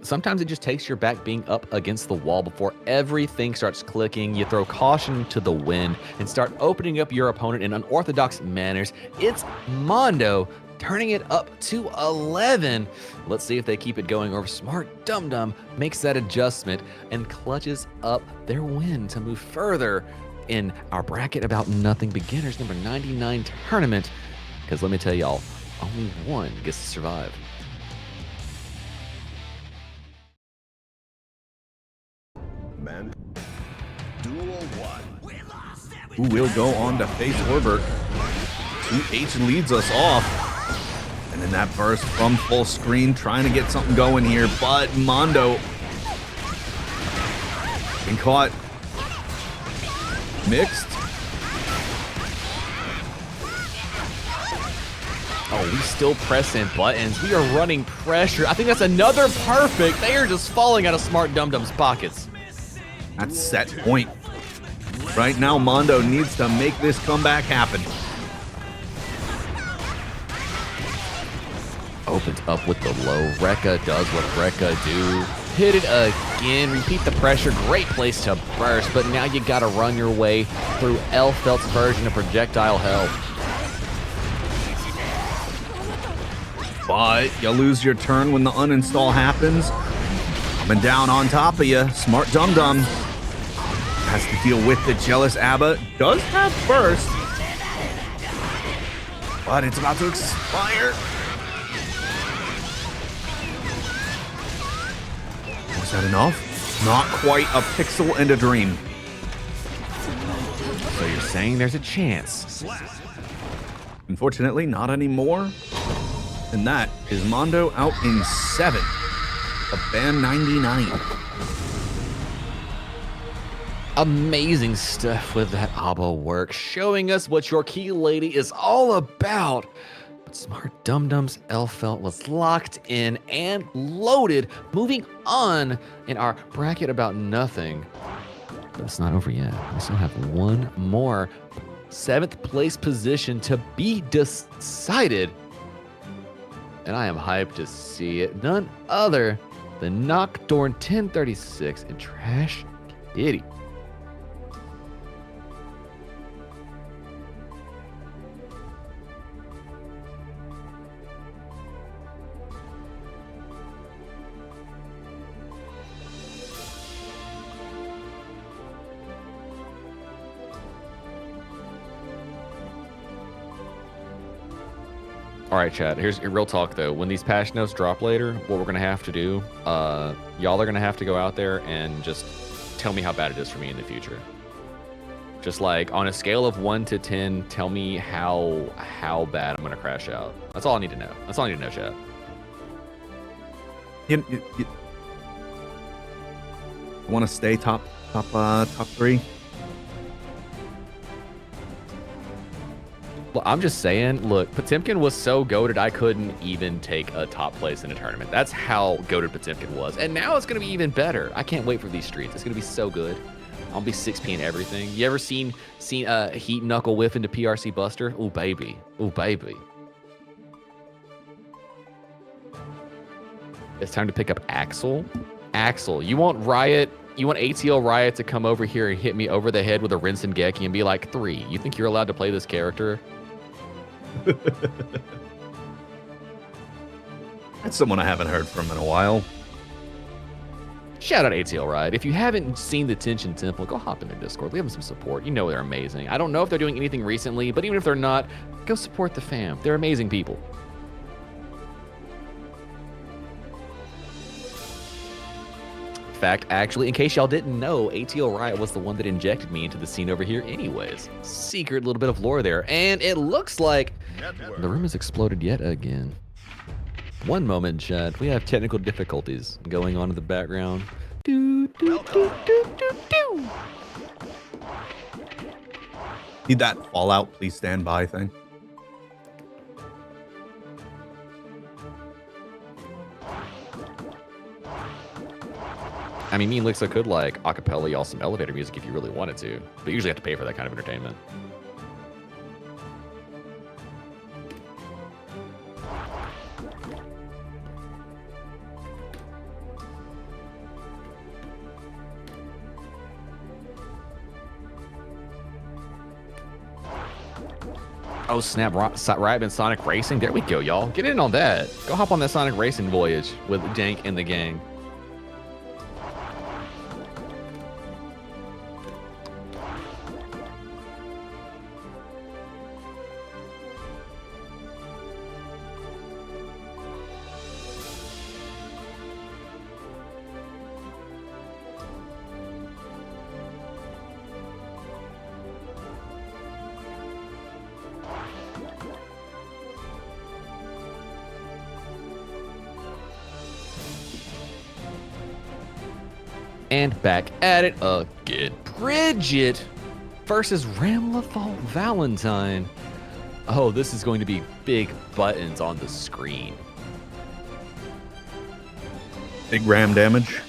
Sometimes it just takes your back being up against the wall before everything starts clicking. You throw caution to the wind and start opening up your opponent in unorthodox manners. It's Mondo turning it up to 11. Let's see if they keep it going, or Smart Dum Dum makes that adjustment and clutches up their win to move further in our bracket about nothing beginners number 99 tournament. Because let me tell y'all, only one gets to survive. Who will go on to face Orbert. 2H leads us off. And then that burst from full screen, trying to get something going here, but Mondo been caught. Mixed. Oh, we still pressing buttons. We are running pressure. I think that's another perfect. They are just falling out of Smart Dum Dum's pockets. That's set point. Right now, Mondo needs to make this comeback happen. Opens up with the low. Rekka does what Rekka do. Hit it again. Repeat the pressure. Great place to burst, but now you gotta run your way through Elfelt's version of projectile hell. But you lose your turn when the uninstall happens. Coming down on top of you, Smart Dum Dum has to deal with the jealous ABBA. Does have burst, but it's about to expire. Was that enough? Not quite. A pixel and a dream. So you're saying there's a chance? Unfortunately, not anymore. And that is Mondo out in 7 of BAN 99. Amazing stuff with that ABBA work, showing us what your key lady is all about. But Smart Dum Dum's Elfelt was locked in and loaded. Moving on in our bracket about nothing. But it's not over yet. We still have one more 7th place position to be decided. And I am hyped to see it. None other than Nocturne 1036 and Trash Kitty. All right, chat. Here's real talk, though. When these patch notes drop later, what we're going to have to do, y'all are going to have to go out there and just tell me how bad it is for me in the future. Just like on a scale of 1 to 10, tell me how bad I'm going to crash out. That's all I need to know. That's all I need to know, chat. You want to stay top 3? Well, I'm just saying, look, Potemkin was so goated I couldn't even take a top place in a tournament. That's how goated Potemkin was. And now it's going to be even better. I can't wait for these streets. It's going to be so good. I'll be 6P in everything. You ever seen Heat Knuckle whiff into PRC Buster? Ooh, baby. Ooh, baby. It's time to pick up Axel. Axel, you want Riot? You want ATL Riot to come over here and hit me over the head with a Rinsen Geki and be like, 3. You think you're allowed to play this character? That's someone I haven't heard from in a while. Shout out ATL Riot. If you haven't seen the Tension Temple, go hop in their Discord. We have some support. You know they're amazing. I don't know if they're doing anything recently, but even if they're not, go support the fam. They're amazing people. Fact, actually, in case y'all didn't know, ATL Riot was the one that injected me into the scene over here anyways. Secret little bit of lore there. And it looks like the room has exploded yet again. One moment, chat. We have technical difficulties going on in the background. Need that Fallout, please stand by thing. I mean, me and Lixow could like acapella y'all some elevator music if you really wanted to, but you usually have to pay for that kind of entertainment. Oh snap, Riot and Sonic Racing. There we go, y'all. Get in on that. Go hop on that Sonic Racing voyage with Dank and the gang. And back at it again. Bridget versus Ramlethal Valentine. Oh, this is going to be big buttons on the screen. Big ram damage.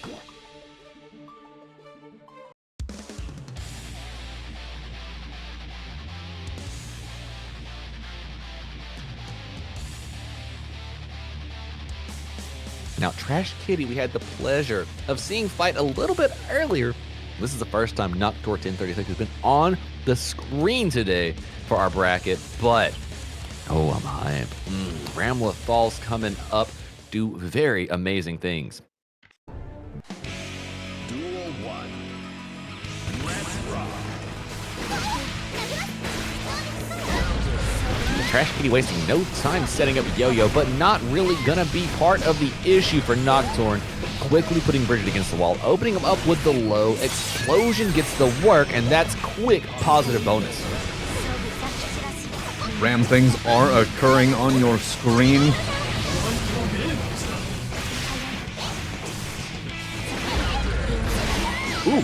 Now, Trash Kitty, we had the pleasure of seeing fight a little bit earlier. This is the first time Noctor 1036 has been on the screen today for our bracket, but oh, I'm hyped. Ramlethal's coming up, do very amazing things. Duel 1. Let's rock. Trash Kitty wasting no time setting up Yo-Yo, but not really gonna be part of the issue for Nocturne. Quickly putting Bridget against the wall, opening him up with the low. Explosion gets the work, and that's quick positive bonus. Ram things are occurring on your screen. Ooh.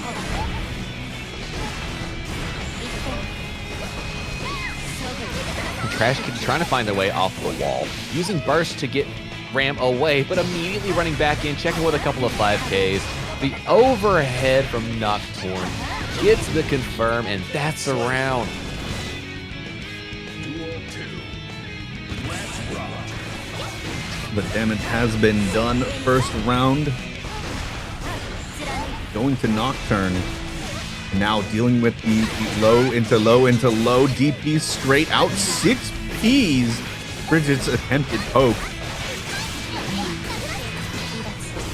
Trash Kitty trying to find their way off the wall, using burst to get Ram away, but immediately running back in, checking with a couple of 5Ks. The overhead from Nocturne gets the confirm, and that's a round. Duel 2. Let's rock. The damage has been done. First round. Going to Nocturne. Now dealing with the low into low into low. DP straight out. 6 Ps. Bridget's attempted poke.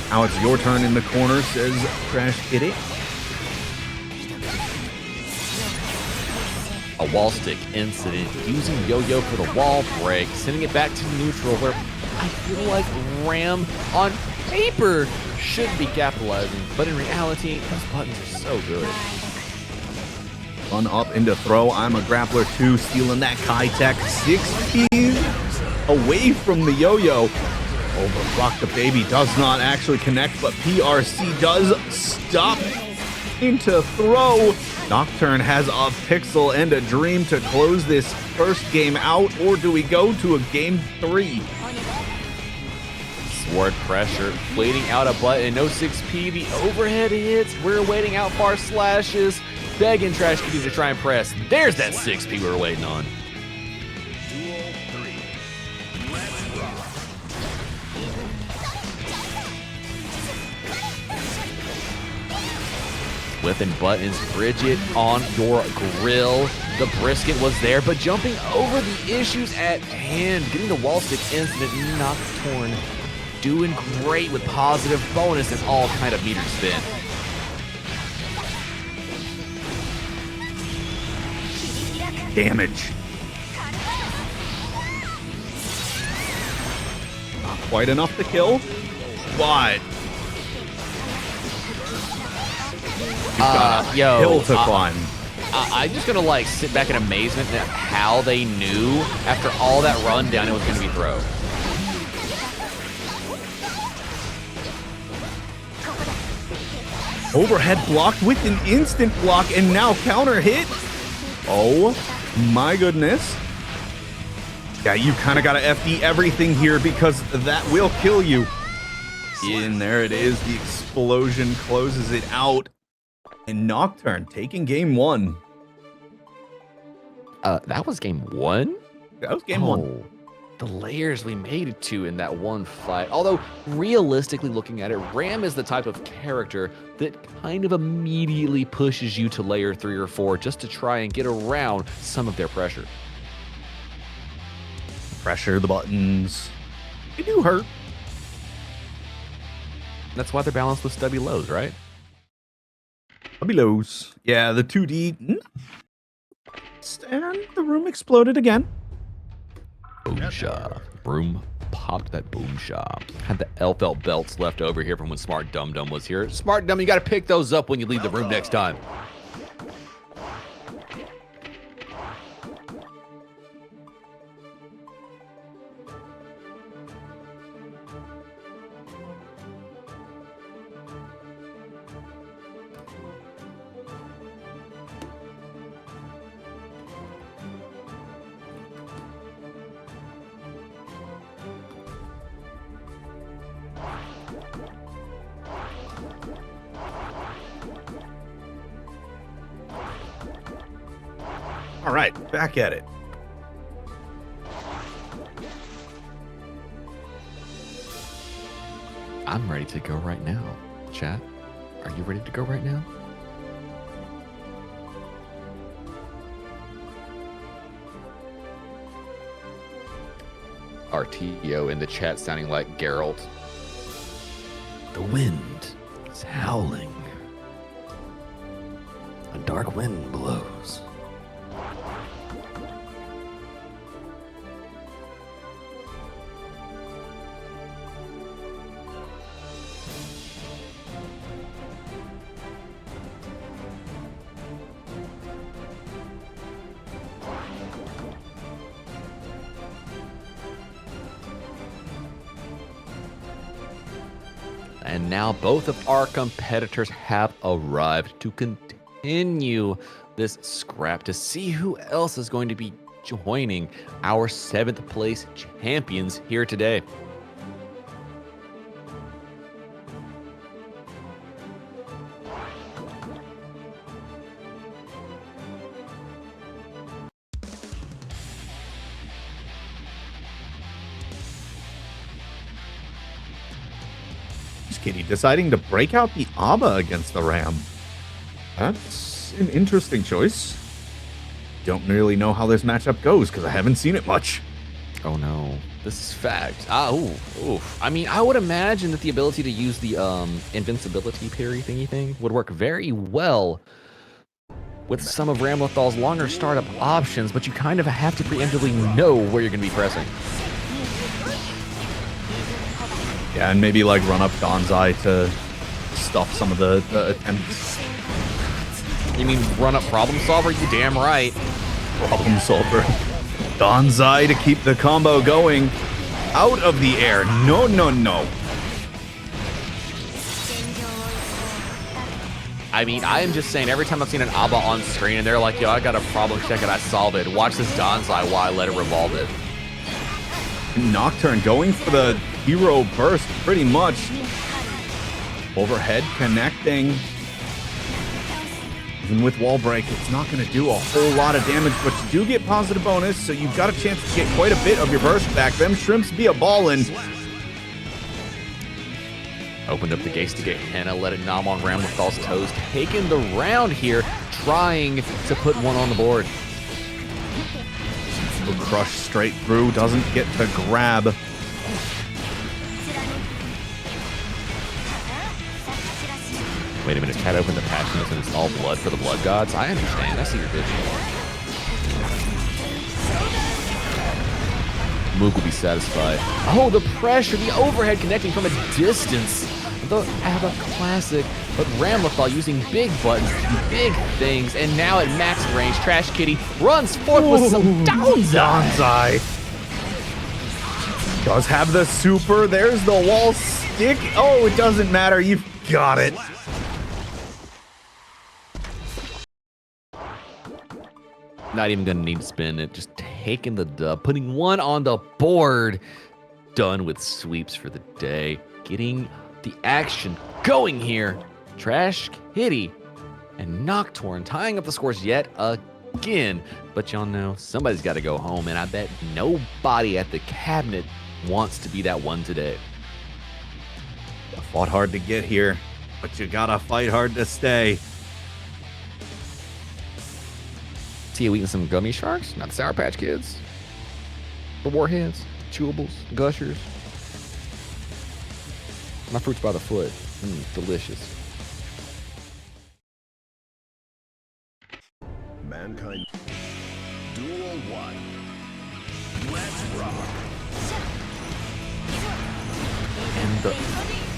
Now it's your turn in the corner, says Trash Kitty. A wall stick incident, using Yo-Yo for the wall break, sending it back to neutral, where I feel like Ram on paper should be capitalizing, but in reality, those buttons are so good. Run up into throw. I'm a grappler too, stealing that Kai Tech. 6 Ps away from the Yo-Yo. Overclock the baby does not actually connect, but PRC does stop into throw. Nocturne has a pixel and a dream to close this first game out, or do we go to a game 3? Sword pressure, waiting out a button, no 6P, the overhead hits, we're waiting out far slashes, begging Trash Kitty to try and press. There's that 6P we were waiting on. Duel 3. Let's rock. Whipping buttons, Bridget on your grill. The brisket was there, but jumping over the issues at hand, getting the wall stick incident. Nocturne doing great with positive bonus and all kind of meter spin. Damage. Not quite enough to kill, but you've got a hill to climb. I'm just gonna like sit back in amazement at how they knew after all that run down it was gonna be throw. Overhead blocked with an instant block and now counter hit. Oh my goodness. Yeah, you kind of got to FD everything here because that will kill you. And there it is. The explosion closes it out. And Nocturne taking game 1. That was game 1? That was game 1. The layers we made it to in that one fight. Although, realistically looking at it, Ram is the type of character that kind of immediately pushes you to layer 3 or 4 just to try and get around some of their pressure. Pressure the buttons. They do hurt. That's why they're balanced with stubby lows, right? Stubby lows. Yeah, the 2D. And the room exploded again. Boomshaw. Broom popped that boomshaw. Had the Elfelt belts left over here from when Smart Dum Dum was here. Smart Dum, you got to pick those up when you leave the room next time. All right, back at it. I'm ready to go right now. Chat, are you ready to go right now? RTO in the chat sounding like Geralt. The wind is howling. A dark wind blows. And now both of our competitors have arrived to continue this scrap to see who else is going to be joining our 7th place champions here today. Kitty deciding to break out the ABBA against the Ram. That's an interesting choice. Don't really know how this matchup goes because I haven't seen it much. Oh no, this is fact. I mean, I would imagine that the ability to use the invincibility parry thingy thing would work very well with some of Ramlethal's longer startup options, but you kind of have to preemptively know where you're going to be pressing. Yeah, and maybe like run up Gonzai to stuff some of the attempts. You mean run up Problem Solver? You damn right. Problem Solver. Gonzai to keep the combo going. Out of the air. No, no, no. I mean, I am just saying, every time I've seen an ABBA on screen and they're like, yo, I got a problem, check it, I solved it. Watch this Gonzai while I let it revolve it. Nocturne going for the hero burst pretty much. Overhead connecting. Even with wall break, it's not going to do a whole lot of damage, but you do get positive bonus, so you've got a chance to get quite a bit of your burst back. Them shrimps be a ballin'. Opened up the gates to get Henna, let it nom on Ramlethal's toes, taking the round here, trying to put one on the board. Crush straight through, doesn't get the grab. Wait a minute, chat opened the passionate and it's all blood for the blood gods? I understand, I see your vision. Mook will be satisfied. Oh, the pressure, the overhead connecting from a distance. The ABBA classic, but Ramlethal using big buttons, big things, and now at max range, Trash Kitty runs forth with some Downside. Does have the super, there's the wall stick. Oh, it doesn't matter, you've got it. Not even gonna need to spin it, just taking the dub, putting one on the board. Done with sweeps for the day. Getting the action going here. Trash Kitty and Nocturne tying up the scores yet again. But y'all know somebody's got to go home, and I bet nobody at the cabinet wants to be that one today. You fought hard to get here, but you gotta fight hard to stay. See you eating some gummy sharks, not the Sour Patch Kids. The Warheads, chewables, gushers. My fruits by the foot. Delicious. Mankind. Duel 1. Let's rock. And the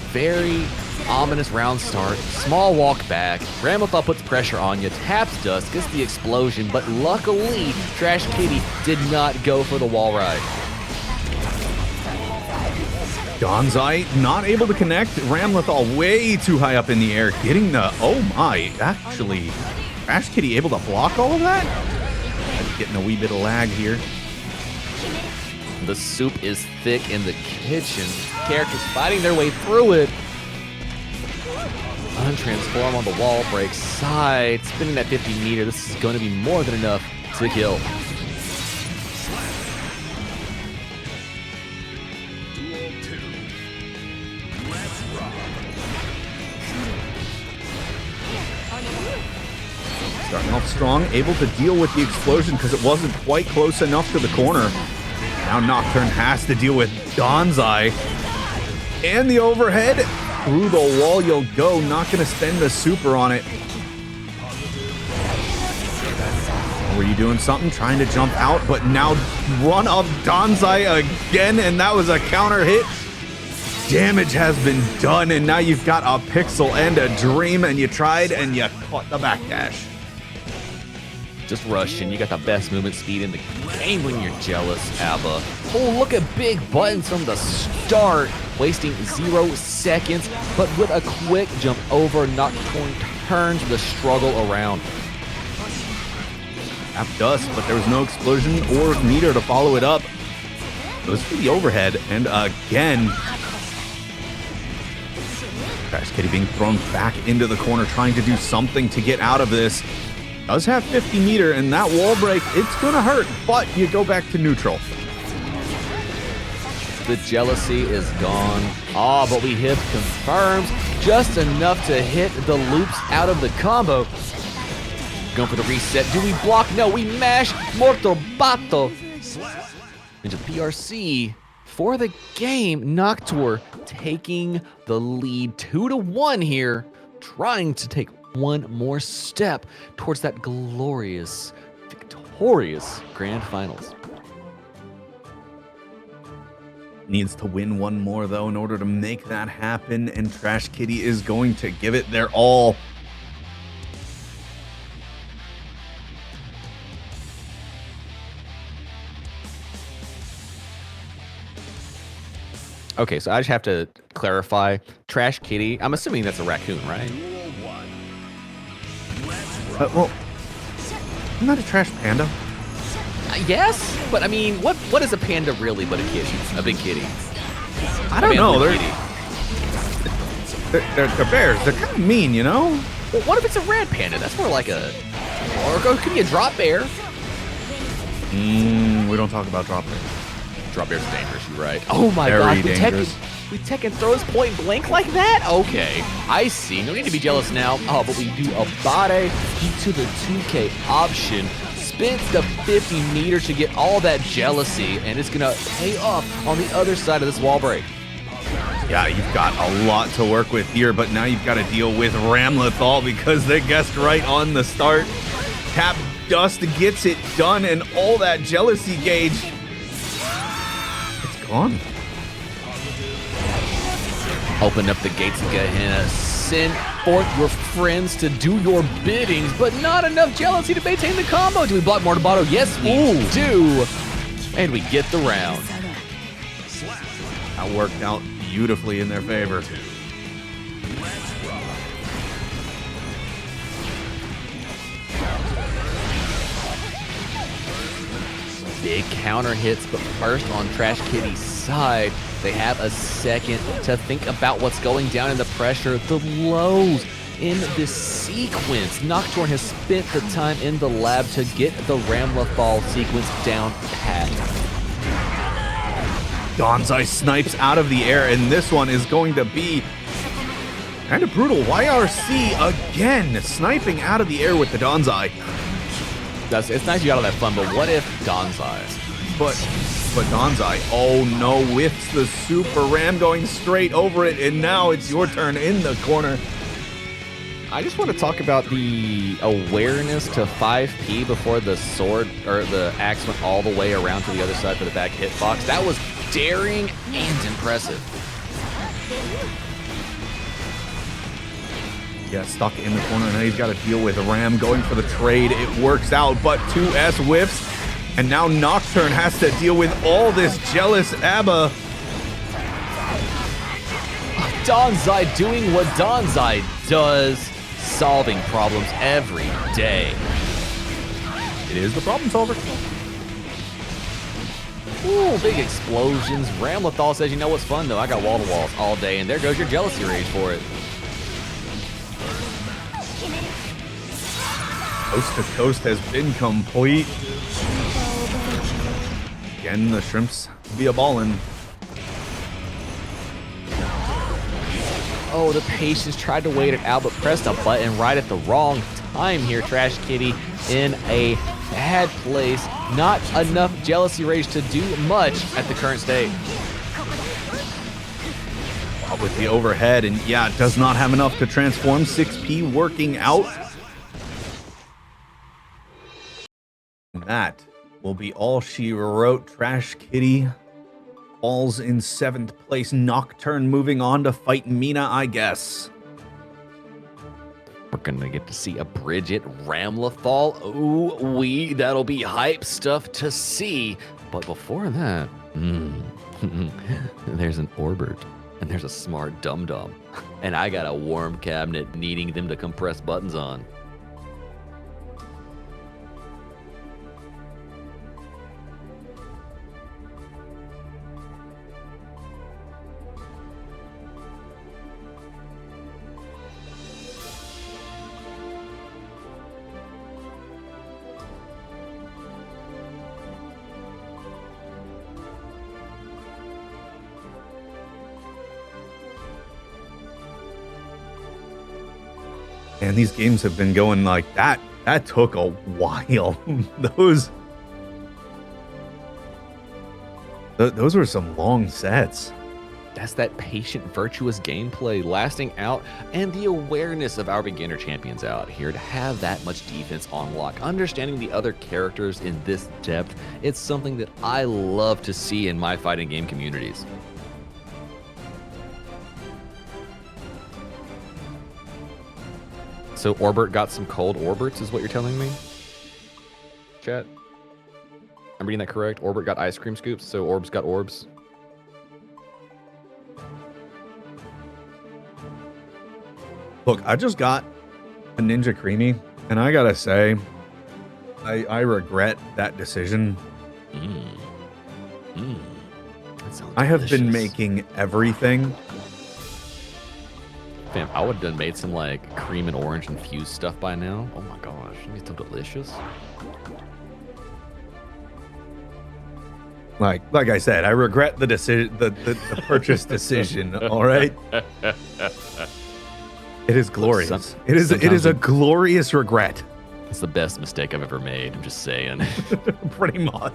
very ominous round start. Small walk back. Ramlethal puts pressure on you. Taps Dusk. Gets the explosion. But luckily, Trash Kitty did not go for the wall ride. Gonzai not able to connect. Ramlethal way too high up in the air. Getting the, oh my, actually, Trash Kitty able to block all of that? Getting a wee bit of lag here. The soup is thick in the kitchen. Characters fighting their way through it. Untransform on the wall, break side. Spinning that 50 meter. This is going to be more than enough to kill. Duel 2. Let's rock. Starting off strong, able to deal with the explosion because it wasn't quite close enough to the corner. Now Nocturne has to deal with Donzai. And the overhead. Through the wall you'll go. Not going to spend the super on it. Were you doing something? Trying to jump out, but now run up Donzai again, and that was a counter hit. Damage has been done, and now you've got a pixel and a dream, and you tried and you caught the backdash. Just rushing. You got the best movement speed in the game when you're jealous, Abba. Oh, look at big buttons from the start. Wasting 0 seconds, but with a quick jump over, Nocturne turns the struggle around. Tap dust, but there was no explosion or meter to follow it up. Goes for the overhead, and again, Trash Kitty being thrown back into the corner, trying to do something to get out of this. Does have 50 meter, and that wall break, it's gonna hurt, but you go back to neutral. The jealousy is gone. Ah, but we hit confirms just enough to hit the loops out of the combo. Going for the reset. Do we block? No, we mash Mortal Bato into the PRC for the game. Nocturne taking the lead 2-1 here, trying to take one more step towards that glorious, victorious grand finals. Needs to win one more, though, in order to make that happen, and Trash Kitty is going to give it their all. Okay, so I just have to clarify. Trash Kitty, I'm assuming that's a raccoon, right? Duel 1. Let's rock. Well, isn't that a trash panda? Yes, but I mean, what is a panda really but a kitty? A big kitty? I don't know. They're, They're bears. They're kind of mean, you know? well, what if it's a red panda? That's more like a... Or it could be a drop bear. We don't talk about drop bears. Drop bear's dangerous, you're right. Oh my Very god, dangerous. we Tekken throws point blank like that? Okay, I see. No need to be jealous now. Oh, but we do a body to the 2K option. Spins the 50 meter to get all that jealousy, and it's gonna pay off on the other side of this wall break. Yeah, you've got a lot to work with here, but now you've got to deal with Ramlethal because they guessed right on the start. Tap Dust gets it done, and all that jealousy gauge, it's gone. Open up the gates of Gehenna. Send forth your friends to do your biddings, but not enough jealousy to maintain the combo. Do we block Mortabato? Yes, we do. And we get the round. That worked out beautifully in their favor. Big counter hits, but first on Trash Kitty's side, they have a second to think about what's going down in the pressure. The lows in this sequence. Nocturne has spent the time in the lab to get the Ramlethal sequence down pat. Donzai snipes out of the air, and this one is going to be kind of brutal. YRC again, sniping out of the air with the Donzai. It's nice you got all that fun, but what if Donzai? But Donzai, oh no, whiffs the super ram going straight over it, and now it's your turn in the corner. I just want to talk about the awareness to 5P before the sword or the axe went all the way around to the other side for the back hitbox. That was daring and impressive. Yeah, stuck in the corner, and now he's got to deal with Ram going for the trade. It works out, but 2S whiffs, and now Nocturne has to deal with all this jealous ABBA. Donzai doing what Donzai does, solving problems every day. It is the problem solver. Ooh, big explosions. Ramlethal says, you know what's fun though? I got wall-to-walls all day, and there goes your jealousy rage for it. Coast to coast has been complete. Again, the shrimps be a ballin'. Oh, the patience tried to wait it out, but pressed a button right at the wrong time here. Trash Kitty in a bad place. Not enough jealousy rage to do much at the current state. With the overhead, and yeah, does not have enough to transform. 6P working out. And that will be all she wrote. Trash Kitty falls in 7th place. Nocturne moving on to fight Mina, I guess. We're gonna get to see a Bridget Ramlethal. Ooh, that'll be hype stuff to see. But before that, there's an Orbert. And there's a smart dum-dum. And I got a warm cabinet needing them to come press buttons on. And these games have been going like that. That took a while. Those were some long sets. That's that patient, virtuous gameplay lasting out and the awareness of our beginner champions out here to have that much defense on lock. Understanding the other characters in this depth, it's something that I love to see in my fighting game communities. So Orbert got some cold Orberts is what you're telling me? Chat? I'm reading that correct? Orbert got ice cream scoops, so Orbs got orbs. Look, I just got a Ninja Creamy, and I gotta say, I regret that decision. That sounds I have been delicious. making everything. Fam, I would have done made some like cream and orange infused stuff by now. Oh my gosh, it's so delicious. Like I said, I regret the decision, the purchase decision. All right, it is glorious. It is a glorious regret. It's the best mistake I've ever made. I'm just saying. Pretty much.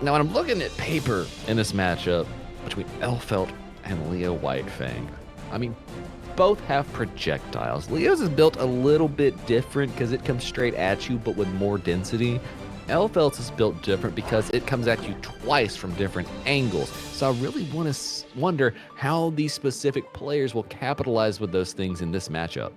Now, when I'm looking at paper in this matchup between Elfelt and Leo Whitefang, I mean, both have projectiles. Leo's is built a little bit different because it comes straight at you, but with more density. Elfelt's is built different because it comes at you twice from different angles. So I really want to wonder how these specific players will capitalize with those things in this matchup.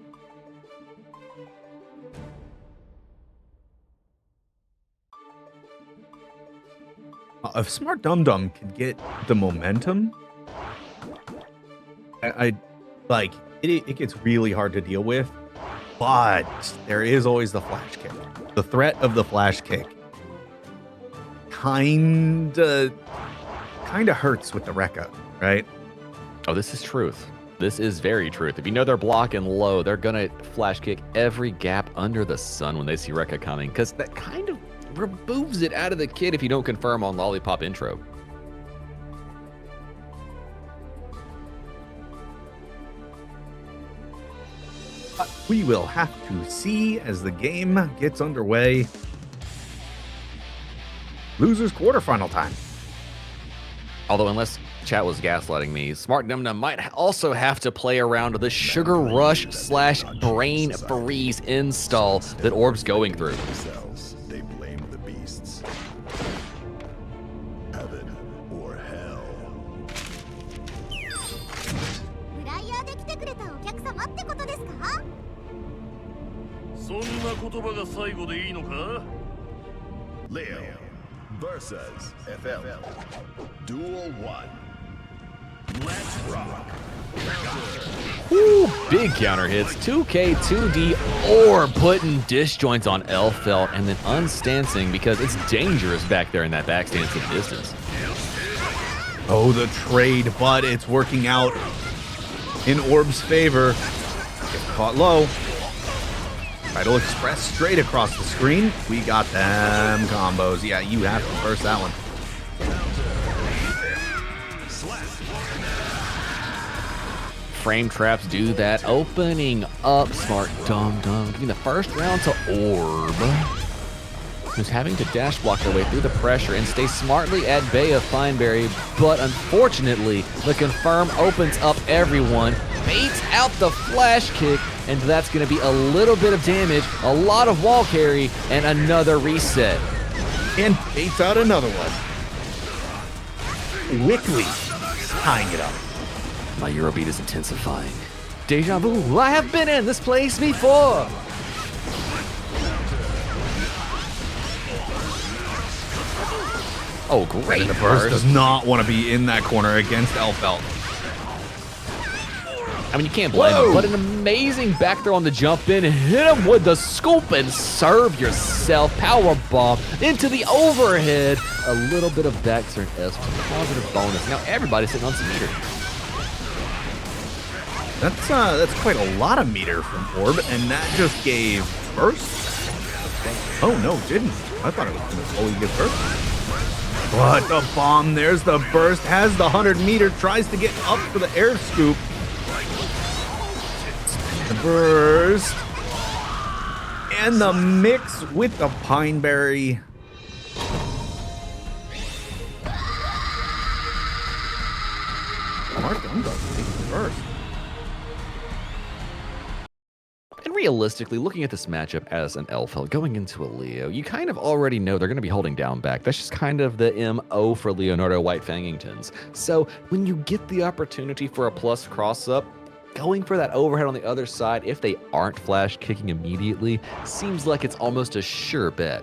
If Smart Dum Dum could get the momentum, I like it gets really hard to deal with, but there is always the flash kick. The threat of the flash kick kinda hurts with the Rekka, right? Oh, this is truth. This is very truth. If you know they're blocking low, they're gonna flash kick every gap under the sun when they see Rekka coming, because that kind of removes it out of the kit if you don't confirm on Lollipop intro. But we will have to see as the game gets underway. Losers quarterfinal time. Although, unless chat was gaslighting me, Smart Dum Dum might also have to play around the Sugar Rush / Brain Freeze install that Orb's going through. Themselves, they blame the beasts. Heaven or hell. フライヤーで来てくれたお客様ってことですか？そんな言葉が最後でいいのか？ Leo versus FL. Duel 1. Let's rock. Woo, big counter hits. 2K, 2D, or putting disjoints on Elfelt and then unstancing because it's dangerous back there in that backstance at distance. Oh, the trade, but it's working out. in Orb's favor. Gets caught low. Tidal Express straight across the screen. We got them combos. Yeah, you have to burst that one. Frame traps do that. Opening up Smart Dum Dum. Giving the first round to Orb, who's having to dash block their way through the pressure and stay smartly at bay of Fineberry. But unfortunately, the confirm opens up everyone, baits out the flash kick, and that's going to be a little bit of damage, a lot of wall carry, and another reset. And baits out another one. Quickly tying it up. My Eurobeat is intensifying. Deja vu, I have been in this place before. Oh, great. And the burst does not want to be in that corner against Elfelt. I mean, you can't blame him, but an amazing back throw on the jump in. Hit him with the scoop and serve yourself. Power bomb into the overhead. A little bit of back turn S for positive bonus. Now everybody's sitting on some meter. That's quite a lot of meter from Orb, and that just gave burst. Oh no, it didn't. I thought it was going to fully give burst. But the bomb, there's the burst, has the 100 meter, tries to get up for the air scoop. The burst. And the mix with the Pineberry. Mark Dumbo takes the burst. And realistically, looking at this matchup as an Elfelt going into a Leo, you kind of already know they're going to be holding down back. That's just kind of the MO for Leonardo White Fangingtons. So when you get the opportunity for a plus cross-up, going for that overhead on the other side, if they aren't flash kicking immediately, seems like it's almost a sure bet.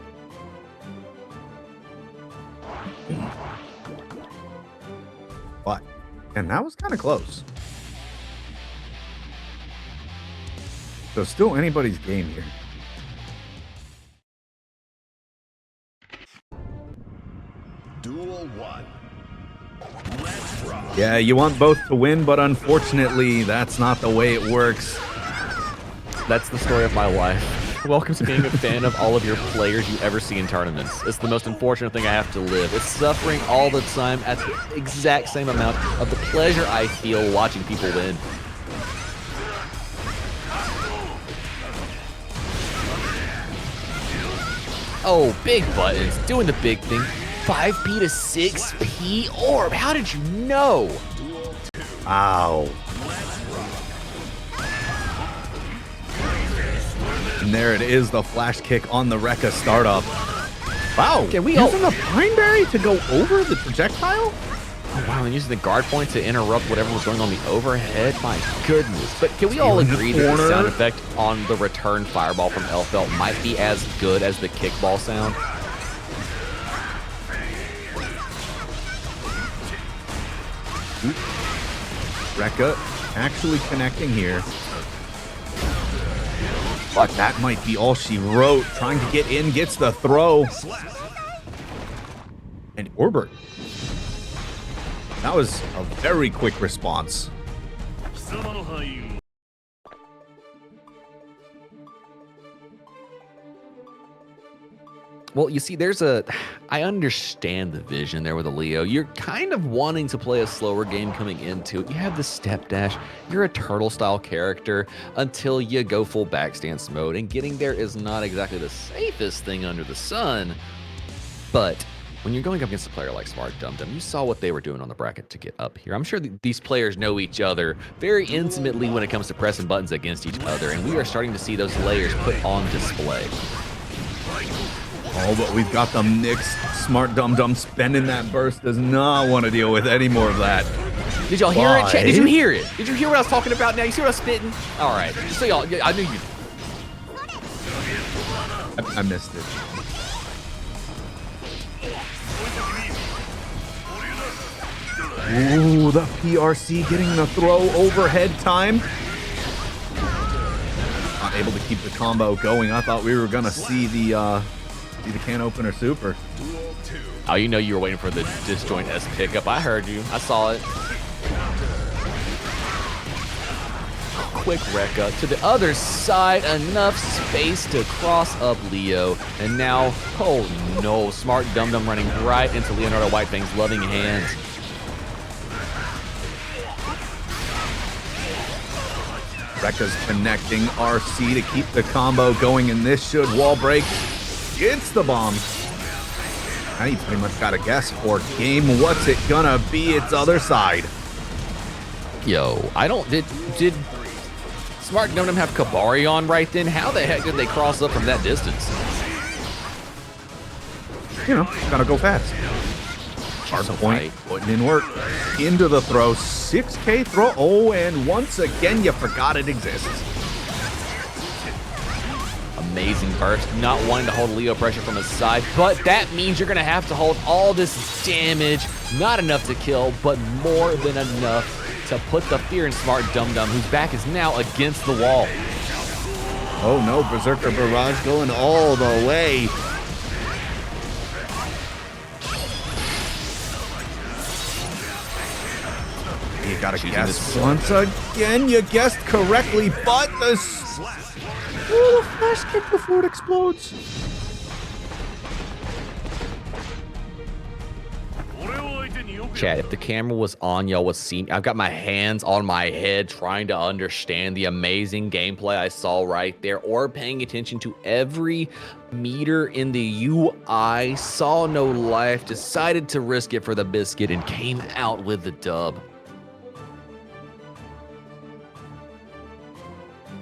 But, and that was kind of close. So still anybody's game here. Duel 1. Let's rock. Yeah, you want both to win, but unfortunately, that's not the way it works. That's the story of my life. Welcome to being a fan of all of your players you ever see in tournaments. It's the most unfortunate thing I have to live. It's suffering all the time at the exact same amount of the pleasure I feel watching people win. Oh, big buttons, doing the big thing. 5P to 6P Orb, how did you know? Ow. And there it is, the flash kick on the Rekka startup. Wow, Can we using the Pineberry to go over the projectile? Oh, wow, and using the guard point to interrupt whatever was going on the overhead. My goodness. But can we all agree that the sound effect on the return fireball from Elfelt might be as good as the kickball sound? Rekka actually connecting here. But that might be all she wrote. Trying to get in, gets the throw. And Orbert. That was a very quick response. Well, you see, I understand the vision there with a Leo. You're kind of wanting to play a slower game coming into it. You have the step dash. You're a turtle-style character until you go full backstance mode, and getting there is not exactly the safest thing under the sun. But when you're going up against a player like Smart Dum Dum, you saw what they were doing on the bracket to get up here. I'm sure these players know each other very intimately when it comes to pressing buttons against each other, and we are starting to see those layers put on display. Oh, but we've got the mixed. Smart Dum Dum spending that burst, does not want to deal with any more of that. Did y'all hear it, chat? Did you hear it? Did you hear what I was talking about now? You see what I was spitting? All right. So y'all, I knew you. I missed it. Ooh, the PRC getting the throw overhead time. Not able to keep the combo going. I thought we were gonna see the can opener super. Oh, you know you were waiting for the disjoint S pickup. I heard you. I saw it. quick Rekka to the other side. Enough space to cross up Leo. And now, oh no, Smart Dum Dum running right into Leonardo Whitefang's loving hands. Rekka's connecting RC to keep the combo going, and this should wall break. It's the bomb. Now you pretty much got to guess for game. What's it gonna be? It's other side. Yo, did Smart Dum Dum have Kabari on right then? How the heck did they cross up from that distance? You know, gotta go fast. Hard point, putting in work. Into the throw, 6K throw. Oh, and once again, you forgot it exists. Amazing burst, not wanting to hold Leo pressure from his side, but that means you're gonna have to hold all this damage. Not enough to kill, but more than enough to put the fear in Smart Dum Dum, whose back is now against the wall. Oh no, Berserker Barrage going all the way. You gotta guess once again. You guessed correctly, but the flash kick before it explodes. Chat, if the camera was on, y'all would see. I've got my hands on my head trying to understand the amazing gameplay I saw right there, or paying attention to every meter in the UI. Saw no life, decided to risk it for the biscuit, and came out with the dub.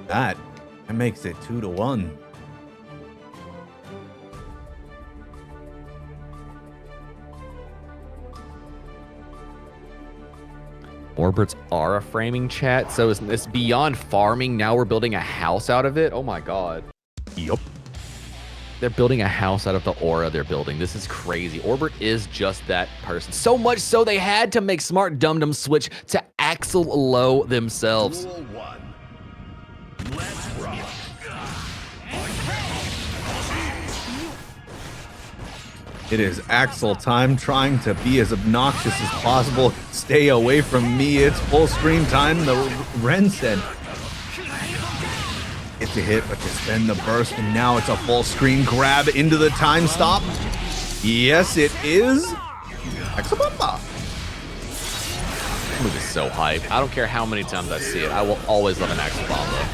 That makes it 2-1. Orberts are a framing, chat, so is this beyond farming? Now we're building a house out of it? Oh my god. Yup. They're building a house out of the aura they're building. This is crazy. Orbert is just that person. So much so they had to make Smart Dum Dum switch to Axel Low themselves. Duel 1. Let's rock. It is Axel time, trying to be as obnoxious as possible. Stay away from me. It's full screen time. The Ren said, it's a hit, but you spend the burst, and now it's a full screen grab into the time stop. Yes, it is. Axel Bomba. This move is so hype. I don't care how many times I see it. I will always love an Axel Bomba.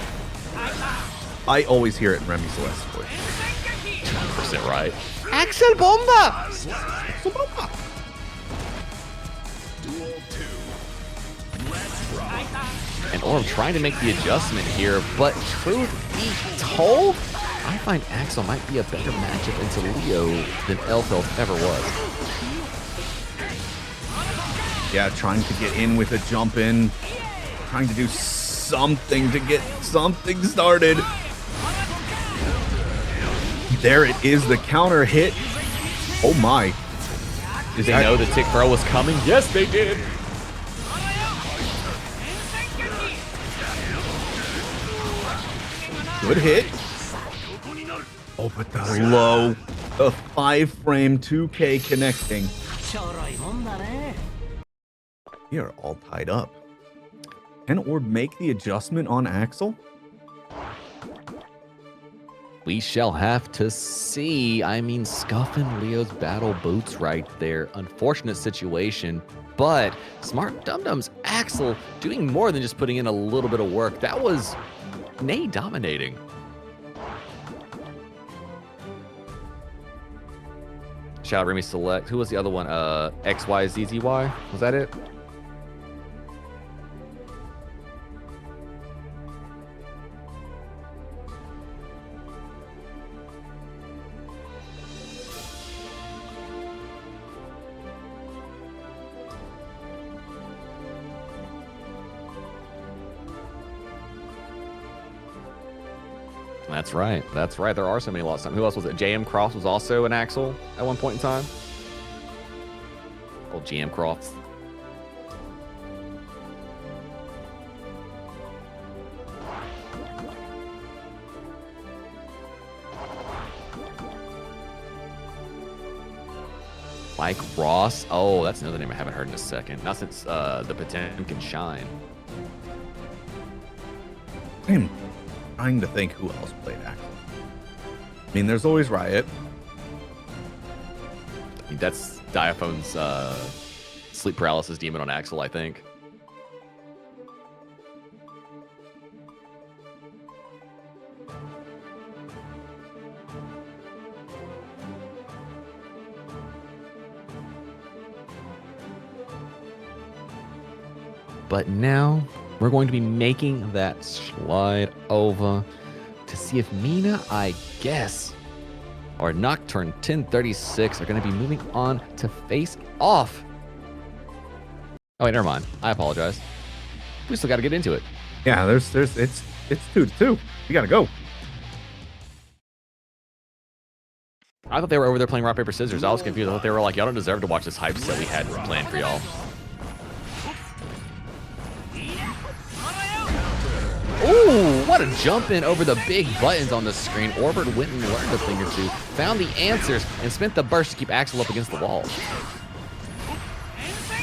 I always hear it in Remy Celeste's voice. 100% right. Axel Bomba! Axel Bomba. Duel 2. Let's rock. And Orm trying to make the adjustment here, but truth be told, I find Axel might be a better matchup into Leo than Elfeld ever was. Yeah, trying to get in with a jump in. Trying to do something to get something started. There it is, the counter hit. Oh my. Did they know the Tick Throw was coming? Yes, they did. Good hit. Oh, but the low. The 5-frame 2K connecting. We are all tied up. Can Orb make the adjustment on Axel? We shall have to see. I mean, scuffing Leo's battle boots right there. Unfortunate situation, but Smart Dum Dum's Axel doing more than just putting in a little bit of work. That was Nay dominating. Shout out Remy Select. Who was the other one? XYZZY? Was that it? That's right. That's right. There are so many lost time. Who else was it? JM Cross was also an Axel at one point in time. Old GM Cross. Like Ross. Oh, that's another name I haven't heard in a second. Not since the Potemkin Shine. I'm trying to think who else played Axel. I mean, there's always Riot. I mean, that's Diaphone's sleep paralysis demon on Axel, I think. But now we're going to be making that slide over to see if Mina, I guess, or Nocturne 1036 are going to be moving on to face off. Oh, wait, never mind. I apologize. We still got to get into it. Yeah, it's 2-2. We got to go. I thought they were over there playing rock, paper, scissors. I was confused. I thought they were like, y'all don't deserve to watch this hype set we had planned for y'all. Ooh, what a jump in over the big buttons on the screen. Orbert went and learned a thing or two, found the answers, and spent the burst to keep Axel up against the wall.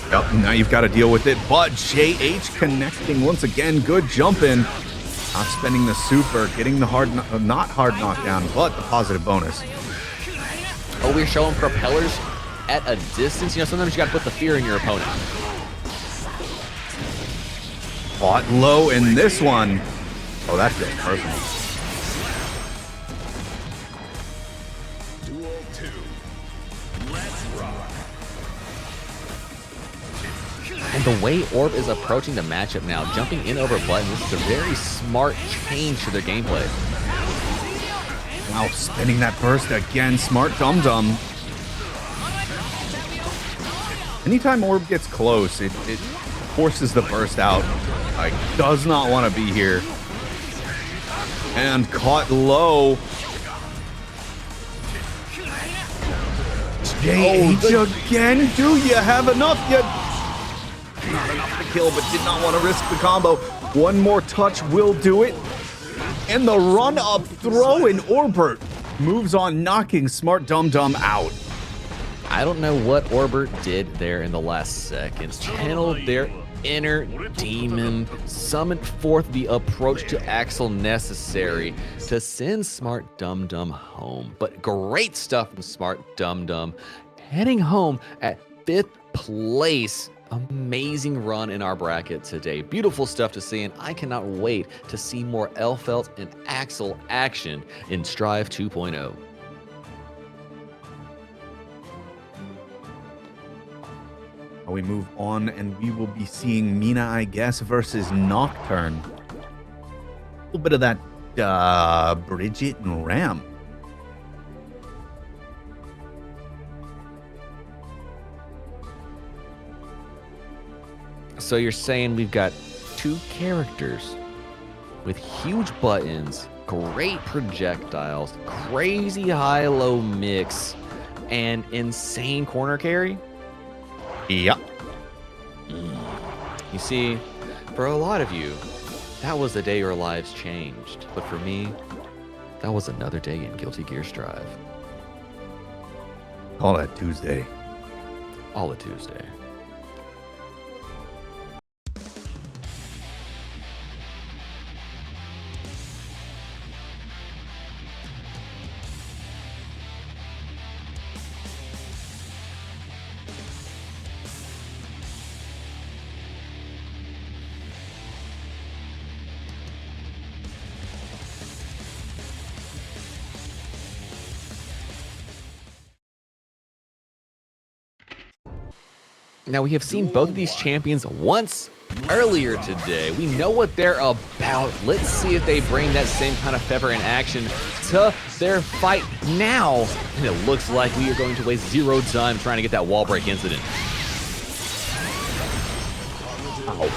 Yep, now you've got to deal with it. But JH connecting once again. Good jump in. Not spending the super, getting the not hard knockdown, but the positive bonus. Oh, we're showing propellers at a distance. You know, sometimes you got to put the fear in your opponent. Fought low in this one. Oh, that's just personal. Duel 2. Let's rock. And the way Orb is approaching the matchup now, jumping in over buttons, this is a very smart change to their gameplay. Wow, spinning that burst again. Smart dum-dum. Anytime Orb gets close, it forces the burst out. Like, does not want to be here. And caught low. JH again. Do you have enough yet? Not enough to kill, but did not want to risk the combo. One more touch will do it. And the run-up throw in Orbert moves on, knocking Smart Dum Dum out. I don't know what Orbert did there in the last seconds. Channeled their inner demon, summoned forth the approach to Axel necessary to send Smart Dum Dum home. But great stuff from Smart Dum Dum, heading home at 5th place. Amazing run in our bracket today. Beautiful stuff to see, and I cannot wait to see more Elfelt and Axel action in Strive 2.0. We move on, and we will be seeing Mina, I guess, versus Nocturne. A little bit of that Bridget and Ram. So you're saying we've got two characters with huge buttons, great projectiles, crazy high-low mix, and insane corner carry? Yep. You see, for a lot of you, that was the day your lives changed. But for me, that was another day in Guilty Gear Strive. Call that Tuesday. All a Tuesday. Now, we have seen both of these champions once earlier today. We know what they're about. Let's see if they bring that same kind of fever and action to their fight now. And it looks like we are going to waste zero time trying to get that wall break incident. Ow.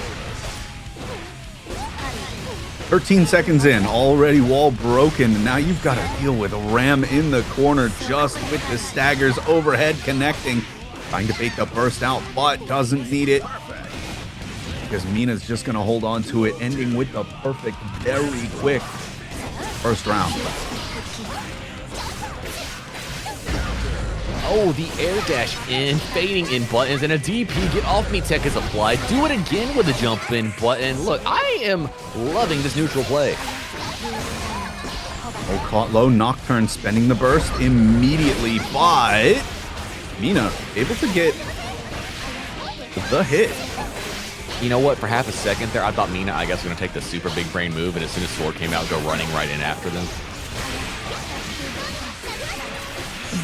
13 seconds in, already wall broken. Now you've got to deal with Ram in the corner just with the staggers overhead connecting. Trying to bait the burst out, but doesn't need it. Because Mina's just going to hold on to it, ending with the perfect, very quick first round. Oh, the air dash in, fading in buttons, and a DP get off me tech is applied. Do it again with a jump in button. Look, I am loving this neutral play. Oh, caught low. Nocturne spending the burst immediately, but Mina able to get the hit. You know what? For half a second there, I thought Mina, I guess, was going to take the super big brain move, and as soon as Sword came out, go running right in after them.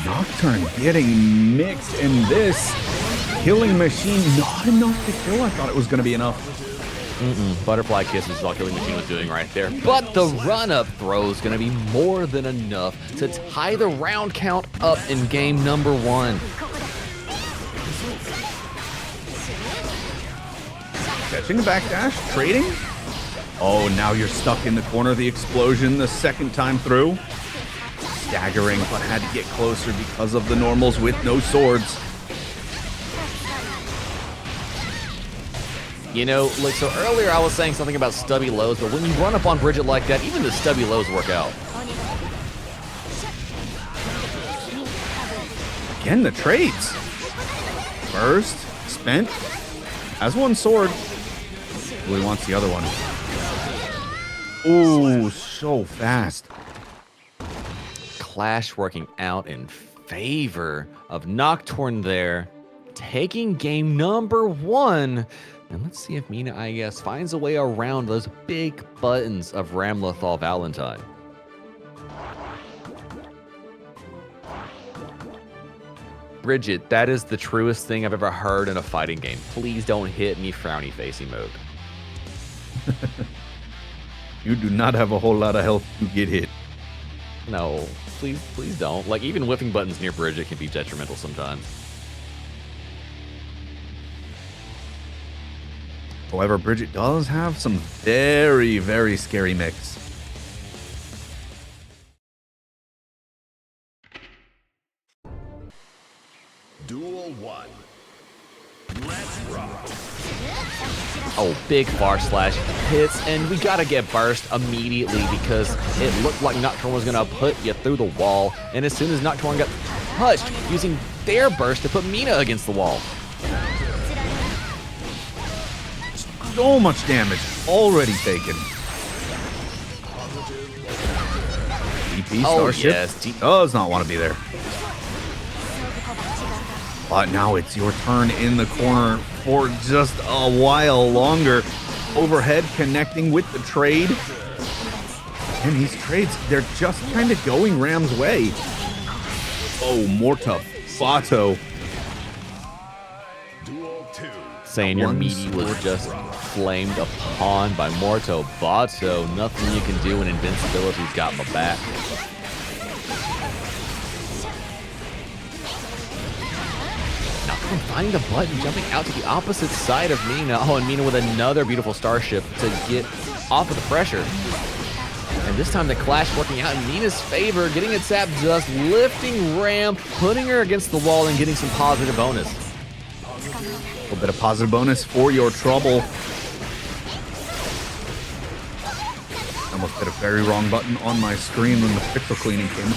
Nocturne getting mixed, and this killing machine not enough to kill. I thought it was going to be enough. Butterfly kisses is all Killing Machine was doing right there. But the run-up throw is going to be more than enough to tie the round count up in game number 1. Catching the backdash, trading. Oh, now you're stuck in the corner of the explosion the second time through. Staggering, but had to get closer because of the normals with no swords. You know, like, so earlier I was saying something about stubby lows, but when you run up on Bridget like that, even the stubby lows work out. Again, the trades. Burst, spent, has one sword. Really wants the other one. Ooh, so fast. Clash working out in favor of Nocturne there, taking game number 1. And let's see if Mina, I guess, finds a way around those big buttons of Ramlethal Valentine. Bridget, that is the truest thing I've ever heard in a fighting game. Please don't hit me frowny face emote. You do not have a whole lot of health to get hit. No, please don't. Like, even whiffing buttons near Bridget can be detrimental sometimes. However, Bridget does have some very, very scary mix. Duel 1. Let's rock. Oh, big bar slash hits, and we gotta get burst immediately because it looked like Nocturne was gonna put you through the wall, and as soon as Nocturne got touched, using their burst to put Mina against the wall. So much damage already taken. DP Starship yes, does not want to be there. But now it's your turn in the corner for just a while longer. Overhead connecting with the trade. And these trades, they're just kind of going Ram's way. Oh, Morta, Bato. Duel 2. Saying your meaty was just flamed upon by Morto Bato. Nothing you can do, and invincibility's got my back. Nocturne finding the button, jumping out to the opposite side of Mina. Oh, and Mina with another beautiful starship to get off of the pressure. And this time the clash working out in Mina's favor, getting a tap dust, lifting Ram, putting her against the wall, and getting some positive bonus. A little bit of positive bonus for your trouble. Almost hit a very wrong button on my screen when the pixel cleaning came.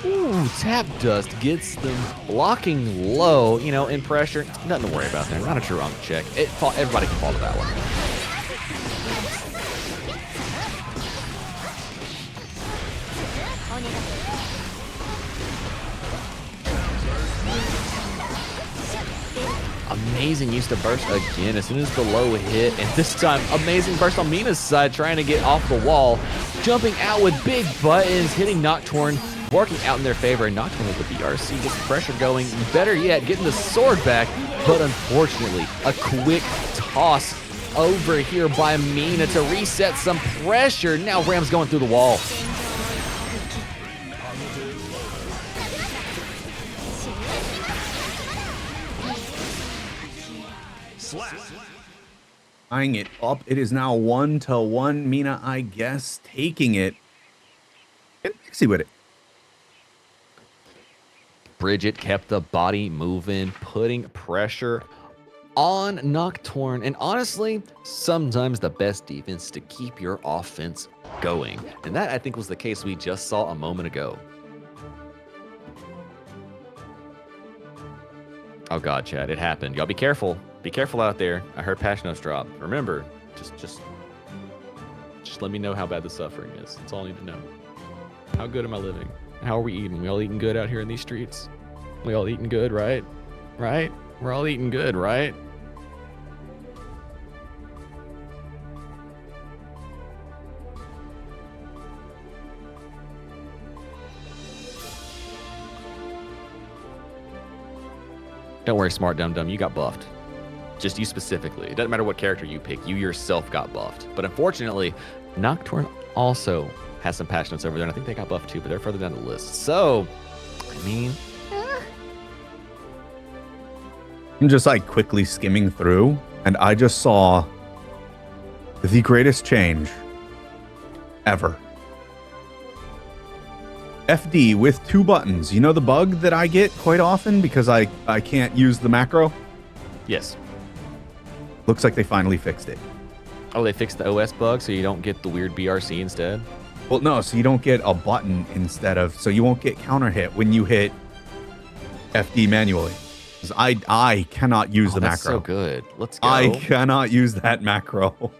Ooh, tap dust gets them blocking low, you know, in pressure. Nothing to worry about there. Not a true on check. Everybody can fall to that one. Amazing use to burst again as soon as the low hit, and this time amazing burst on Mina's side, trying to get off the wall, jumping out with big buttons, hitting Nocturne, working out in their favor, and Nocturne with the BRC gets the pressure going. Better yet, getting the sword back, but unfortunately a quick toss over here by Mina to reset some pressure. Now Ram's going through the wall. Tying it up. It is now 1-1. Mina, I guess, taking it. Get Dixie with it. Bridget kept the body moving, putting pressure on Nocturne. And honestly, sometimes the best defense is to keep your offense going. And that, I think, was the case we just saw a moment ago. Oh God, Chad, it happened. Y'all be careful. Be careful out there. I heard Passionos drop. Remember, just let me know how bad the suffering is. That's all I need to know. How good am I living? How are we eating? We all eating good out here in these streets? We all eating good, right? Right? We're all eating good, right? Don't worry, smart dum dum, you got buffed. Just you specifically. It doesn't matter what character you pick, you yourself got buffed. But unfortunately, Nocturne also has some passionates over there, and I think they got buffed too, but they're further down the list. So, I mean, I'm just like quickly skimming through, and I just saw the greatest change ever. FD with 2 buttons. You know the bug that I get quite often because I can't use the macro? yes. Looks like they finally fixed it. Oh, they fixed the OS bug so you don't get the weird BRC instead? Well, no, so you don't get a button instead of, so you won't get counter hit when you hit FD manually. 'Cause I cannot use the that's macro. so good. Let's go. I cannot use that macro.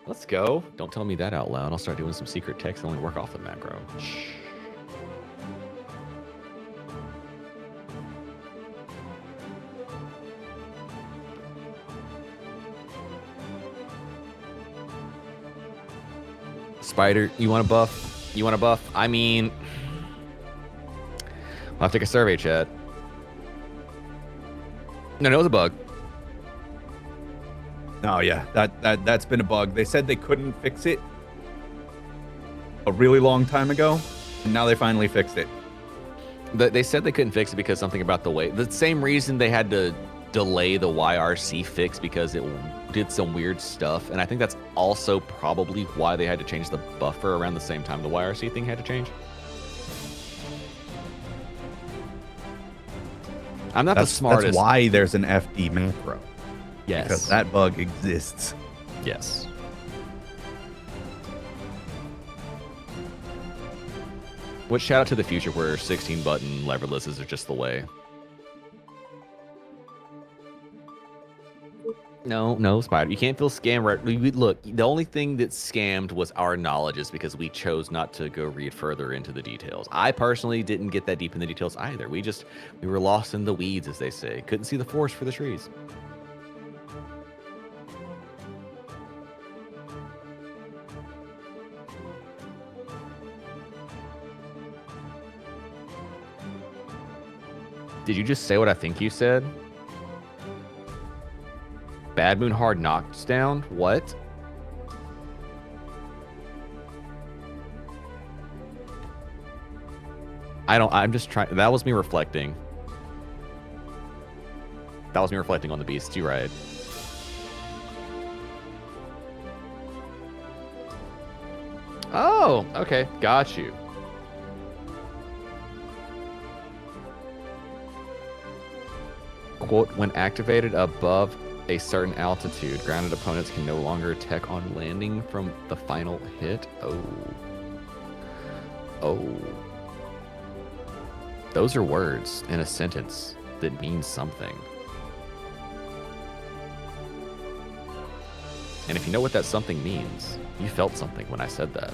Let's go. Don't tell me that out loud. I'll start doing some secret text and only work off the macro. Shh. Spider, you want a buff? You want a buff? I mean, I'll have to take a survey, chat. No, it was a bug. Oh yeah, that's been a bug. They said they couldn't fix it a really long time ago, and now they finally fixed it. They said they couldn't fix it because something about the way. The same reason they had to delay the YRC fix because it did some weird stuff, and I think that's also probably why they had to change the buffer around the same time the YRC thing had to change. I'm not the smartest. That's why there's an FD macro. Yes. Because that bug exists. Yes. Which shout out to the future where 16 button leverlesses are just the way. No, Spider. You can't feel scammed. Right? Look, the only thing that scammed was our knowledge is because we chose not to go read further into the details. I personally didn't get that deep in the details either. We were lost in the weeds, as they say. Couldn't see the forest for the trees. Did you just say what I think you said? Bad Moon Hard knocked down? What? I'm just trying. That was me reflecting. That was me reflecting on the beast. You're right. Oh, okay. Got you. Quote, when activated above a certain altitude, grounded opponents can no longer attack on landing from the final hit. Oh. Those are words in a sentence that mean something. And if you know what that something means, you felt something when I said that.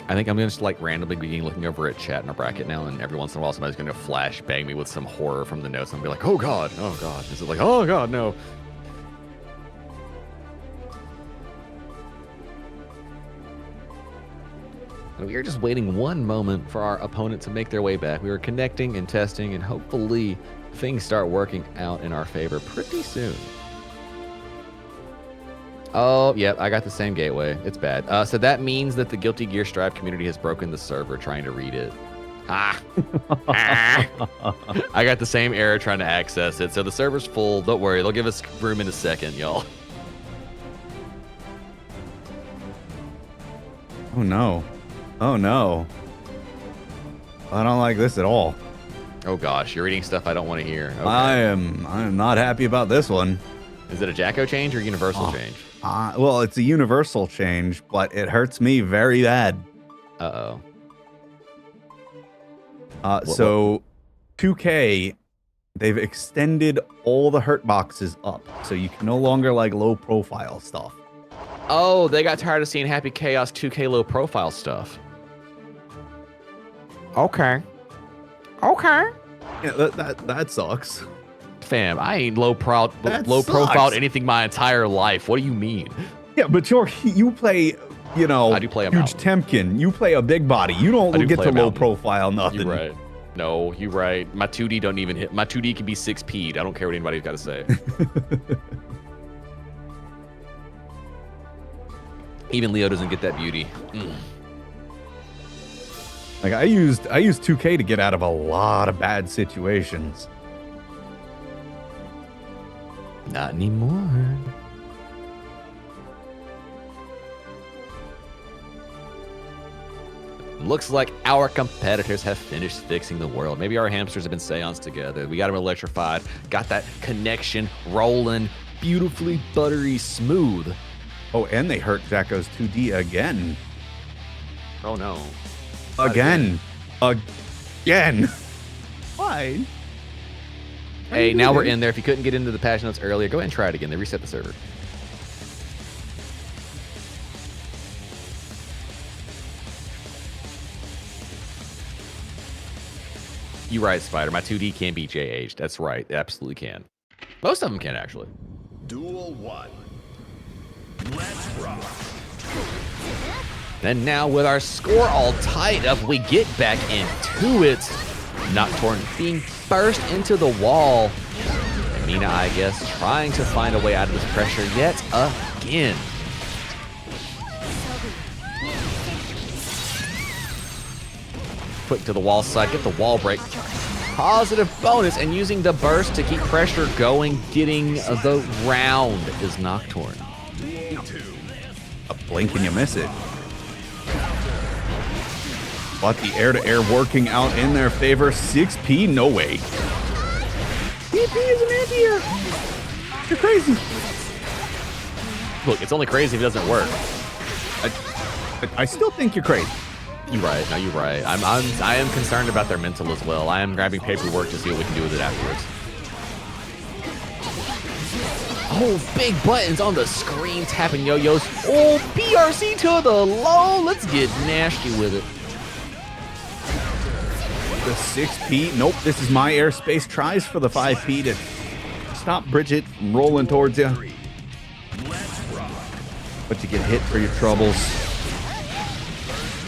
I think I'm going to just like randomly be looking over at chat in a bracket now, and every once in a while somebody's going to flash bang me with some horror from the notes and be like, oh God. Is it like, oh God, no. And we are just waiting one moment for our opponent to make their way back. We are connecting and testing, and hopefully things start working out in our favor pretty soon. Oh, yep, I got the same gateway. It's bad. So that means that the Guilty Gear Strive community has broken the server trying to read it. Ah. I got the same error trying to access it. So the server's full. Don't worry. They'll give us room in a second, y'all. Oh, no. Oh, no. I don't like this at all. Oh, gosh. You're reading stuff I don't want to hear. Okay. I am not happy about this one. Is it a Jacko change or universal change? Well, it's a universal change, but it hurts me very bad. Uh-oh. So 2K, they've extended all the hurt boxes up, so you can no longer like low profile stuff. Oh, they got tired of seeing Happy Chaos 2K low profile stuff. Okay. Okay. Yeah, that sucks. Fam, I ain't low That profile sucks. anything my entire life. What do you mean? Yeah, but you play, you know, I do play a huge mountain. Temkin. You play a big body. You don't I do get play to a low mountain. profile nothing. You're right. No, you're right. My 2D don't even hit. My 2D can be 6P'd. I don't care what anybody's got to say. Even Leo doesn't get that beauty. Like I used 2K to get out of a lot of bad situations. Not anymore. Looks like our competitors have finished fixing the world. Maybe our hamsters have been seanced together. We got them electrified. Got that connection rolling. Beautifully buttery smooth. Oh, and they hurt Jacko's 2D again. Oh no. Again. Why? Hey, now we're in there. If you couldn't get into the patch notes earlier, go ahead and try it again. They reset the server. You right, Spider. My 2D can be JH. That's right. It absolutely can. Most of them can, actually. Duel 1. Let's rock. And now with our score all tied up, we get back into it. Nocturne being burst into the wall. And Mina, I guess, trying to find a way out of this pressure yet again. Quick to the wall side, get the wall break. Positive bonus, and using the burst to keep pressure going, getting the round is Nocturne. A blink and you miss it. But the air-to-air working out in their favor. 6P, no way. 6P is an anti-air. You're crazy. Look, it's only crazy if it doesn't work. I still think you're crazy. You're right. No, you're right. I am concerned about their mental as well. I am grabbing paperwork to see what we can do with it afterwards. Oh, big buttons on the screen, tapping yo-yos. Oh, BRC to the low. Let's get nasty with it. The 6P, nope, this is my airspace. Tries for the 5P to stop Bridget from rolling towards you. But you get hit for your troubles.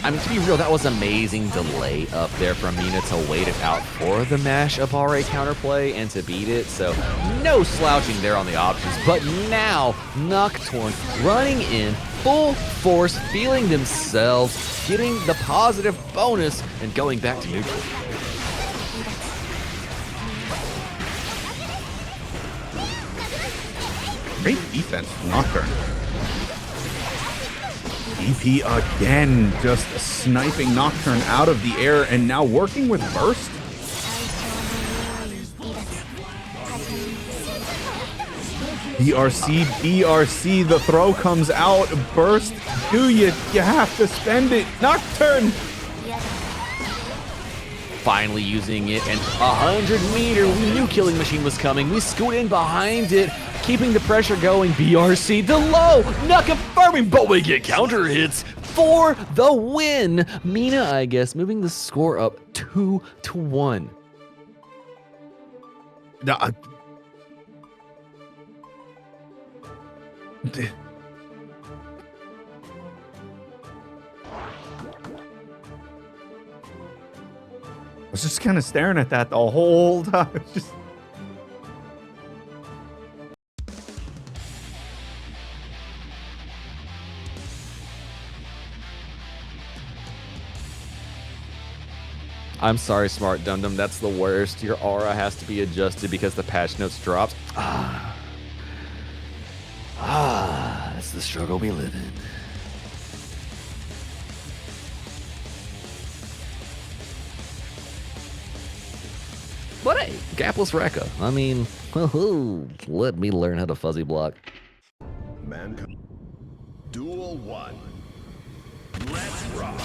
I mean, to be real, that was amazing delay up there from Mina to wait it out for the mash Abare counterplay and to beat it. So no slouching there on the options. But now Nocturne running in full force, feeling themselves, getting the positive bonus and going back to neutral. Great defense from Nocturne. EP again, just sniping Nocturne out of the air and now working with Burst. BRC, the throw comes out. Burst, do you have to spend it. Nocturne! Finally using it, and 100 meter, we knew Killing Machine was coming. We scoot in behind it, keeping the pressure going. BRC, the low, not confirming, but we get counter hits for the win. Mina, I guess, moving the score up 2-1. I was just kind of staring at that the whole time. It's just... I'm sorry, Smart Dum Dum. That's the worst. Your aura has to be adjusted because the patch notes dropped. That's the struggle we live in. But hey, gapless Rekka. I mean, let me learn how to fuzzy block. Mankind. Duel 1. Let's rock.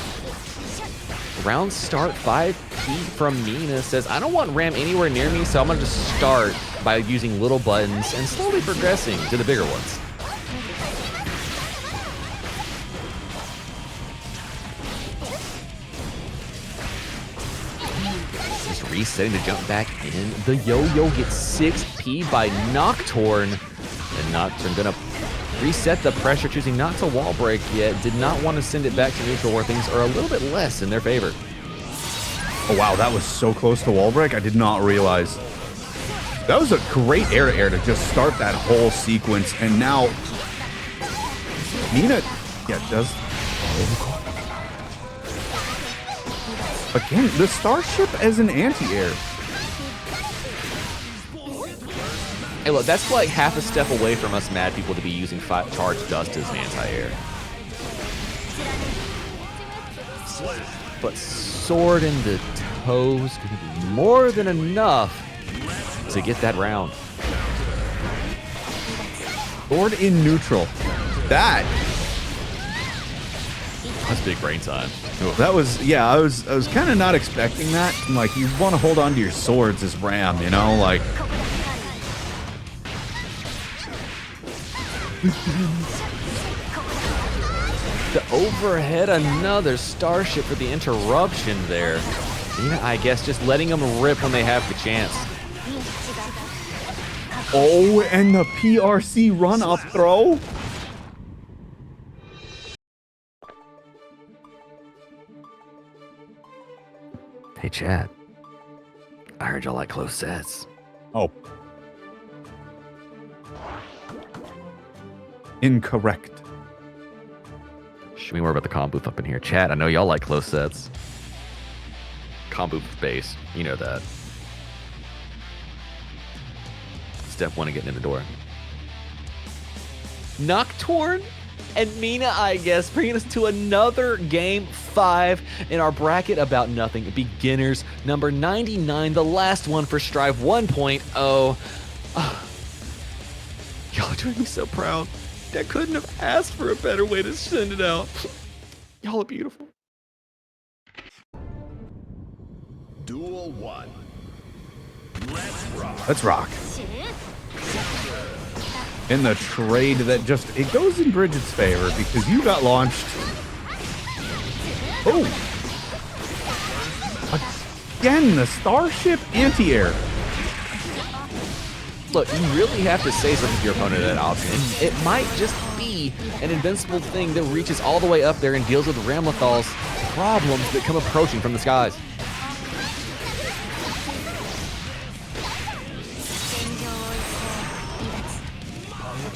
Round start 5P from Mina says, I don't want Ram anywhere near me, so I'm going to just start by using little buttons and slowly progressing to the bigger ones. Just resetting to jump back in. The yo-yo gets 6P by Nocturne. And Nocturne going to reset the pressure, choosing not to wall break yet. Did not want to send it back to neutral where things are a little bit less in their favor. Oh, wow, that was so close to wall break. I did not realize. That was a great air-to-air to just start that whole sequence. And now, Mina, does. Again, the Starship as an anti-air. Hey, look, that's like half a step away from us mad people to be using charged dust as an anti-air. But sword in the toes could be more than enough to get that round. Sword in neutral. That's big brain time. That was, yeah, I was kind of not expecting that. Like, you want to hold on to your swords as Ram, you know, like. The overhead, another Starship for the interruption there. Yeah, I guess just letting them rip when they have the chance. Oh, and the PRC run-up throw. Hey, chat. I heard y'all like close sets. Oh. Incorrect. Should we worry about the comp booth up in here? Chat, I know y'all like close sets. Comp booth base, you know that. Step one of getting in the door. Nocturne and Mina, I guess, bringing us to another game 5 in our bracket about nothing. Beginners, number 99, the last one for Strive 1.0. Y'all are doing me so proud. I couldn't have asked for a better way to send it out. Y'all are beautiful. Duel 1. Let's rock. Let's rock. In the trade that just, it goes in Bridget's favor because you got launched. Oh. Again, the Starship anti-air. Look, you really have to say something to your opponent at that option. It might just be an invincible thing that reaches all the way up there and deals with Ramlethal's problems that come approaching from the skies.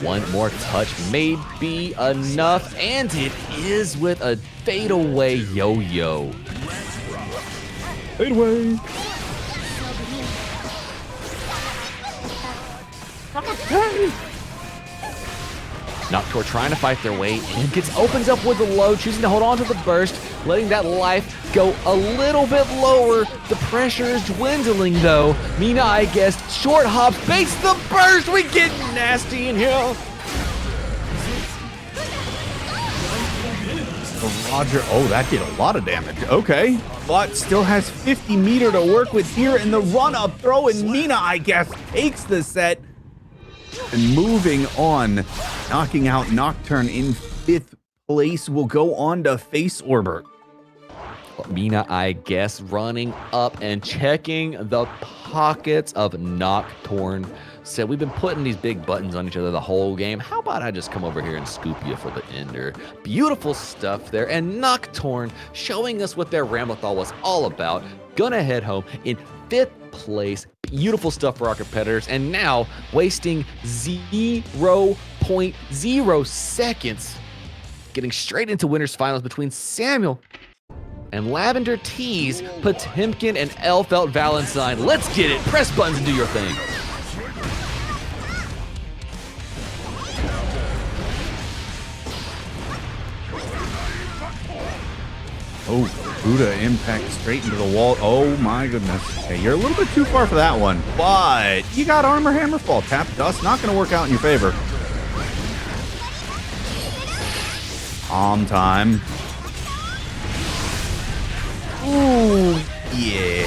One more touch may be enough, and it is with a fadeaway yo-yo. Fadeaway. Nocturne trying to fight their way in, opens up with the low, choosing to hold on to the burst, letting that life go a little bit lower. The pressure is dwindling though. Mina, I guess, short hops, baits the burst. We get nasty in here. Roger, oh, that did a lot of damage. Okay, but still has 50 meter to work with here in the run-up throw, and Mina, I guess, takes the set. And moving on, knocking out Nocturne in 5th place, will go on to face Orbert. Mina, I guess, running up and checking the pockets of Nocturne. Said, we've been putting these big buttons on each other the whole game. How about I just come over here and scoop you for the ender? Beautiful stuff there. And Nocturne showing us what their Ramlethal was all about. Gonna head home in 5th place. Beautiful stuff for our competitors. And now wasting 0.0 seconds getting straight into winners finals between Samuel And Lavender Tees, Potemkin, and Elfelt Valentine. Let's get it. Press buttons and do your thing. Oh, Buddha impact straight into the wall. Oh my goodness. Okay, you're a little bit too far for that one, but you got Armor Hammerfall. Tap Dust, not going to work out in your favor. Palm time. Ooh, yeah.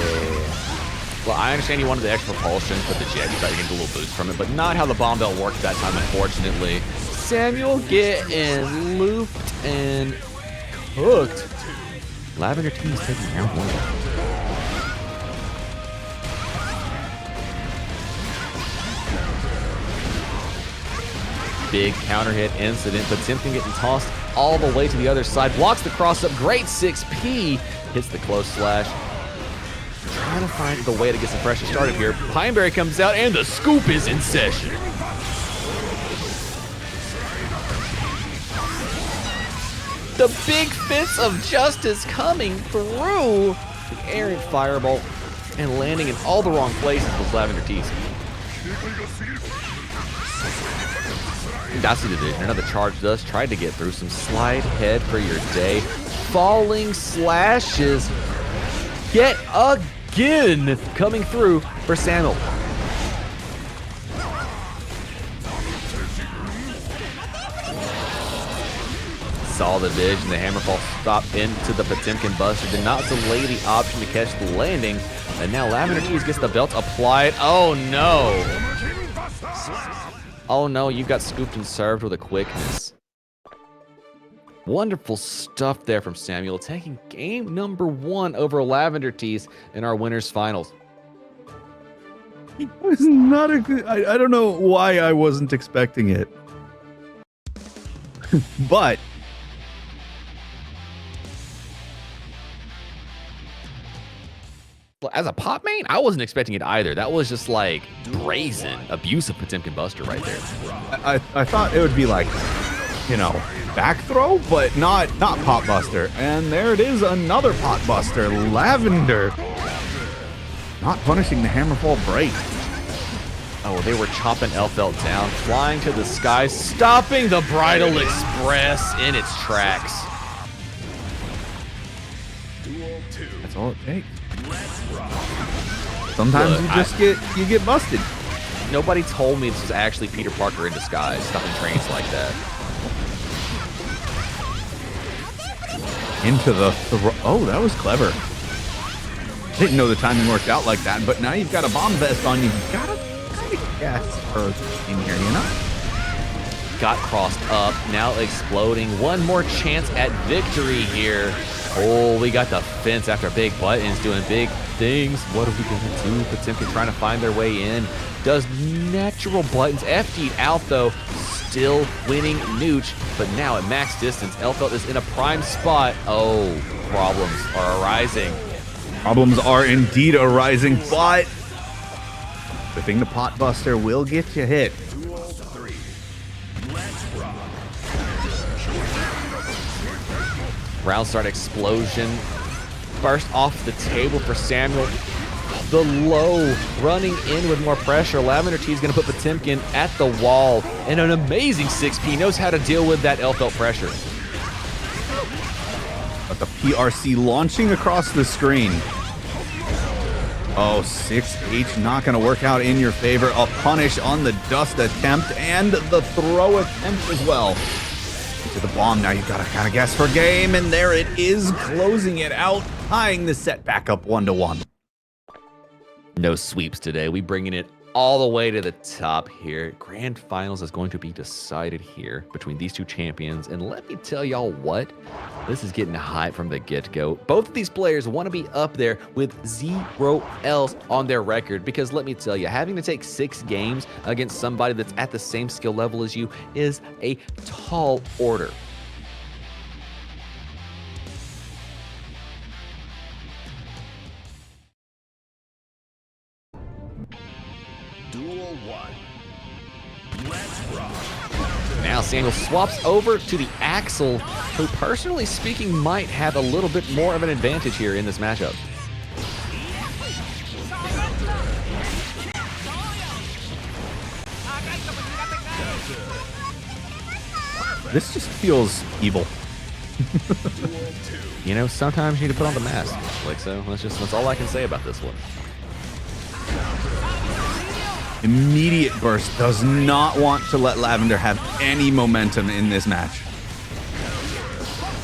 Well, I understand you wanted the extra propulsion, but the jet, you thought you were going to get a little boost from it, but not how the bomb belt worked that time, unfortunately. Samuel getting looped and cooked. Lavender Team is taking round one. Big counter hit incident, but Potemkin getting tossed all the way to the other side. Blocks the cross up. Great 6P. Hits the close slash. Trying to find the way to get some pressure started here. Pineberry comes out, and the scoop is in session. The big fist of justice coming through. The errant fireball and landing in all the wrong places with Lavender Tees. That's the division. Another charge does. Tried to get through some slide head for your day. Falling slashes. Yet again coming through for Samuel. Saw the vision, the Hammerfall stop into the Potemkin Buster. Did not delay the option to catch the landing. And now Lavender Tees gets the belt applied. Oh no. Oh no, you got scooped and served with a quickness. Wonderful stuff there from Samuel, taking game number 1 over Lavender Tees in our winners finals. It was not a good, I don't know why I wasn't expecting it. But as a pop main, I wasn't expecting it either. That was just like brazen abuse of Potemkin Buster right there. I thought it would be like, you know, back throw, but not pot buster. And there it is, another pot buster. Lavender not punishing the Hammerfall break. Oh, they were chopping Elfelt down, flying to the sky, stopping the Bridal Express in its tracks. That's all it takes. Sometimes you get busted. Nobody told me this was actually Peter Parker in disguise, stopping trains like that. Into the oh, that was clever. Didn't know the timing worked out like that, but now you've got a bomb vest on. You've got to kind of guess Earth in here, you know? Got crossed up, now exploding. One more chance at victory here. Oh, we got the fence after big buttons doing big things. What are we gonna do? Potemkin trying to find their way in. Does natural buttons. FD'd out though. Still winning Nooch, but now at max distance, Elfelt is in a prime spot. Oh, problems are arising. Problems are indeed arising, but whipping the pot buster will get you hit. Round start explosion. Burst off the table for Samuel. The low running in with more pressure. Lavender Tees going to put Potemkin at the wall. And an amazing 6P knows how to deal with that Elfelt pressure. But the PRC launching across the screen. Oh, 6H not going to work out in your favor. A punish on the dust attempt and the throw attempt as well. To the bomb now, you've got to kind of guess for game, and there it is, closing it out, tying the set back up 1-1. No sweeps today. We bringing it all the way to the top here. Grand finals is going to be decided here between these two champions, and let me tell y'all what, this is getting hype from the get-go. Both of these players want to be up there with 0 else on their record, because let me tell you, having to take 6 games against somebody that's at the same skill level as you is a tall order. Now Samuel swaps over to the Axel, who personally speaking might have a little bit more of an advantage here in this matchup. This just feels evil. You know, sometimes you need to put on the mask. Lixow, that's all I can say about this one. Immediate burst does not want to let Lavender have any momentum in this match.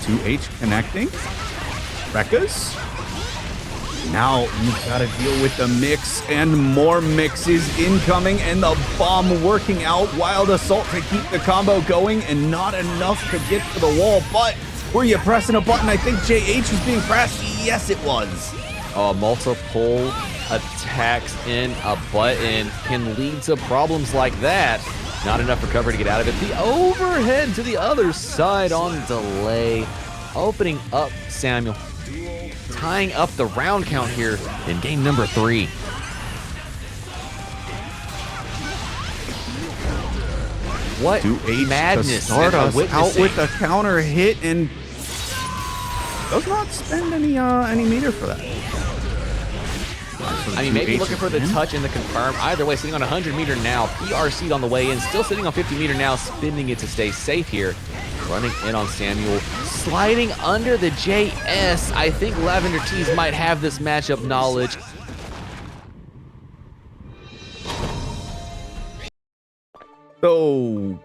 2H connecting. Rekka's. Now you've got to deal with the mix and more mixes incoming and the bomb working out. Wild Assault to keep the combo going and not enough to get to the wall. But were you pressing a button? I think JH was being pressed. Yes, it was. Multiple attacks in a button can lead to problems like that. Not enough recovery to get out of it. The overhead to the other side on delay. Opening up Samuel. Tying up the round count here in game number 3. What madness to start us out witnessing. with a counter hit and does not spend any meter for that. I mean, maybe looking for the touch and the confirm. Either way, sitting on 100 meter now. PRC'd on the way in. Still sitting on 50 meter now. Spinning it to stay safe here. Running in on Samuel. Sliding under the JS. I think Lavender Tees might have this matchup knowledge. So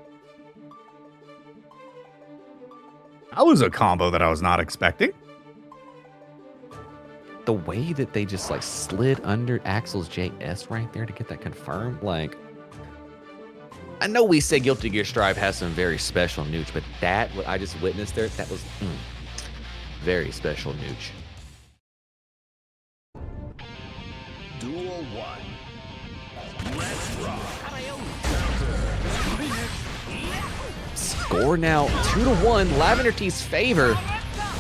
that was a combo that I was not expecting. The way that they just like slid under Axel's JS right there to get that confirmed, like, I know we say Guilty Gear Strive has some very special nooch, but that, what I just witnessed there, that was very special nooch. Duel 1. Let's rock. Score now 2-1, Lavender Tee's favor.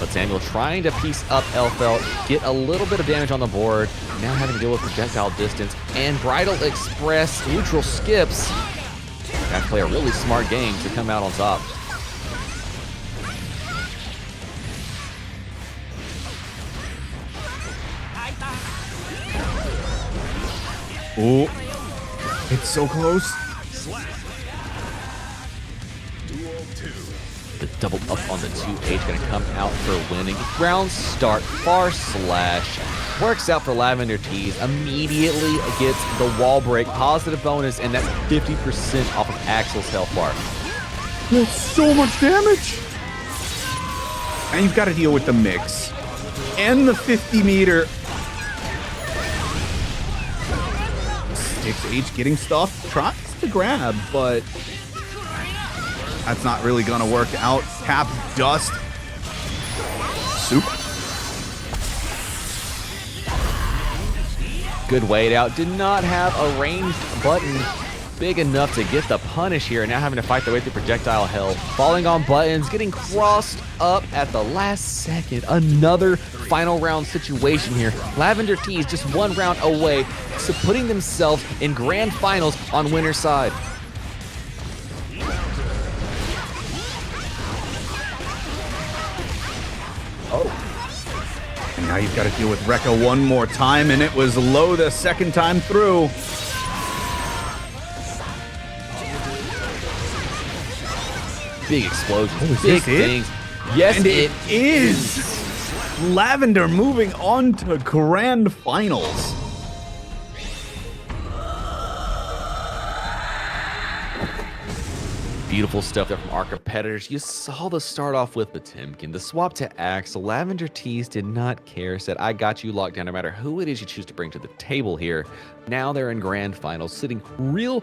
But Samuel trying to piece up Elfelt, get a little bit of damage on the board. Now having to deal with projectile distance and Bridal Express neutral skips. Got to play a really smart game to come out on top. Oh, it's so close. The double up on the 2H going to come out for winning. Ground start, far slash. Works out for Lavender Tees. Immediately gets the wall break. Positive bonus, and that's 50% off of Axel's health bar. That's so much damage. And you've got to deal with the mix. And the 50 meter. 6H getting stuff. Tries to grab, but that's not really going to work out. Cap Dust. Soup. Good wait out. Did not have a ranged button big enough to get the punish here. Now having to fight their way through projectile hell. Falling on buttons. Getting crossed up at the last second. Another final round situation here. Lavender Tees just one round away to putting themselves in grand finals on winner's side. And now you've got to deal with Rekka one more time, and it was low the second time through. Big explosion. Oh, is big this it? things. Yes, And it is. Lavender moving on to grand finals. Beautiful stuff there from our competitors. You saw the start off with Potemkin, the swap to Axel. Lavender Tees did not care, said, I got you locked down no matter who it is you choose to bring to the table here. Now they're in grand finals, sitting real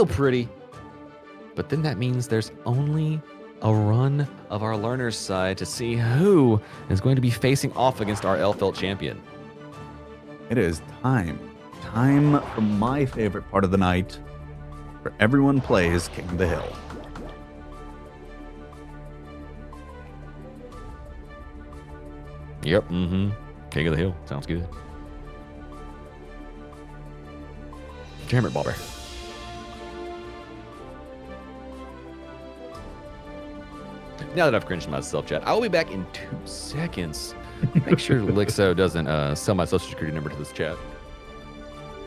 pretty. But then that means there's only a run of our learners side to see who is going to be facing off against our Elfelt champion. It is time. Time for my favorite part of the night, where everyone plays King of the Hill. Yep, King of the Hill. Sounds good. Damn it, Bobber. Now that I've cringed myself, chat, I will be back in 2 seconds. Make sure Lixow doesn't sell my social security number to this chat.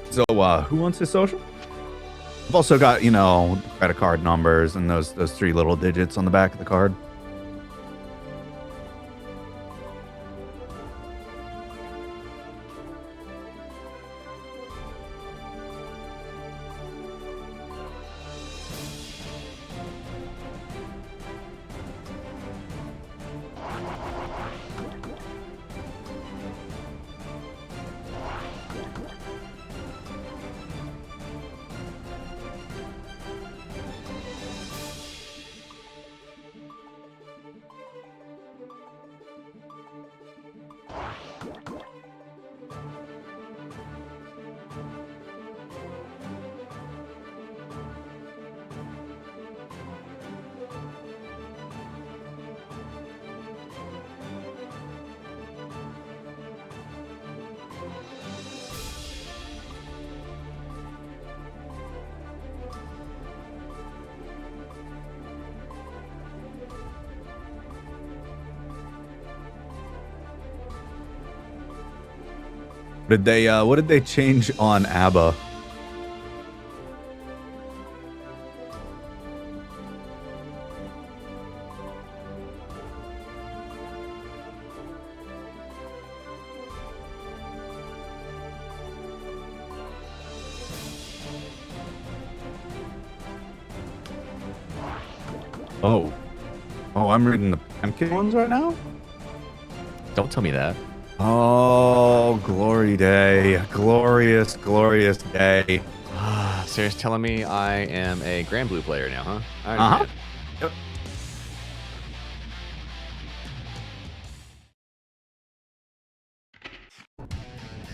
So, who wants his social? I've also got, you know, credit card numbers and those 3 little digits on the back of the card. What did they change on ABBA? Oh, I'm reading the pumpkin ones right now? Don't tell me that. Oh, glory day. Glorious, glorious day. So you're telling me I am a Grand Blue player now, huh? Uh-huh. Yep.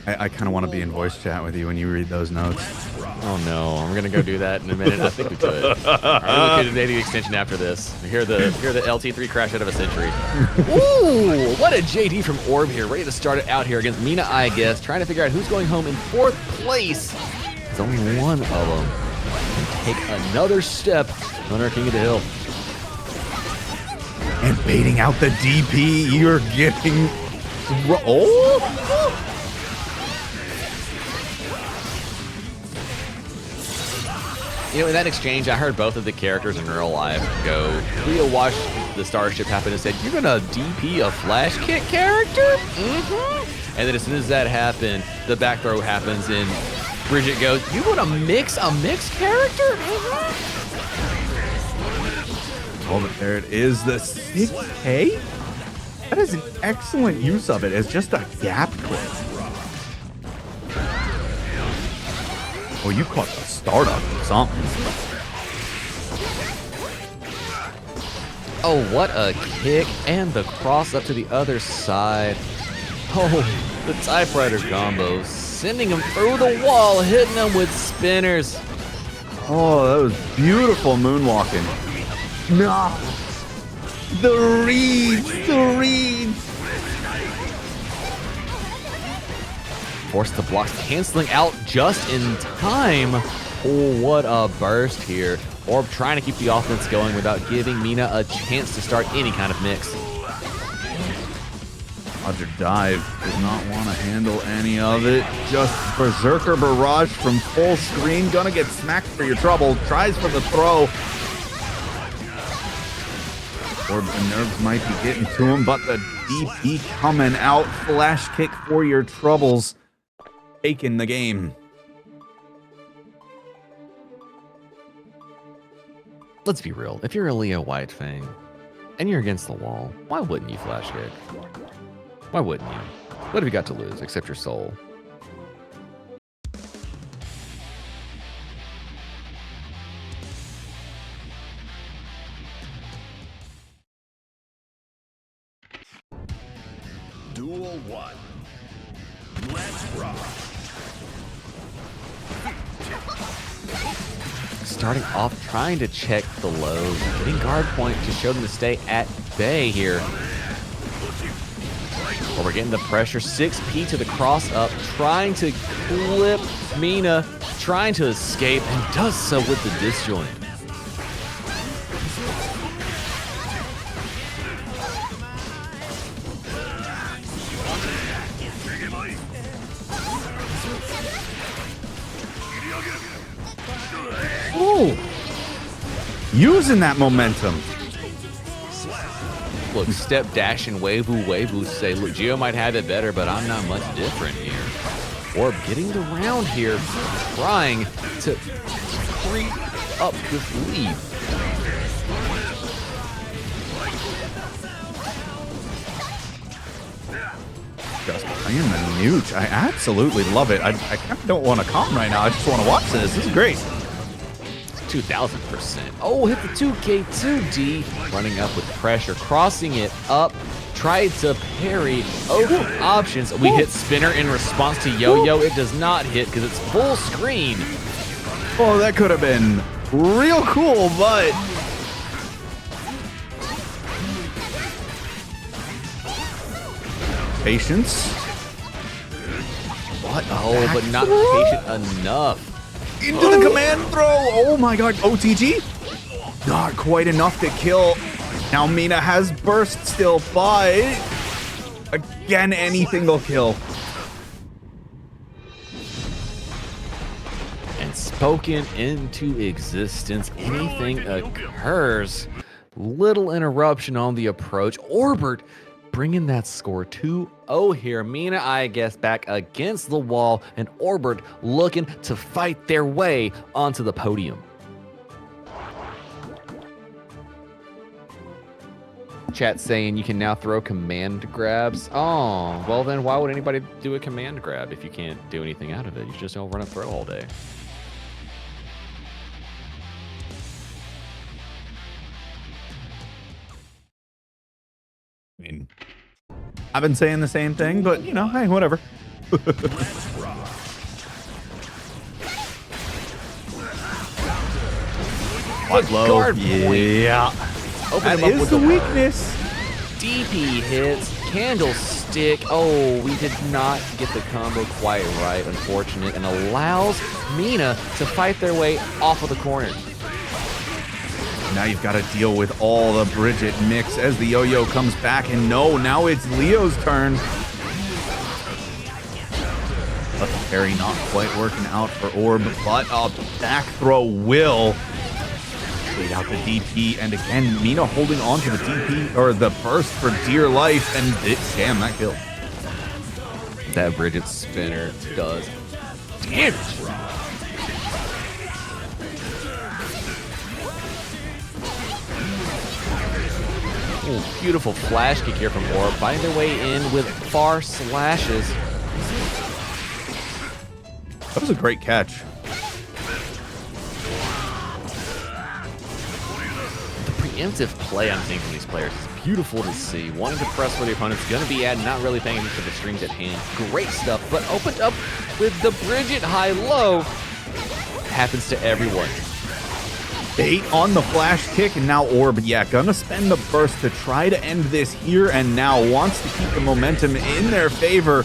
I kind of want to be in voice chat with you when you read those notes. Oh no, I'm gonna go do that in a minute. I think we could. All right, we could maybe extension after this. Hear the LT3 crash out of a century. Ooh, what a JD from Orb here, ready to start it out here against Mina, I guess, trying to figure out who's going home in 4th place. It's only one of them. Take another step on our King of the Hill. And baiting out the DP, you're getting... Oh! You know, in that exchange, I heard both of the characters in real life go, Leo watched the Starship happen and said, "You're gonna DP a flash kick character?" Mm-hmm. And then as soon as that happened, the back throw happens and Bridget goes, "You want to mix a mixed character?" Mm-hmm. Oh, but there it is, the 6K? That is an excellent use of it as just a gap clip. Oh, you caught the startup or something. Oh, what a kick, and the cross up to the other side. Oh, the typewriter combo, sending him through the wall, hitting him with spinners. Oh, that was beautiful moonwalking. No. The reads. Forced the blocks, canceling out just in time. Oh, what a burst here. Orb trying to keep the offense going without giving Mina a chance to start any kind of mix. Roger Dive does not want to handle any of it. Just Berserker Barrage from full screen. Gonna get smacked for your trouble. Tries for the throw. Orb and nerves might be getting to him, but the DP coming out. Flash kick for your troubles. Taking the game. Let's be real. If you're a Leo White Fang and you're against the wall, why wouldn't you flash kick? Why wouldn't you? What have you got to lose except your soul? Duel 1. Let's rock. Starting off trying to check the lows, getting guard point to show them to stay at bay here. Well, we're getting the pressure. 6P to the cross up, trying to clip Mina, trying to escape, and does so with the disjoint. using that momentum. Look, step, dash, and wave-oo say, look, Geo might have it better, but I'm not much different here. Orb getting the round here, trying to creep up this lead. Just playing the Nooch. I absolutely love it. I kind of don't want to come right now. I just want to watch this. This is great. 2,000%. Oh, hit the 2K2D. Running up with pressure, crossing it up. Tried to parry. Open options. We hit spinner in response to yo-yo. It does not hit because it's full screen. Oh, that could have been real cool, but... Patience. What? Oh, but not patient enough. Into the command throw. Oh my god. OTG? Not quite enough to kill. Now Mina has burst still, but again, anything will kill. And spoken into existence, anything occurs. Little interruption on the approach. Orbert bringing that score 2-0 here. Mina, I guess, back against the wall, and Orbert looking to fight their way onto the podium. Chat saying you can now throw command grabs. Oh, well then why would anybody do a command grab if you can't do anything out of it? You just don't run and throw all day. I mean, I've been saying the same thing, but you know, hey, whatever. Guard point. Yeah. Open That him up is with the the weakness. DP hits, candlestick. Oh, we did not get the combo quite right, unfortunate, and allows Mina to fight their way off of the corner. Now you've got to deal with all the Bridget mix as the yo-yo comes back, and no, now it's Leo's turn. But the parry not quite working out for Orb, but a back throw will lead out the DP, and again, Mina holding on to the DP, or the burst for dear life, and damn, that kill. That Bridget spinner does damage. Ooh, beautiful flash kick here from Orb, finding their way in with far slashes. That was a great catch. The preemptive play I'm seeing from these players is beautiful to see. Wanting to press where the opponent's going to be at, not really paying attention to the strings at hand. Great stuff, but opened up with the Bridget high-low. Happens to everyone. Bait on the flash kick, and now Orb, yeah, gonna spend the burst to try to end this here and now. Wants to keep the momentum in their favor.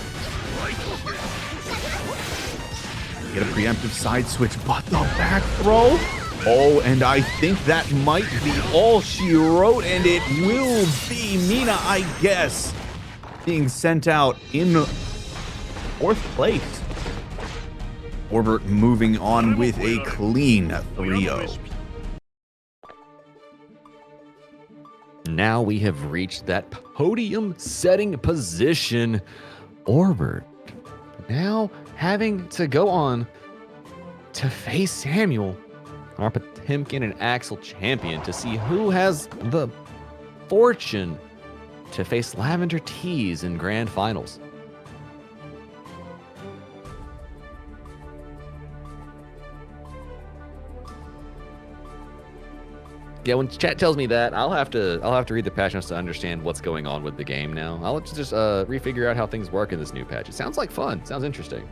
Get a preemptive side switch, but the back throw. Oh, and I think that might be all she wrote, and it will be Mina, I guess, being sent out in fourth place. Orbert moving on with a clean 3-0. Now we have reached that podium setting position. Orbert now having to go on to face Samuel, our Potemkin and Axel champion, to see who has the fortune to face Lavender Tees in grand finals. Yeah, when chat tells me that, I'll have to read the patch notes to understand what's going on with the game now. I'll just refigure out how things work in this new patch. It sounds like fun. Sounds interesting.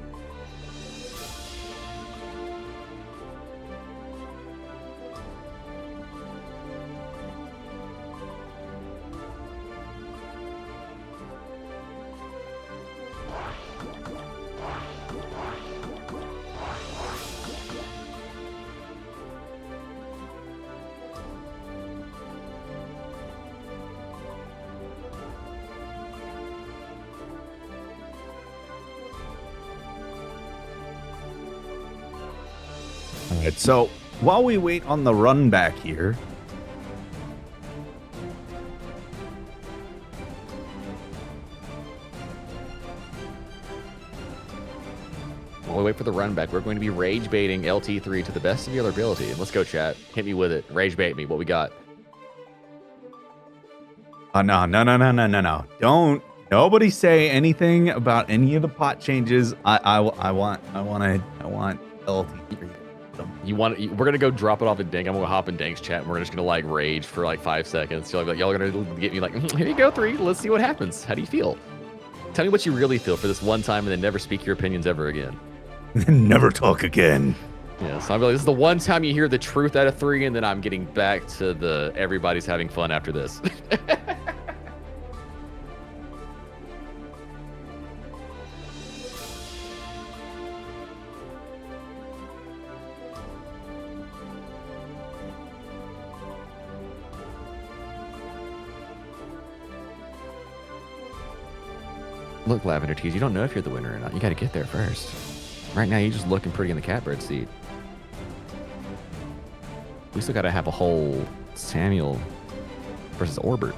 All right, so while we wait on the run back here, While we wait for the run back, we're going to be rage baiting LT3 to the best of your ability. Let's go, chat. Hit me with it. Rage bait me. What we got? Oh, no. Don't. Nobody say anything about any of the pot changes. I want LT3. We're gonna go drop it off at Dank. I'm gonna hop in Dank's chat and we're just gonna like rage for like 5 seconds. Y'all are gonna get me like, here you go, 3. Let's see what happens. How do you feel? Tell me what you really feel for this one time and then never speak your opinions ever again. Never talk again. Yeah, so I'm like, this is the one time you hear the truth out of 3, and then I'm getting back to the everybody's having fun after this. Look, Lavender Tees, you don't know if you're the winner or not. You got to get there first. Right now, you're just looking pretty in the catbird seat. We still got to have a whole Samuel versus Orbert.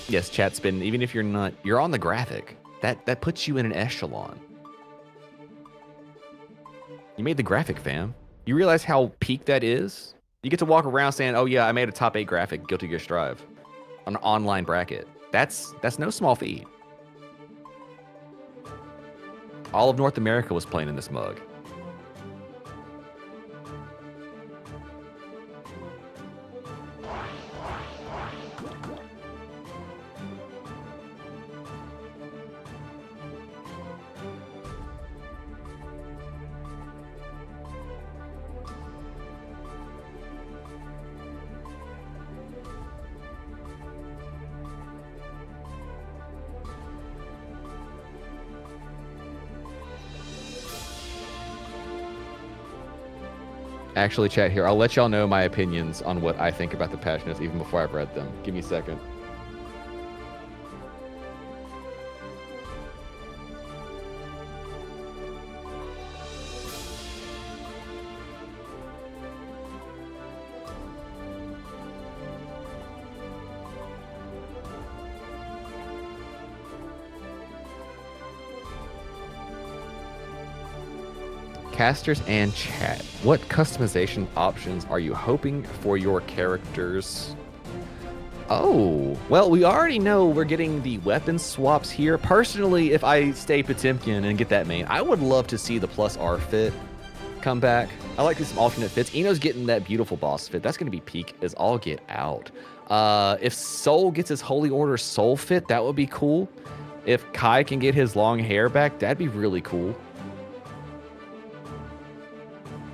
Yes, chat spin. Even if you're not, you're on the graphic. That puts you in an echelon. You made the graphic, fam. You realize how peak that is? You get to walk around saying, "Oh yeah, I made a top 8 graphic, Guilty Gear Strive, on an online bracket." That's no small feat. All of North America was playing in this mug. Actually, chat here. I'll let y'all know my opinions on what I think about the patch notes even before I've read them. Give me a second. Casters and chat, what customization options are you hoping for your characters? Oh, well, we already know we're getting the weapon swaps here. Personally, if I stay Potemkin and get that main, I would love to see the plus R fit come back. I like to see some alternate fits. Eno's getting that beautiful boss fit. That's going to be peak as all get out. If Soul gets his Holy Order Soul fit, that would be cool. If Kai can get his long hair back, that'd be really cool.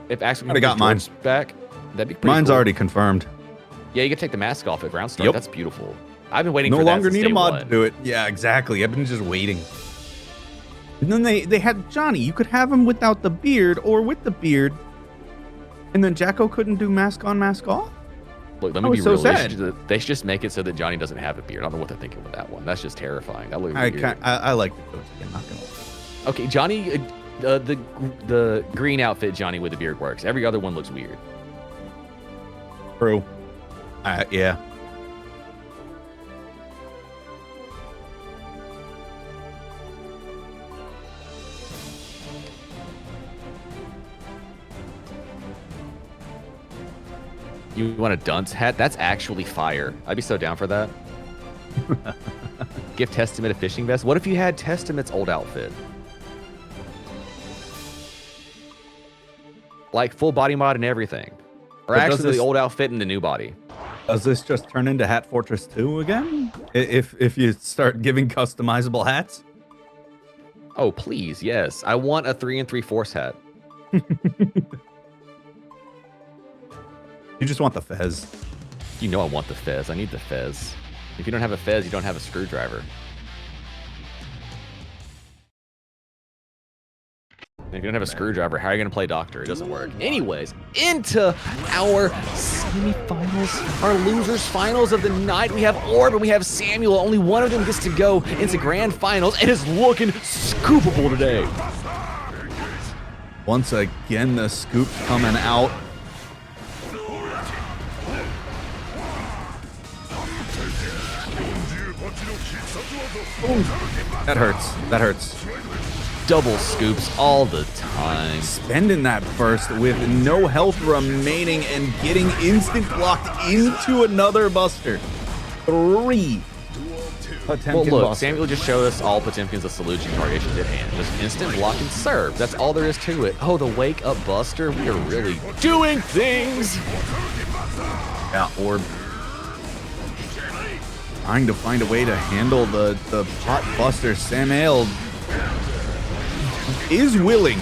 If Axel can got mine back, that'd be pretty Mine's cool. Already confirmed. Yeah, you can take the mask off at round start. Yep. That's beautiful. I've been waiting No for that longer since need a day mod one. to do it. Yeah, exactly. I've been just waiting. And then they had Johnny. You could have him without the beard or with the beard. And then Jacko couldn't do mask on, mask off? Look, let me be real. They should just make it so that Johnny doesn't have a beard. I don't know what they're thinking with that one. That's just terrifying. That looks weird. I like the coach. I'm not gonna lie. Okay, Johnny, the green outfit Johnny with the beard works. Every other one looks weird. True. Yeah. You want a dunce hat? That's actually fire. I'd be so down for that. Give Testament a fishing vest. What if you had Testament's old outfit? Like full body mod and everything. Or actually the old outfit and the new body. Does this just turn into Hat Fortress 2 again? If you start giving customizable hats? Oh, please, yes. I want a 3 3/4 hat. You just want the fez. You know I want the fez. I need the fez. If you don't have a fez, you don't have a screwdriver. And if you don't have a screwdriver, how are you going to play Doctor? It doesn't work. Anyways, into our semifinals, our losers finals of the night. We have Orb and we have Samuel. Only one of them gets to go into grand finals and is looking scoopable today. Once again, the scoop coming out. Ooh, that hurts. That hurts. Double scoops all the time. Spending that burst with no health remaining and getting instant blocked into another buster. 3. Potemkin Well, look, buster. Samuel just showed us all Potemkin's a solution targets at hand. Just instant block and serve. That's all there is to it. Oh, the wake up buster. We are really doing things. Yeah, Orb. Trying to find a way to handle the pot buster. Samael is willing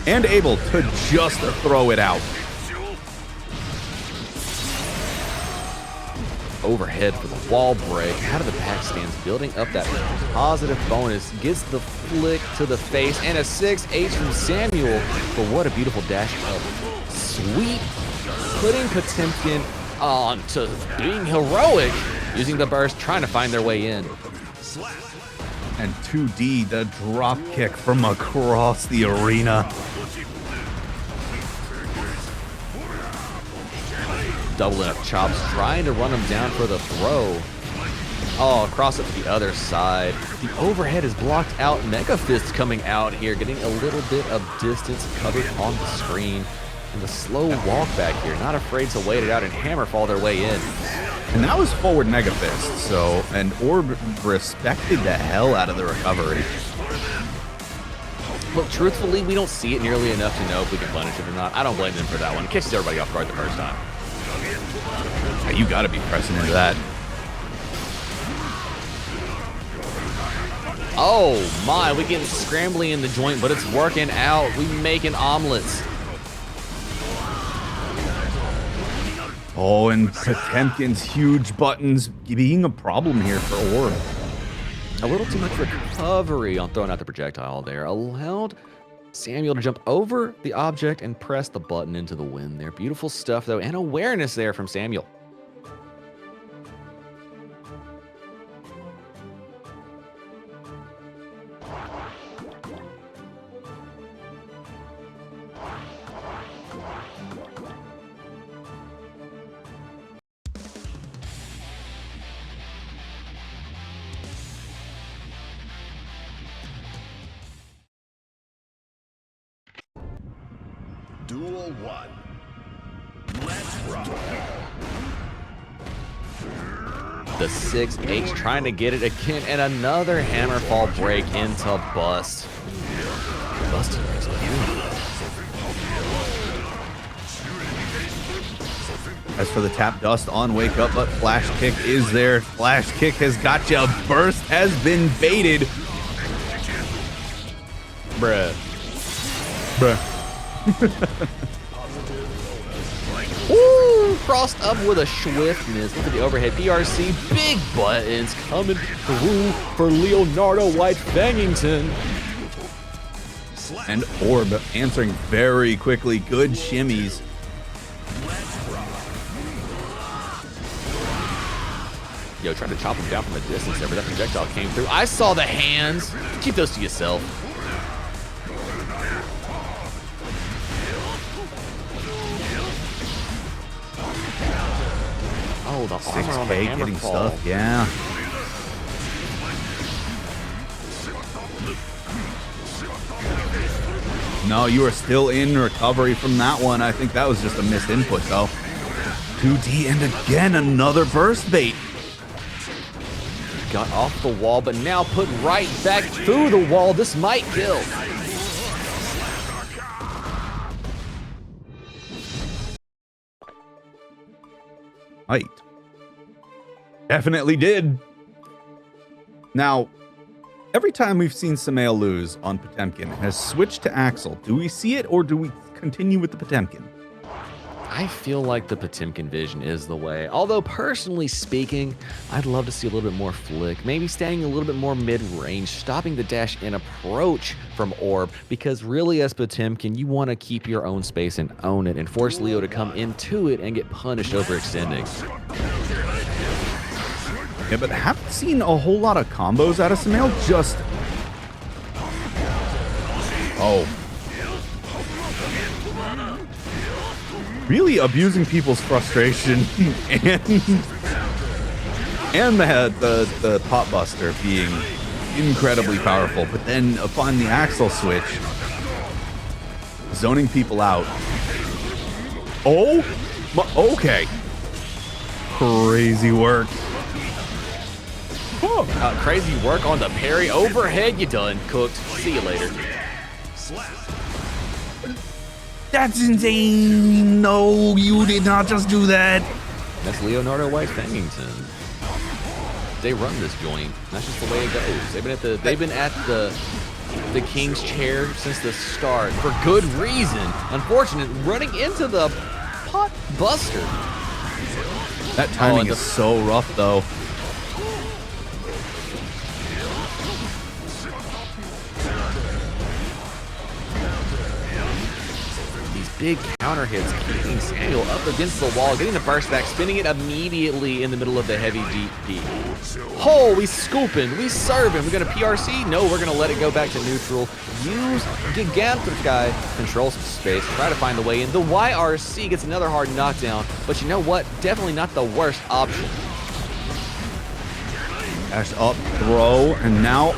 and able to just throw it out. Overhead for the wall break. Out of the pack stands, building up that positive bonus. Gets the flick to the face and a 6H from Samuel. But what a beautiful dash up. Sweet. Putting Potemkin on to being heroic. Using the burst, trying to find their way in. And 2D, the drop kick from across the arena. Doubling up chops, trying to run him down for the throw. Oh, across it to the other side. The overhead is blocked out. Mega Fist coming out here, getting a little bit of distance covered on the screen. And the slow walk back here, not afraid to wait it out and Hammerfall their way in. And that was forward Mega Fist, so, and Orb respected the hell out of the recovery. Look, truthfully, we don't see it nearly enough to know if we can punish it or not. I don't blame them for that one. Catches everybody off guard the first time. Yeah, you gotta be pressing into that. Oh my, we getting scrambly in the joint, but it's working out. We making omelets. Oh, and Potemkin's huge buttons being a problem here for Orb. A little too much recovery on throwing out the projectile there. Allowed Samuel to jump over the object and press the button into the wind there. Beautiful stuff, though, and awareness there from Samuel. Duel 1. Let's rock. The 6H trying to get it again, and another Hammerfall break into Bust. Busted breaks it. As for the tap dust on wake up, but flash kick is there. Flash kick has got you. Burst has been baited. Bruh. Bruh. Woo! Crossed up with a swiftness. Look at the overhead. PRC, big buttons coming through for Leonardo White Fangington. And Orb answering very quickly. Good shimmies. Yo, tried to chop him down from a distance there, but that projectile came through. I saw the hands. Keep those to yourself. Oh, the armor on the 6K hammer getting fall. stuff, yeah. No, you are still in recovery from that one. I think that was just a missed input, though. 2D, and again, another burst bait. Got off the wall, but now put right back through the wall. This might kill. Right. Definitely did. Now, every time we've seen Samael lose on Potemkin has switched to Axel. Do we see it or do we continue with the Potemkin? I feel like the Potemkin vision is the way. Although, personally speaking, I'd love to see a little bit more flick. Maybe staying a little bit more mid-range, stopping the dash and approach from Orb. Because really, as Potemkin, you want to keep your own space and own it and force Leo to come into it and get punished overextending. Yeah, but haven't seen a whole lot of combos out of Samael. Just... Oh. Really abusing people's frustration and and the pot buster being incredibly powerful. But then upon the Axel switch, zoning people out. Oh, okay. Crazy work. Crazy work on the parry. Overhead, you done. Cooked. See you later. That's insane. No, you did not just do that. That's Leonardo White Fangington. They run this joint. That's just the way it goes. They've been at the king's chair since the start for good reason. Unfortunate, running into the pot buster. That timing is so rough, though. Big counter hits, keeping Samuel up against the wall, getting the burst back, spinning it immediately in the middle of the heavy DP. Oh, we scooping, we serving. We're gonna PRC? No, we're gonna let it go back to neutral. Use Gigantic, control some space, try to find the way in. The YRC gets another hard knockdown, but you know what? Definitely not the worst option. Dash up, throw, and now,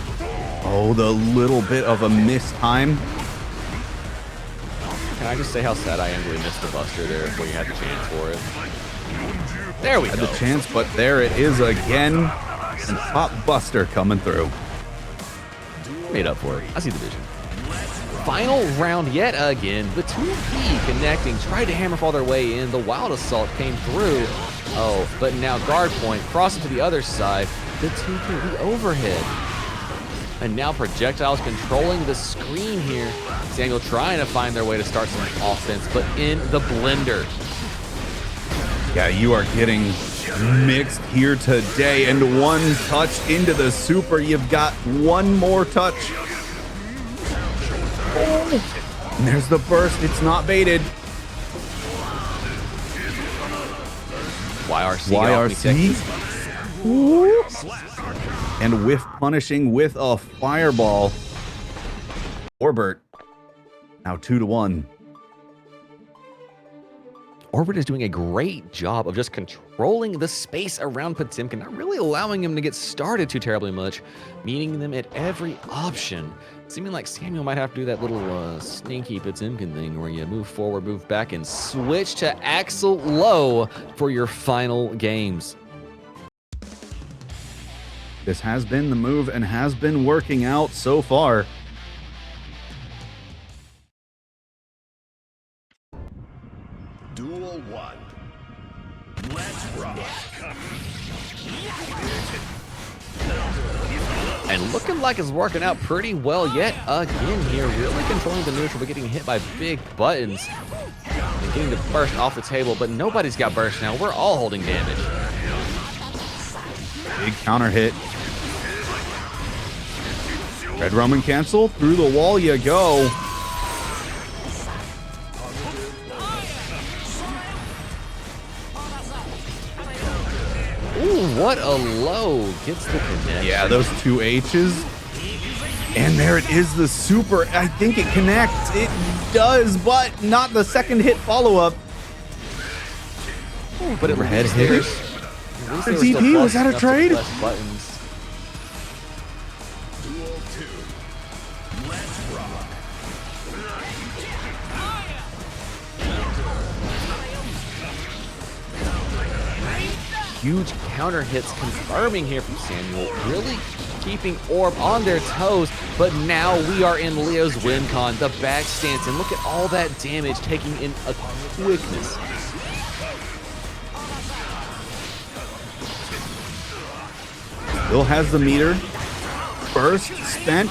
oh, the little bit of a miss time. Can I just say how sad I am that we missed the buster there before you had the chance for it? There we go. Had the chance, but there it is again. And Pop Buster coming through. Made up for it. I see the vision. Final round yet again. The 2P connecting, tried to hammer fall their way in. The Wild Assault came through. Oh, but now guard point, crossing to the other side. The 2P, the overhead. And now projectiles controlling the screen here. Samuel trying to find their way to start some offense, but in the blender. Yeah, you are getting mixed here today. And one touch into the super. You've got one more touch. Oh, and there's the burst. It's not baited. YRC. Ooh. And whiff punishing with a fireball. Orbert now 2-1. Orbit is doing a great job of just controlling the space around Potemkin, not really allowing him to get started too terribly much, meeting them at every option. Seeming like Samuel might have to do that little sneaky Potemkin thing where you move forward, move back, and switch to Axel low for your final games. This has been the move and has been working out so far. Duel 1. Let's rock. And looking like it's working out pretty well yet again here. Really controlling the neutral, but getting hit by big buttons. And getting the burst off the table, but nobody's got burst now. We're all holding damage. Big counter hit. Red Roman cancel. Through the wall you go. Ooh, what a low. Gets the connection. Yeah, those two H's. And there it is, the super. I think it connects. It does, but not the second hit follow-up. But it Overhead hit. The DP, was that a trade? Buttons. Duel 2. Let's rock. Huge counter hits confirming here from Samuel. Really keeping Orb on their toes, but now we are in Leo's win con. The back stance, and look at all that damage taking in a quickness. Still has the meter. Burst spent.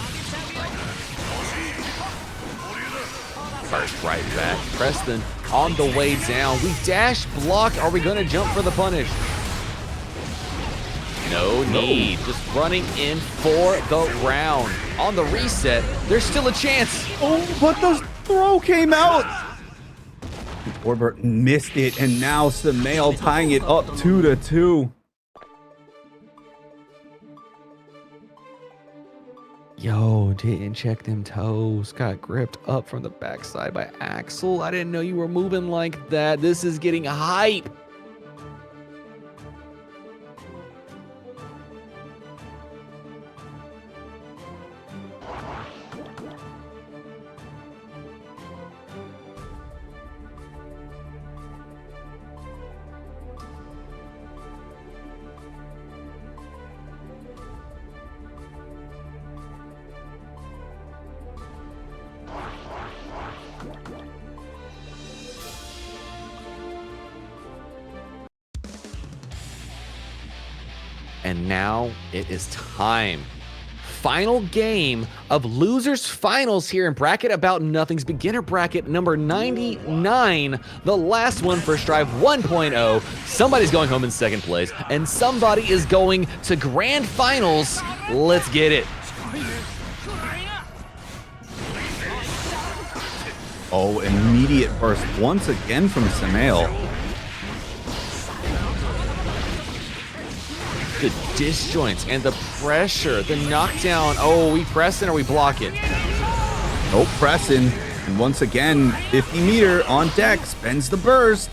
First right back. Preston on the way down. We dash block. Are we going to jump for the punish? No need. Just running in for the round. On the reset, there's still a chance. Oh, but the throw came out. Orbert missed it, and now Samael tying it up 2-2. Yo, didn't check them toes. Got gripped up from the backside by Axel. I didn't know you were moving like that. This is getting hype. And now it is time. Final game of losers finals here in Bracket About Nothing's Beginner Bracket number 99. The last one for Strive 1.0. Somebody's going home in second place, and somebody is going to grand finals. Let's get it. Oh, immediate burst once again from Samael. The disjoints and the pressure, the knockdown. Oh, we press it or we block it? Oh, pressing. And once again, 50 meter on deck, spends the burst.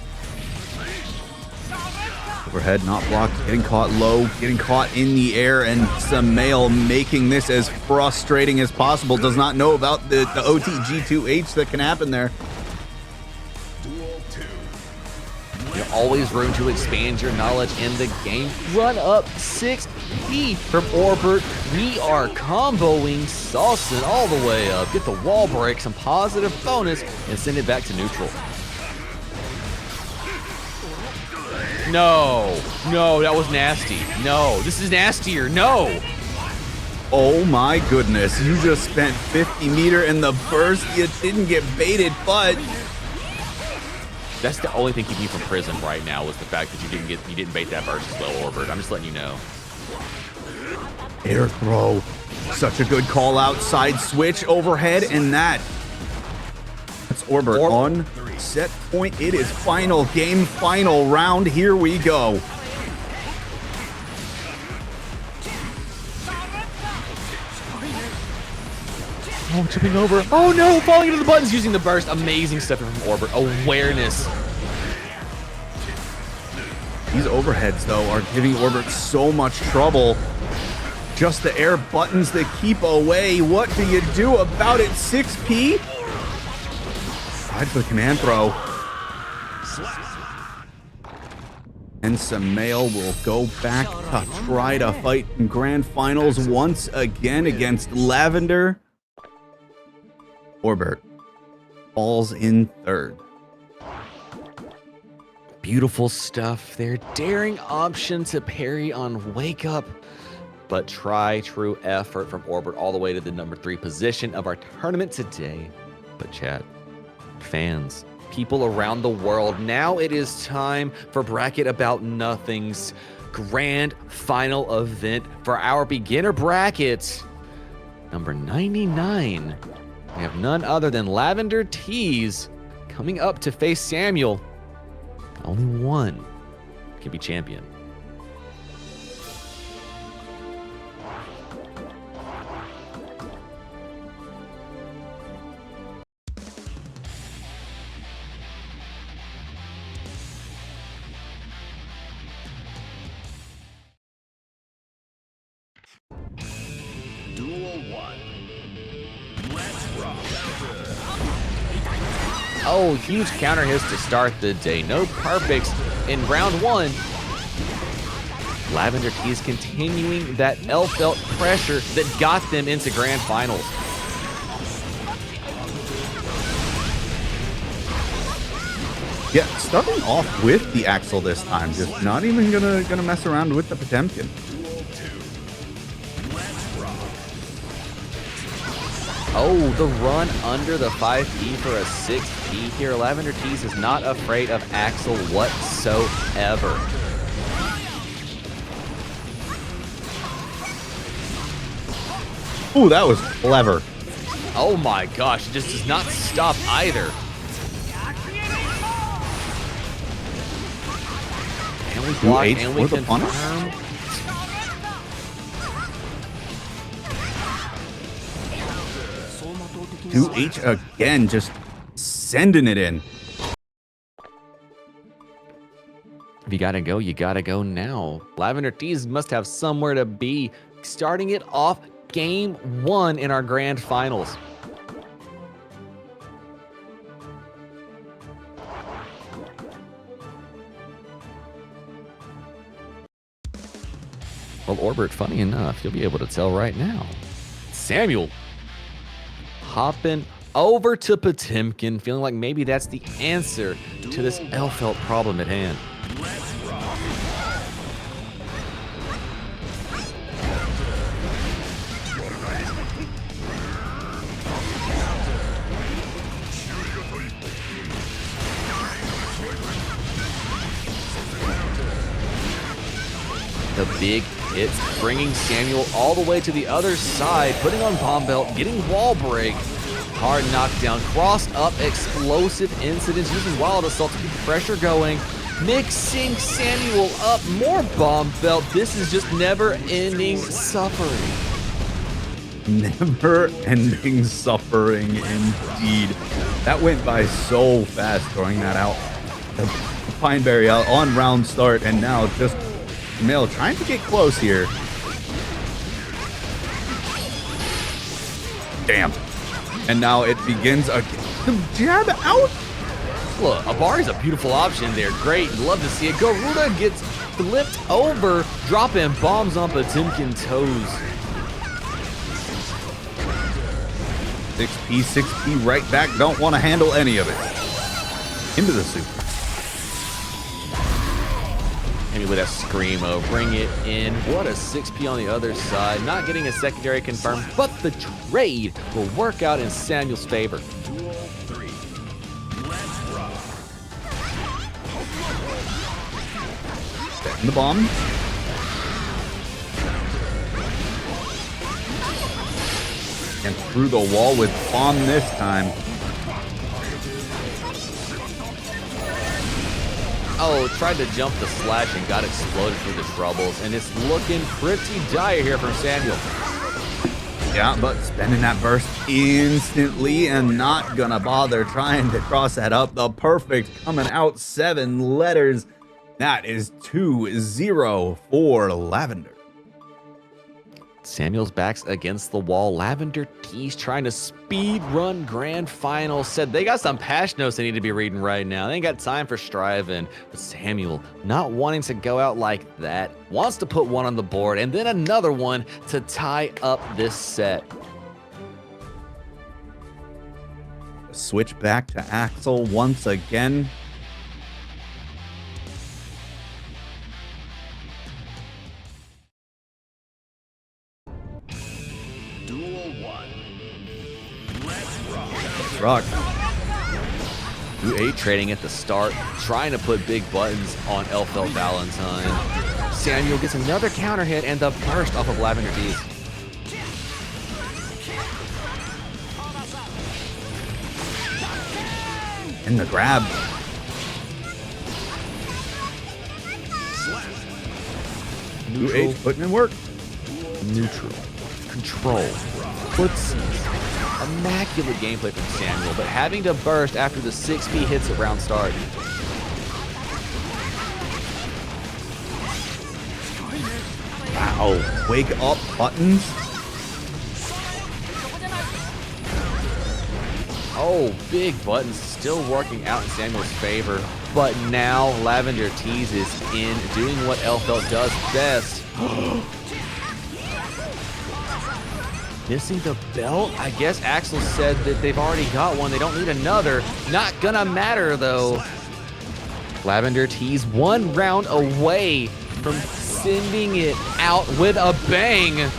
Overhead not blocked, getting caught low, getting caught in the air, and Samael making this as frustrating as possible. Does not know about the OTG2H that can happen there. There's always room to expand your knowledge in the game. Run up 6P from Orbert. We are comboing Salson all the way up. Get the wall break, some positive bonus, and send it back to neutral. No, that was nasty. No, this is nastier. No. Oh my goodness, you just spent 50 meter in the burst. You didn't get baited, but that's the only thing keeping you from prison right now was the fact that you didn't bait that burst as well, Orbert. I'm just letting you know. Air throw. Such a good call out. Side switch overhead, and that's Orbert on set point. It is final game, final round. Here we go. Oh, tripping over. Oh no, falling into the buttons using the burst. Amazing stuff from Orbert. Awareness. These overheads, though, are giving Orbert so much trouble. Just the air buttons that keep away. What do you do about it? 6P? Side for the command throw. And Samael will go back to try to fight in grand finals once again against Lavender. Orbert falls in third. Beautiful stuff there. Daring option to parry on Wake Up, but try true effort from Orbert all the way to the number 3 position of our tournament today. But chat, fans, people around the world, now it is time for Bracket About Nothing's grand final event for our beginner bracket number 99. We have none other than Lavender Tees coming up to face Samuel. Only one can be champion. Duel 1. Let's rock. Oh, huge counter hits to start the day. No perfects in round 1. Lavender Tees continuing that L-felt pressure that got them into grand finals. Yeah, starting off with the Axel this time. Just not even gonna mess around with the Potemkin. Oh, the run under the 5P for a 6P here. Lavender Tees is not afraid of Axel whatsoever. Ooh, that was clever. Oh my gosh, it just does not stop either. And we block and we confirm. 2H again, just sending it in. If you gotta go, you gotta go now. Lavender Tees must have somewhere to be. Starting it off game 1 in our grand finals. Well, Orbert, funny enough, you'll be able to tell right now. Samuel hopping over to Potemkin, feeling like maybe that's the answer to this L-felt problem at hand. The big hits, bringing Samuel all the way to the other side, putting on bomb belt, getting wall break. Hard knockdown, cross up, explosive incidents, using wild assault to keep the pressure going. Mixing Samuel up, more bomb belt. This is just never-ending suffering. Never-ending suffering indeed. That went by so fast throwing that out. The Pineberry out on round start, and now just Mail trying to get close here. Damn. And now it begins again. The jab out. Look, Abari's a beautiful option there. Great, love to see it. Garuda gets flipped over, dropping bombs on Potemkin toes. 6P right back. Don't want to handle any of it. Into the soup. Maybe with a Screamo, bring it in. What a 6P on the other side. Not getting a secondary confirmed, but the trade will work out in Samuel's favor. Duel 3. Let's rock. Setting the bomb. And through the wall with bomb this time. Oh, tried to jump the slash and got exploded through the troubles. And it's looking pretty dire here from Samuel. Yeah, but spending that burst instantly and not gonna bother trying to cross that up. The perfect coming out, 7 letters. That is 2-0 for Lavender. Samuel's back's against the wall. Lavender Tees trying to speed run grand final. Said they got some patch notes they need to be reading right now. They ain't got time for striving. But Samuel, not wanting to go out like that, wants to put one on the board and then another one to tie up this set. Switch back to Axel once again. Rock. 2-8 trading at the start, trying to put big buttons on Elfelt Valentine. Samuel gets another counter hit and the burst off of Lavender Tees. And the grab. Neutral. 2-8 putting in work. Neutral. Control. Footsies. Immaculate gameplay from Samuel, but having to burst after the 6P hits at round start. Wow, wake up buttons. Oh, big buttons still working out in Samuel's favor, but now Lavender Tees is in, doing what Elfelt does best. Missing the belt? I guess Axel said that they've already got one. They don't need another. Not gonna matter, though. Lavender Tees 1 round away from sending it out with a bang.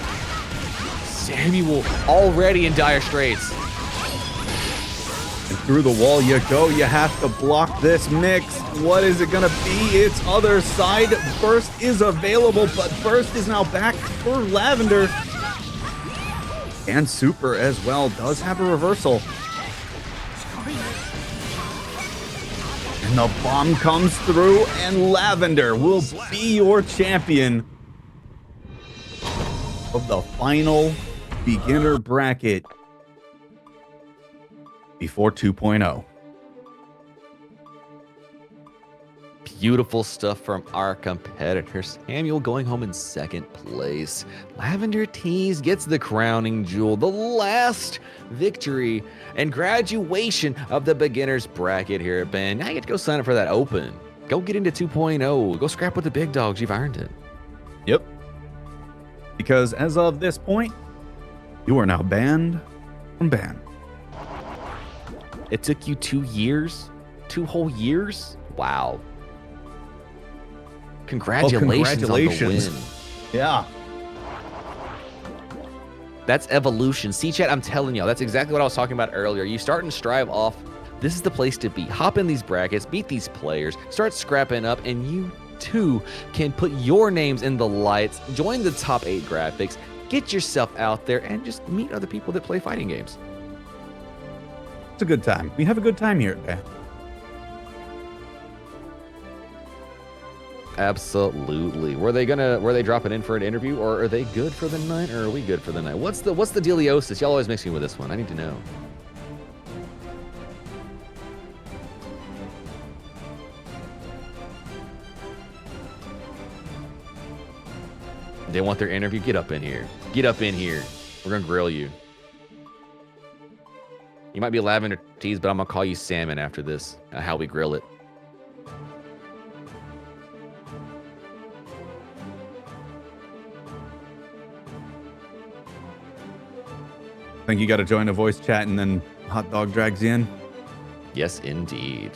Samuel already in dire straits. And through the wall you go. You have to block this mix. What is it gonna be? It's other side. Burst is available, but Burst is now back for Lavender. And Super as well does have a reversal. And the bomb comes through, and Lavender will be your champion of the final beginner bracket before 2.0. Beautiful stuff from our competitors. Samuel going home in second place. Lavender Tees gets the crowning jewel, the last victory and graduation of the beginners bracket here at BAN. Now you get to go sign up for that open. Go get into 2.0. Go scrap with the big dogs. You've earned it. Yep. Because as of this point, you are now banned from BAN. It took you 2 years? 2 whole years? Wow. Congratulations on the win. Yeah. That's evolution. C-Chat, I'm telling y'all, that's exactly what I was talking about earlier. You start and strive off. This is the place to be. Hop in these brackets, beat these players, start scrapping up, and you too can put your names in the lights, join the top 8 graphics, get yourself out there, and just meet other people that play fighting games. It's a good time. We have a good time here at BAN. Absolutely. Were they dropping in for an interview, or are they good for the night, or are we good for the night? What's the dealiosis? Y'all always mix me with this one. I need to know. They want their interview? Get up in here. Get up in here. We're gonna grill you. You might be lavender teas, but I'm gonna call you salmon after this. How we grill it. I think you got to join a voice chat and then Hot Dog drags you in. Yes, indeed.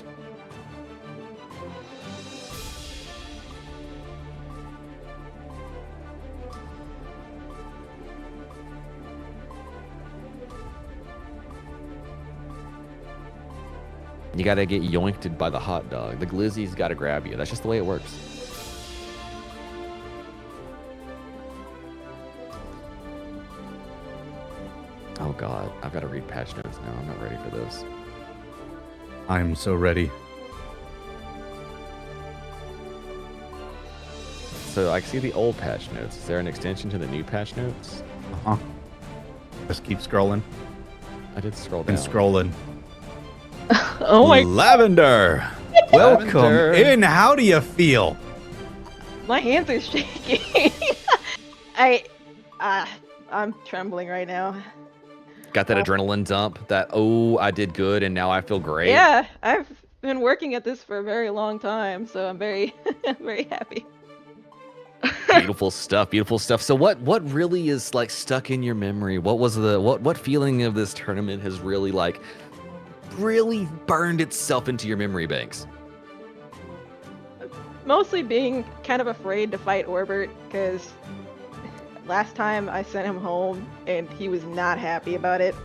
You gotta get yoinked by the hot dog. The glizzy's gotta grab you. That's just the way it works. Oh God, I've got to read patch notes now. I'm not ready for this. I'm so ready. So I see the old patch notes. Is there an extension to the new patch notes? Uh-huh. Just keep scrolling I did scroll down. and scrolling. Oh my, Lavender, welcome Lavender. in. How do you feel? my hands are shaking. I'm trembling right now. Got that adrenaline dump. That, oh, I did good and now I feel great. Yeah, I've been working at this for a very long time, so I'm very, very happy. Beautiful stuff. Beautiful stuff. So what really is like stuck in your memory? What was what feeling of this tournament has really really burned itself into your memory banks? Mostly being kind of afraid to fight Orbert, because last time I sent him home and he was not happy about it.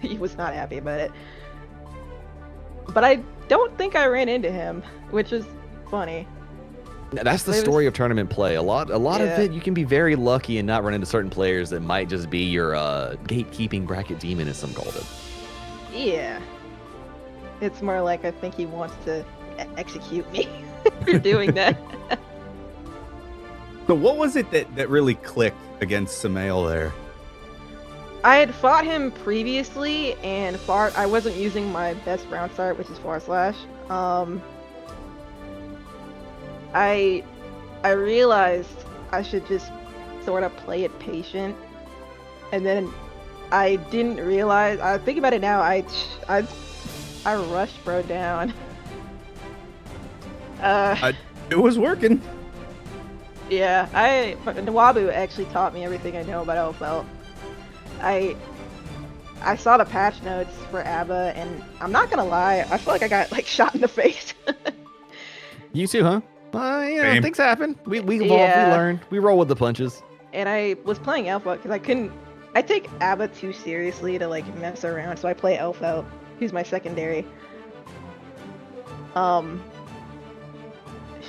He was not happy about it. But I don't think I ran into him, which is funny. That's the It was- story of tournament play. A lot of Yeah. it, you can be very lucky and not run into certain players that might just be your gatekeeping bracket demon, as some called it. Yeah. It's more like I think he wants to execute me for doing that. So what was it that really clicked against Samael there? I had fought him previously, and I wasn't using my best round start, which is forward slash. I realized I should just sort of play it patient, and then I didn't realize. I think about it now. I rushed bro down. It was working. Yeah, Nawabu actually taught me everything I know about LFL. I saw the patch notes for ABBA, and I'm not gonna lie, I feel like I got like shot in the face. You too, huh? Same. Things happen. We evolve, Yeah. we learn, we roll with the punches. And I was playing Alpha because I take ABBA too seriously to like mess around, so I play Alpha, who's my secondary.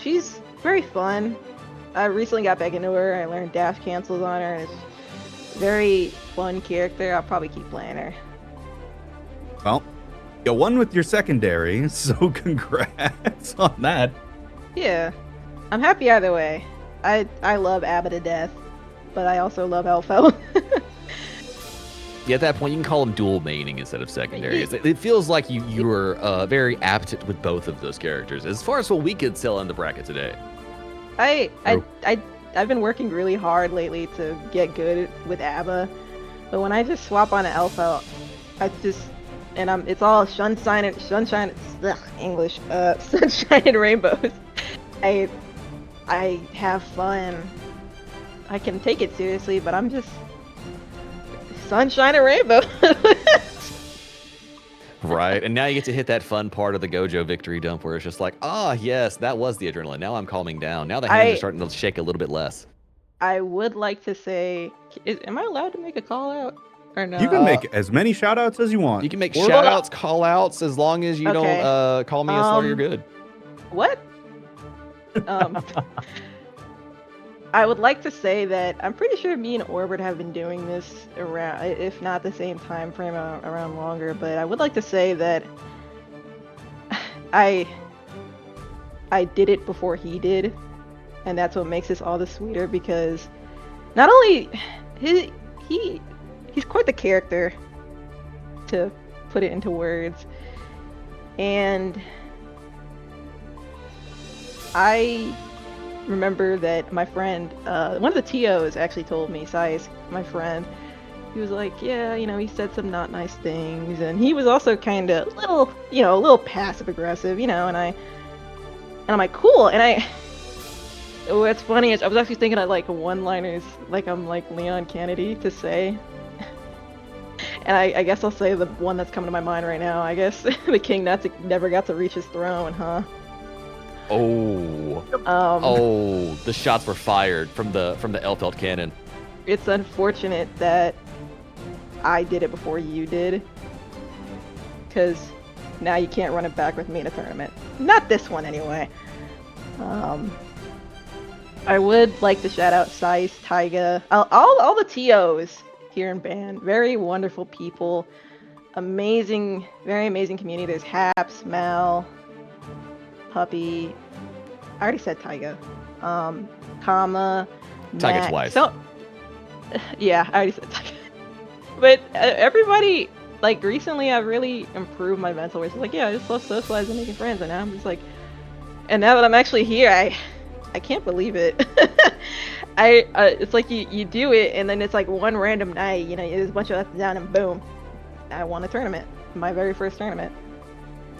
She's very fun. I recently got back into her. I learned dash cancels on her. It's a very fun character. I'll probably keep playing her. Well, you won with your secondary, so congrats on that. Yeah, I'm happy either way. I love ABBA to death, but I also love Alpha. Yeah, at that point, you can call them dual maining instead of secondary. It feels like you were very apt with both of those characters, as far as what we could sell in the bracket today. I've been working really hard lately to get good with ABBA, but when I just swap on an Alpha, it's all sunshine and English, sunshine and rainbows. I have fun. I can take it seriously, but I'm just sunshine and rainbow. Right, and now you get to hit that fun part of the Gojo victory dump where it's just like, yes, that was the adrenaline. Now I'm calming down. Now the hands are starting to shake a little bit less. I would like to say, am I allowed to make a call out or no? You can make as many shout outs as you want. You can make Or- shout outs, call outs, as long as you Okay. don't call me a slur, you're good. What? Um, I would like to say that I'm pretty sure me and Orbit have been doing this around, if not the same time frame, around longer. But I would like to say that I did it before he did, and that's what makes this all the sweeter because not only he's quite the character, to put it into words, and I remember that my friend, one of the TOs actually told me, Sais, my friend, he was like, yeah, he said some not nice things, and he was also kind of a little passive aggressive, and I'm like, cool, and what's funny is I was actually thinking of like one-liners, like I'm like Leon Kennedy to say, and I guess I'll say the one that's coming to my mind right now. I guess the king never got to reach his throne, huh? Oh, the shots were fired from the Elfeld cannon. It's unfortunate that I did it before you did, because now you can't run it back with me in a tournament. Not this one, anyway. I would like to shout out Sais, Taiga, all the TOs here in BAN. Very wonderful people. Amazing, very amazing community. There's Haps, Mal, Puppy. I already said Taiga. Kama, Taiga's Mac. wife. So, yeah, I already said Taiga. But everybody, like, recently I've really improved my mental where it's like, yeah, I just love socializing and making friends, and now I'm just like, and now that I'm actually here, I can't believe it. It's like you do it, and then it's like one random night, there's a bunch of up and down, and boom, I won a tournament, my very first tournament.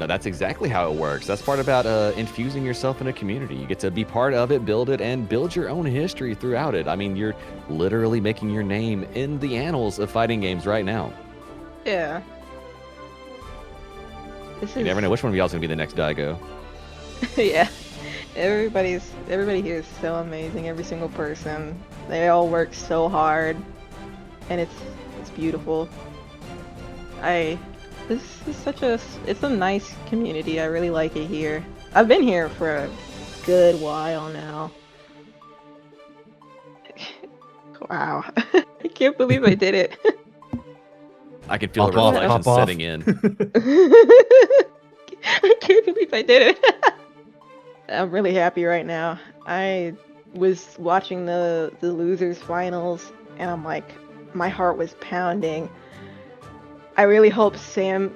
No, that's exactly how it works. That's part about infusing yourself in a community. You get to be part of it, build it, and build your own history throughout it. I mean, you're literally making your name in the annals of fighting games right now. Yeah. You never know which one of y'all is going to be the next Daigo. Yeah. Everybody here is so amazing. Every single person. They all work so hard, and it's beautiful. It's a nice community. I really like it here. I've been here for a good while now. Wow. I can't believe I did it. I can feel the Pop off, reflection pop off. setting in. I can't believe I did it. I'm really happy right now. I was watching the losers finals, and I'm like, my heart was pounding. I really hoped Sam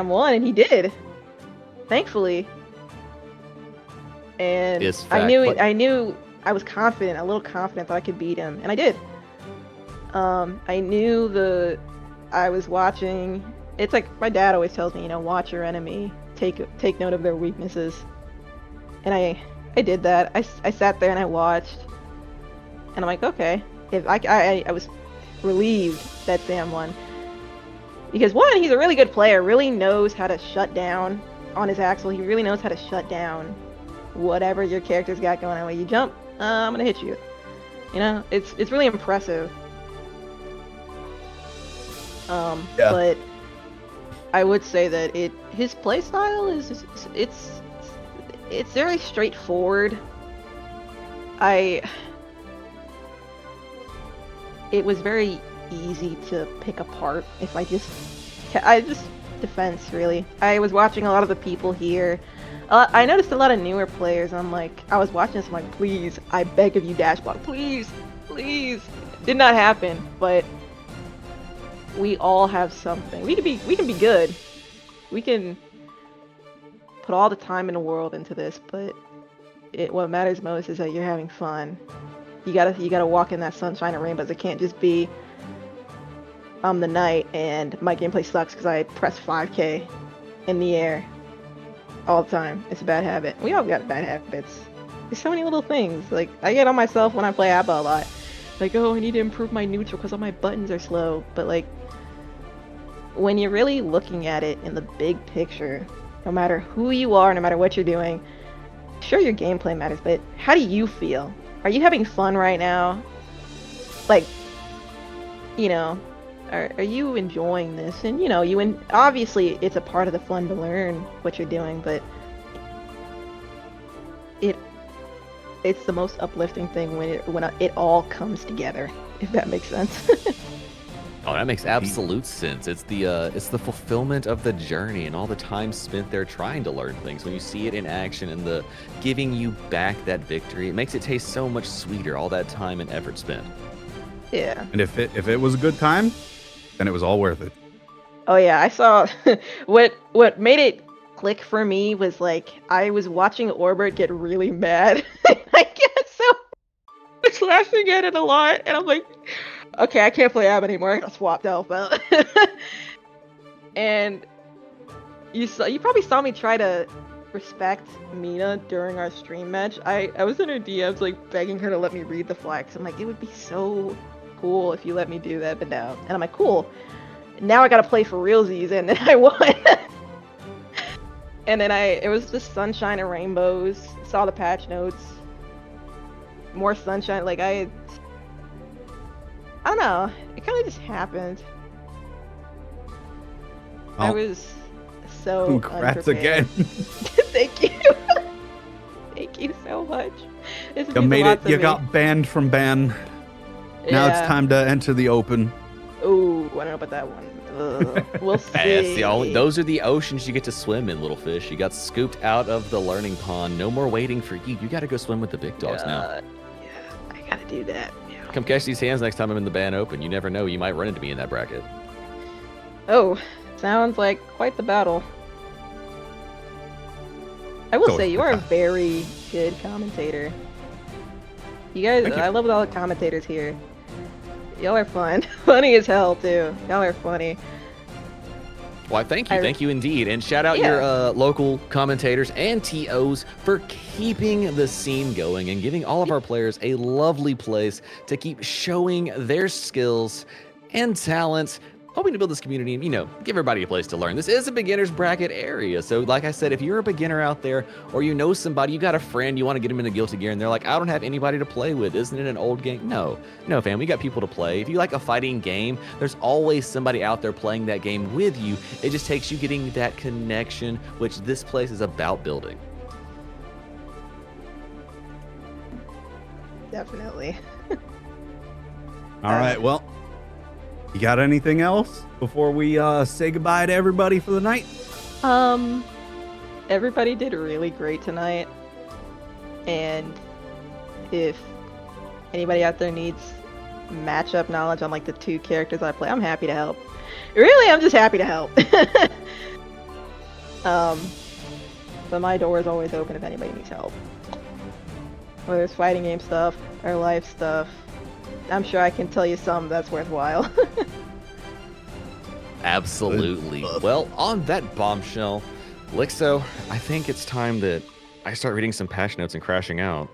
won, and he did, thankfully. And I knew I was confident, a little confident that I could beat him, and I did. I knew I was watching. It's like my dad always tells me, watch your enemy, take note of their weaknesses. And I did that. I sat there and I watched, and I'm like, okay. If I was relieved that Sam won, because one, he's a really good player. Really knows how to shut down on his axle. He really knows how to shut down whatever your character's got going on. When you jump, I'm gonna hit you. It's really impressive. Yeah. But I would say that his playstyle is it's very straightforward. It was very easy to pick apart if I just defense, really. I was watching a lot of the people here. I noticed a lot of newer players. I was watching this, I'm like, please, I beg of you, dash block, please. Did not happen, but we all have something. We can be good. We can put all the time in the world into this, but what matters most is that you're having fun. You gotta walk in that sunshine and rainbows. It can't just be the knight and my gameplay sucks because I press 5K in the air all the time. It's a bad habit. We all got bad habits. There's so many little things. Like, I get on myself when I play ABBA a lot. Like, oh, I need to improve my neutral because all my buttons are slow. But like, when you're really looking at it in the big picture, no matter who you are, no matter what you're doing, sure, your gameplay matters, but how do you feel? Are you having fun right now? Like, are you enjoying this? And obviously it's a part of the fun to learn what you're doing, but it's the most uplifting thing when it all comes together, if that makes sense. Oh, that makes absolute sense. It's the fulfillment of the journey and all the time spent there trying to learn things. When you see it in action and the giving you back that victory, it makes it taste so much sweeter, all that time and effort spent. Yeah. And if it was a good time, then it was all worth it. Oh yeah, I saw what made it click for me was like I was watching Orbert get really mad. I get so I was laughing at it a lot, and I'm like, okay, I can't play Ab anymore. I got swapped out. And you probably saw me try to respect Mina during our stream match. I was in her DMs like begging her to let me read the flags. I'm like, it would be so cool if you let me do that, but no. And I'm like, cool. Now I gotta play for realsies, and then I won. And then it was just sunshine and rainbows. Saw the patch notes. More sunshine. Like I don't know. It kind of just happened. I was so Congrats unprepared. again. Thank you. Thank you so much. You made it. You got banned from ban. Now it's time to enter the open. Ooh, I don't know about that one. We'll see. Hey, those are the oceans you get to swim in, little fish. You got scooped out of the learning pond. No more waiting for you. You got to go swim with the big dogs now. Yeah, I gotta do that. Yeah. Come catch these hands next time I'm in the ban open. You never know. You might run into me in that bracket. Oh, sounds like quite the battle. I will say you are a very good commentator. You guys, I love all the commentators here. Y'all are fun. Funny as hell, too. Y'all are funny. Well, thank you. Thank you indeed. And shout out your local commentators and TOs for keeping the scene going and giving all of our players a lovely place to keep showing their skills and talents. Hoping to build this community and, give everybody a place to learn. This is a beginner's bracket area. So like I said, if you're a beginner out there or you know somebody, you got a friend, you want to get them into Guilty Gear and they're like, I don't have anybody to play with. Isn't it an old game? No, fam, we got people to play. If you like a fighting game, there's always somebody out there playing that game with you. It just takes you getting that connection, which this place is about building. Definitely. All right, well, you got anything else before we say goodbye to everybody for the night? Everybody did really great tonight. And if anybody out there needs matchup knowledge on like the two characters I play, I'm happy to help. Really, I'm just happy to help. But my door is always open if anybody needs help. Whether it's fighting game stuff or life stuff, I'm sure I can tell you some that's worthwhile. Absolutely. Well, on that bombshell, Lixow, I think it's time that I start reading some patch notes and crashing out.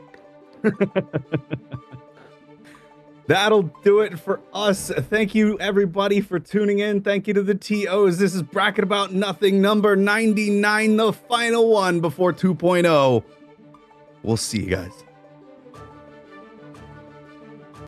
That'll do it for us. Thank you, everybody, for tuning in. Thank you to the TOs. This is Bracket About Nothing, number 99, the final one before 2.0. We'll see you guys.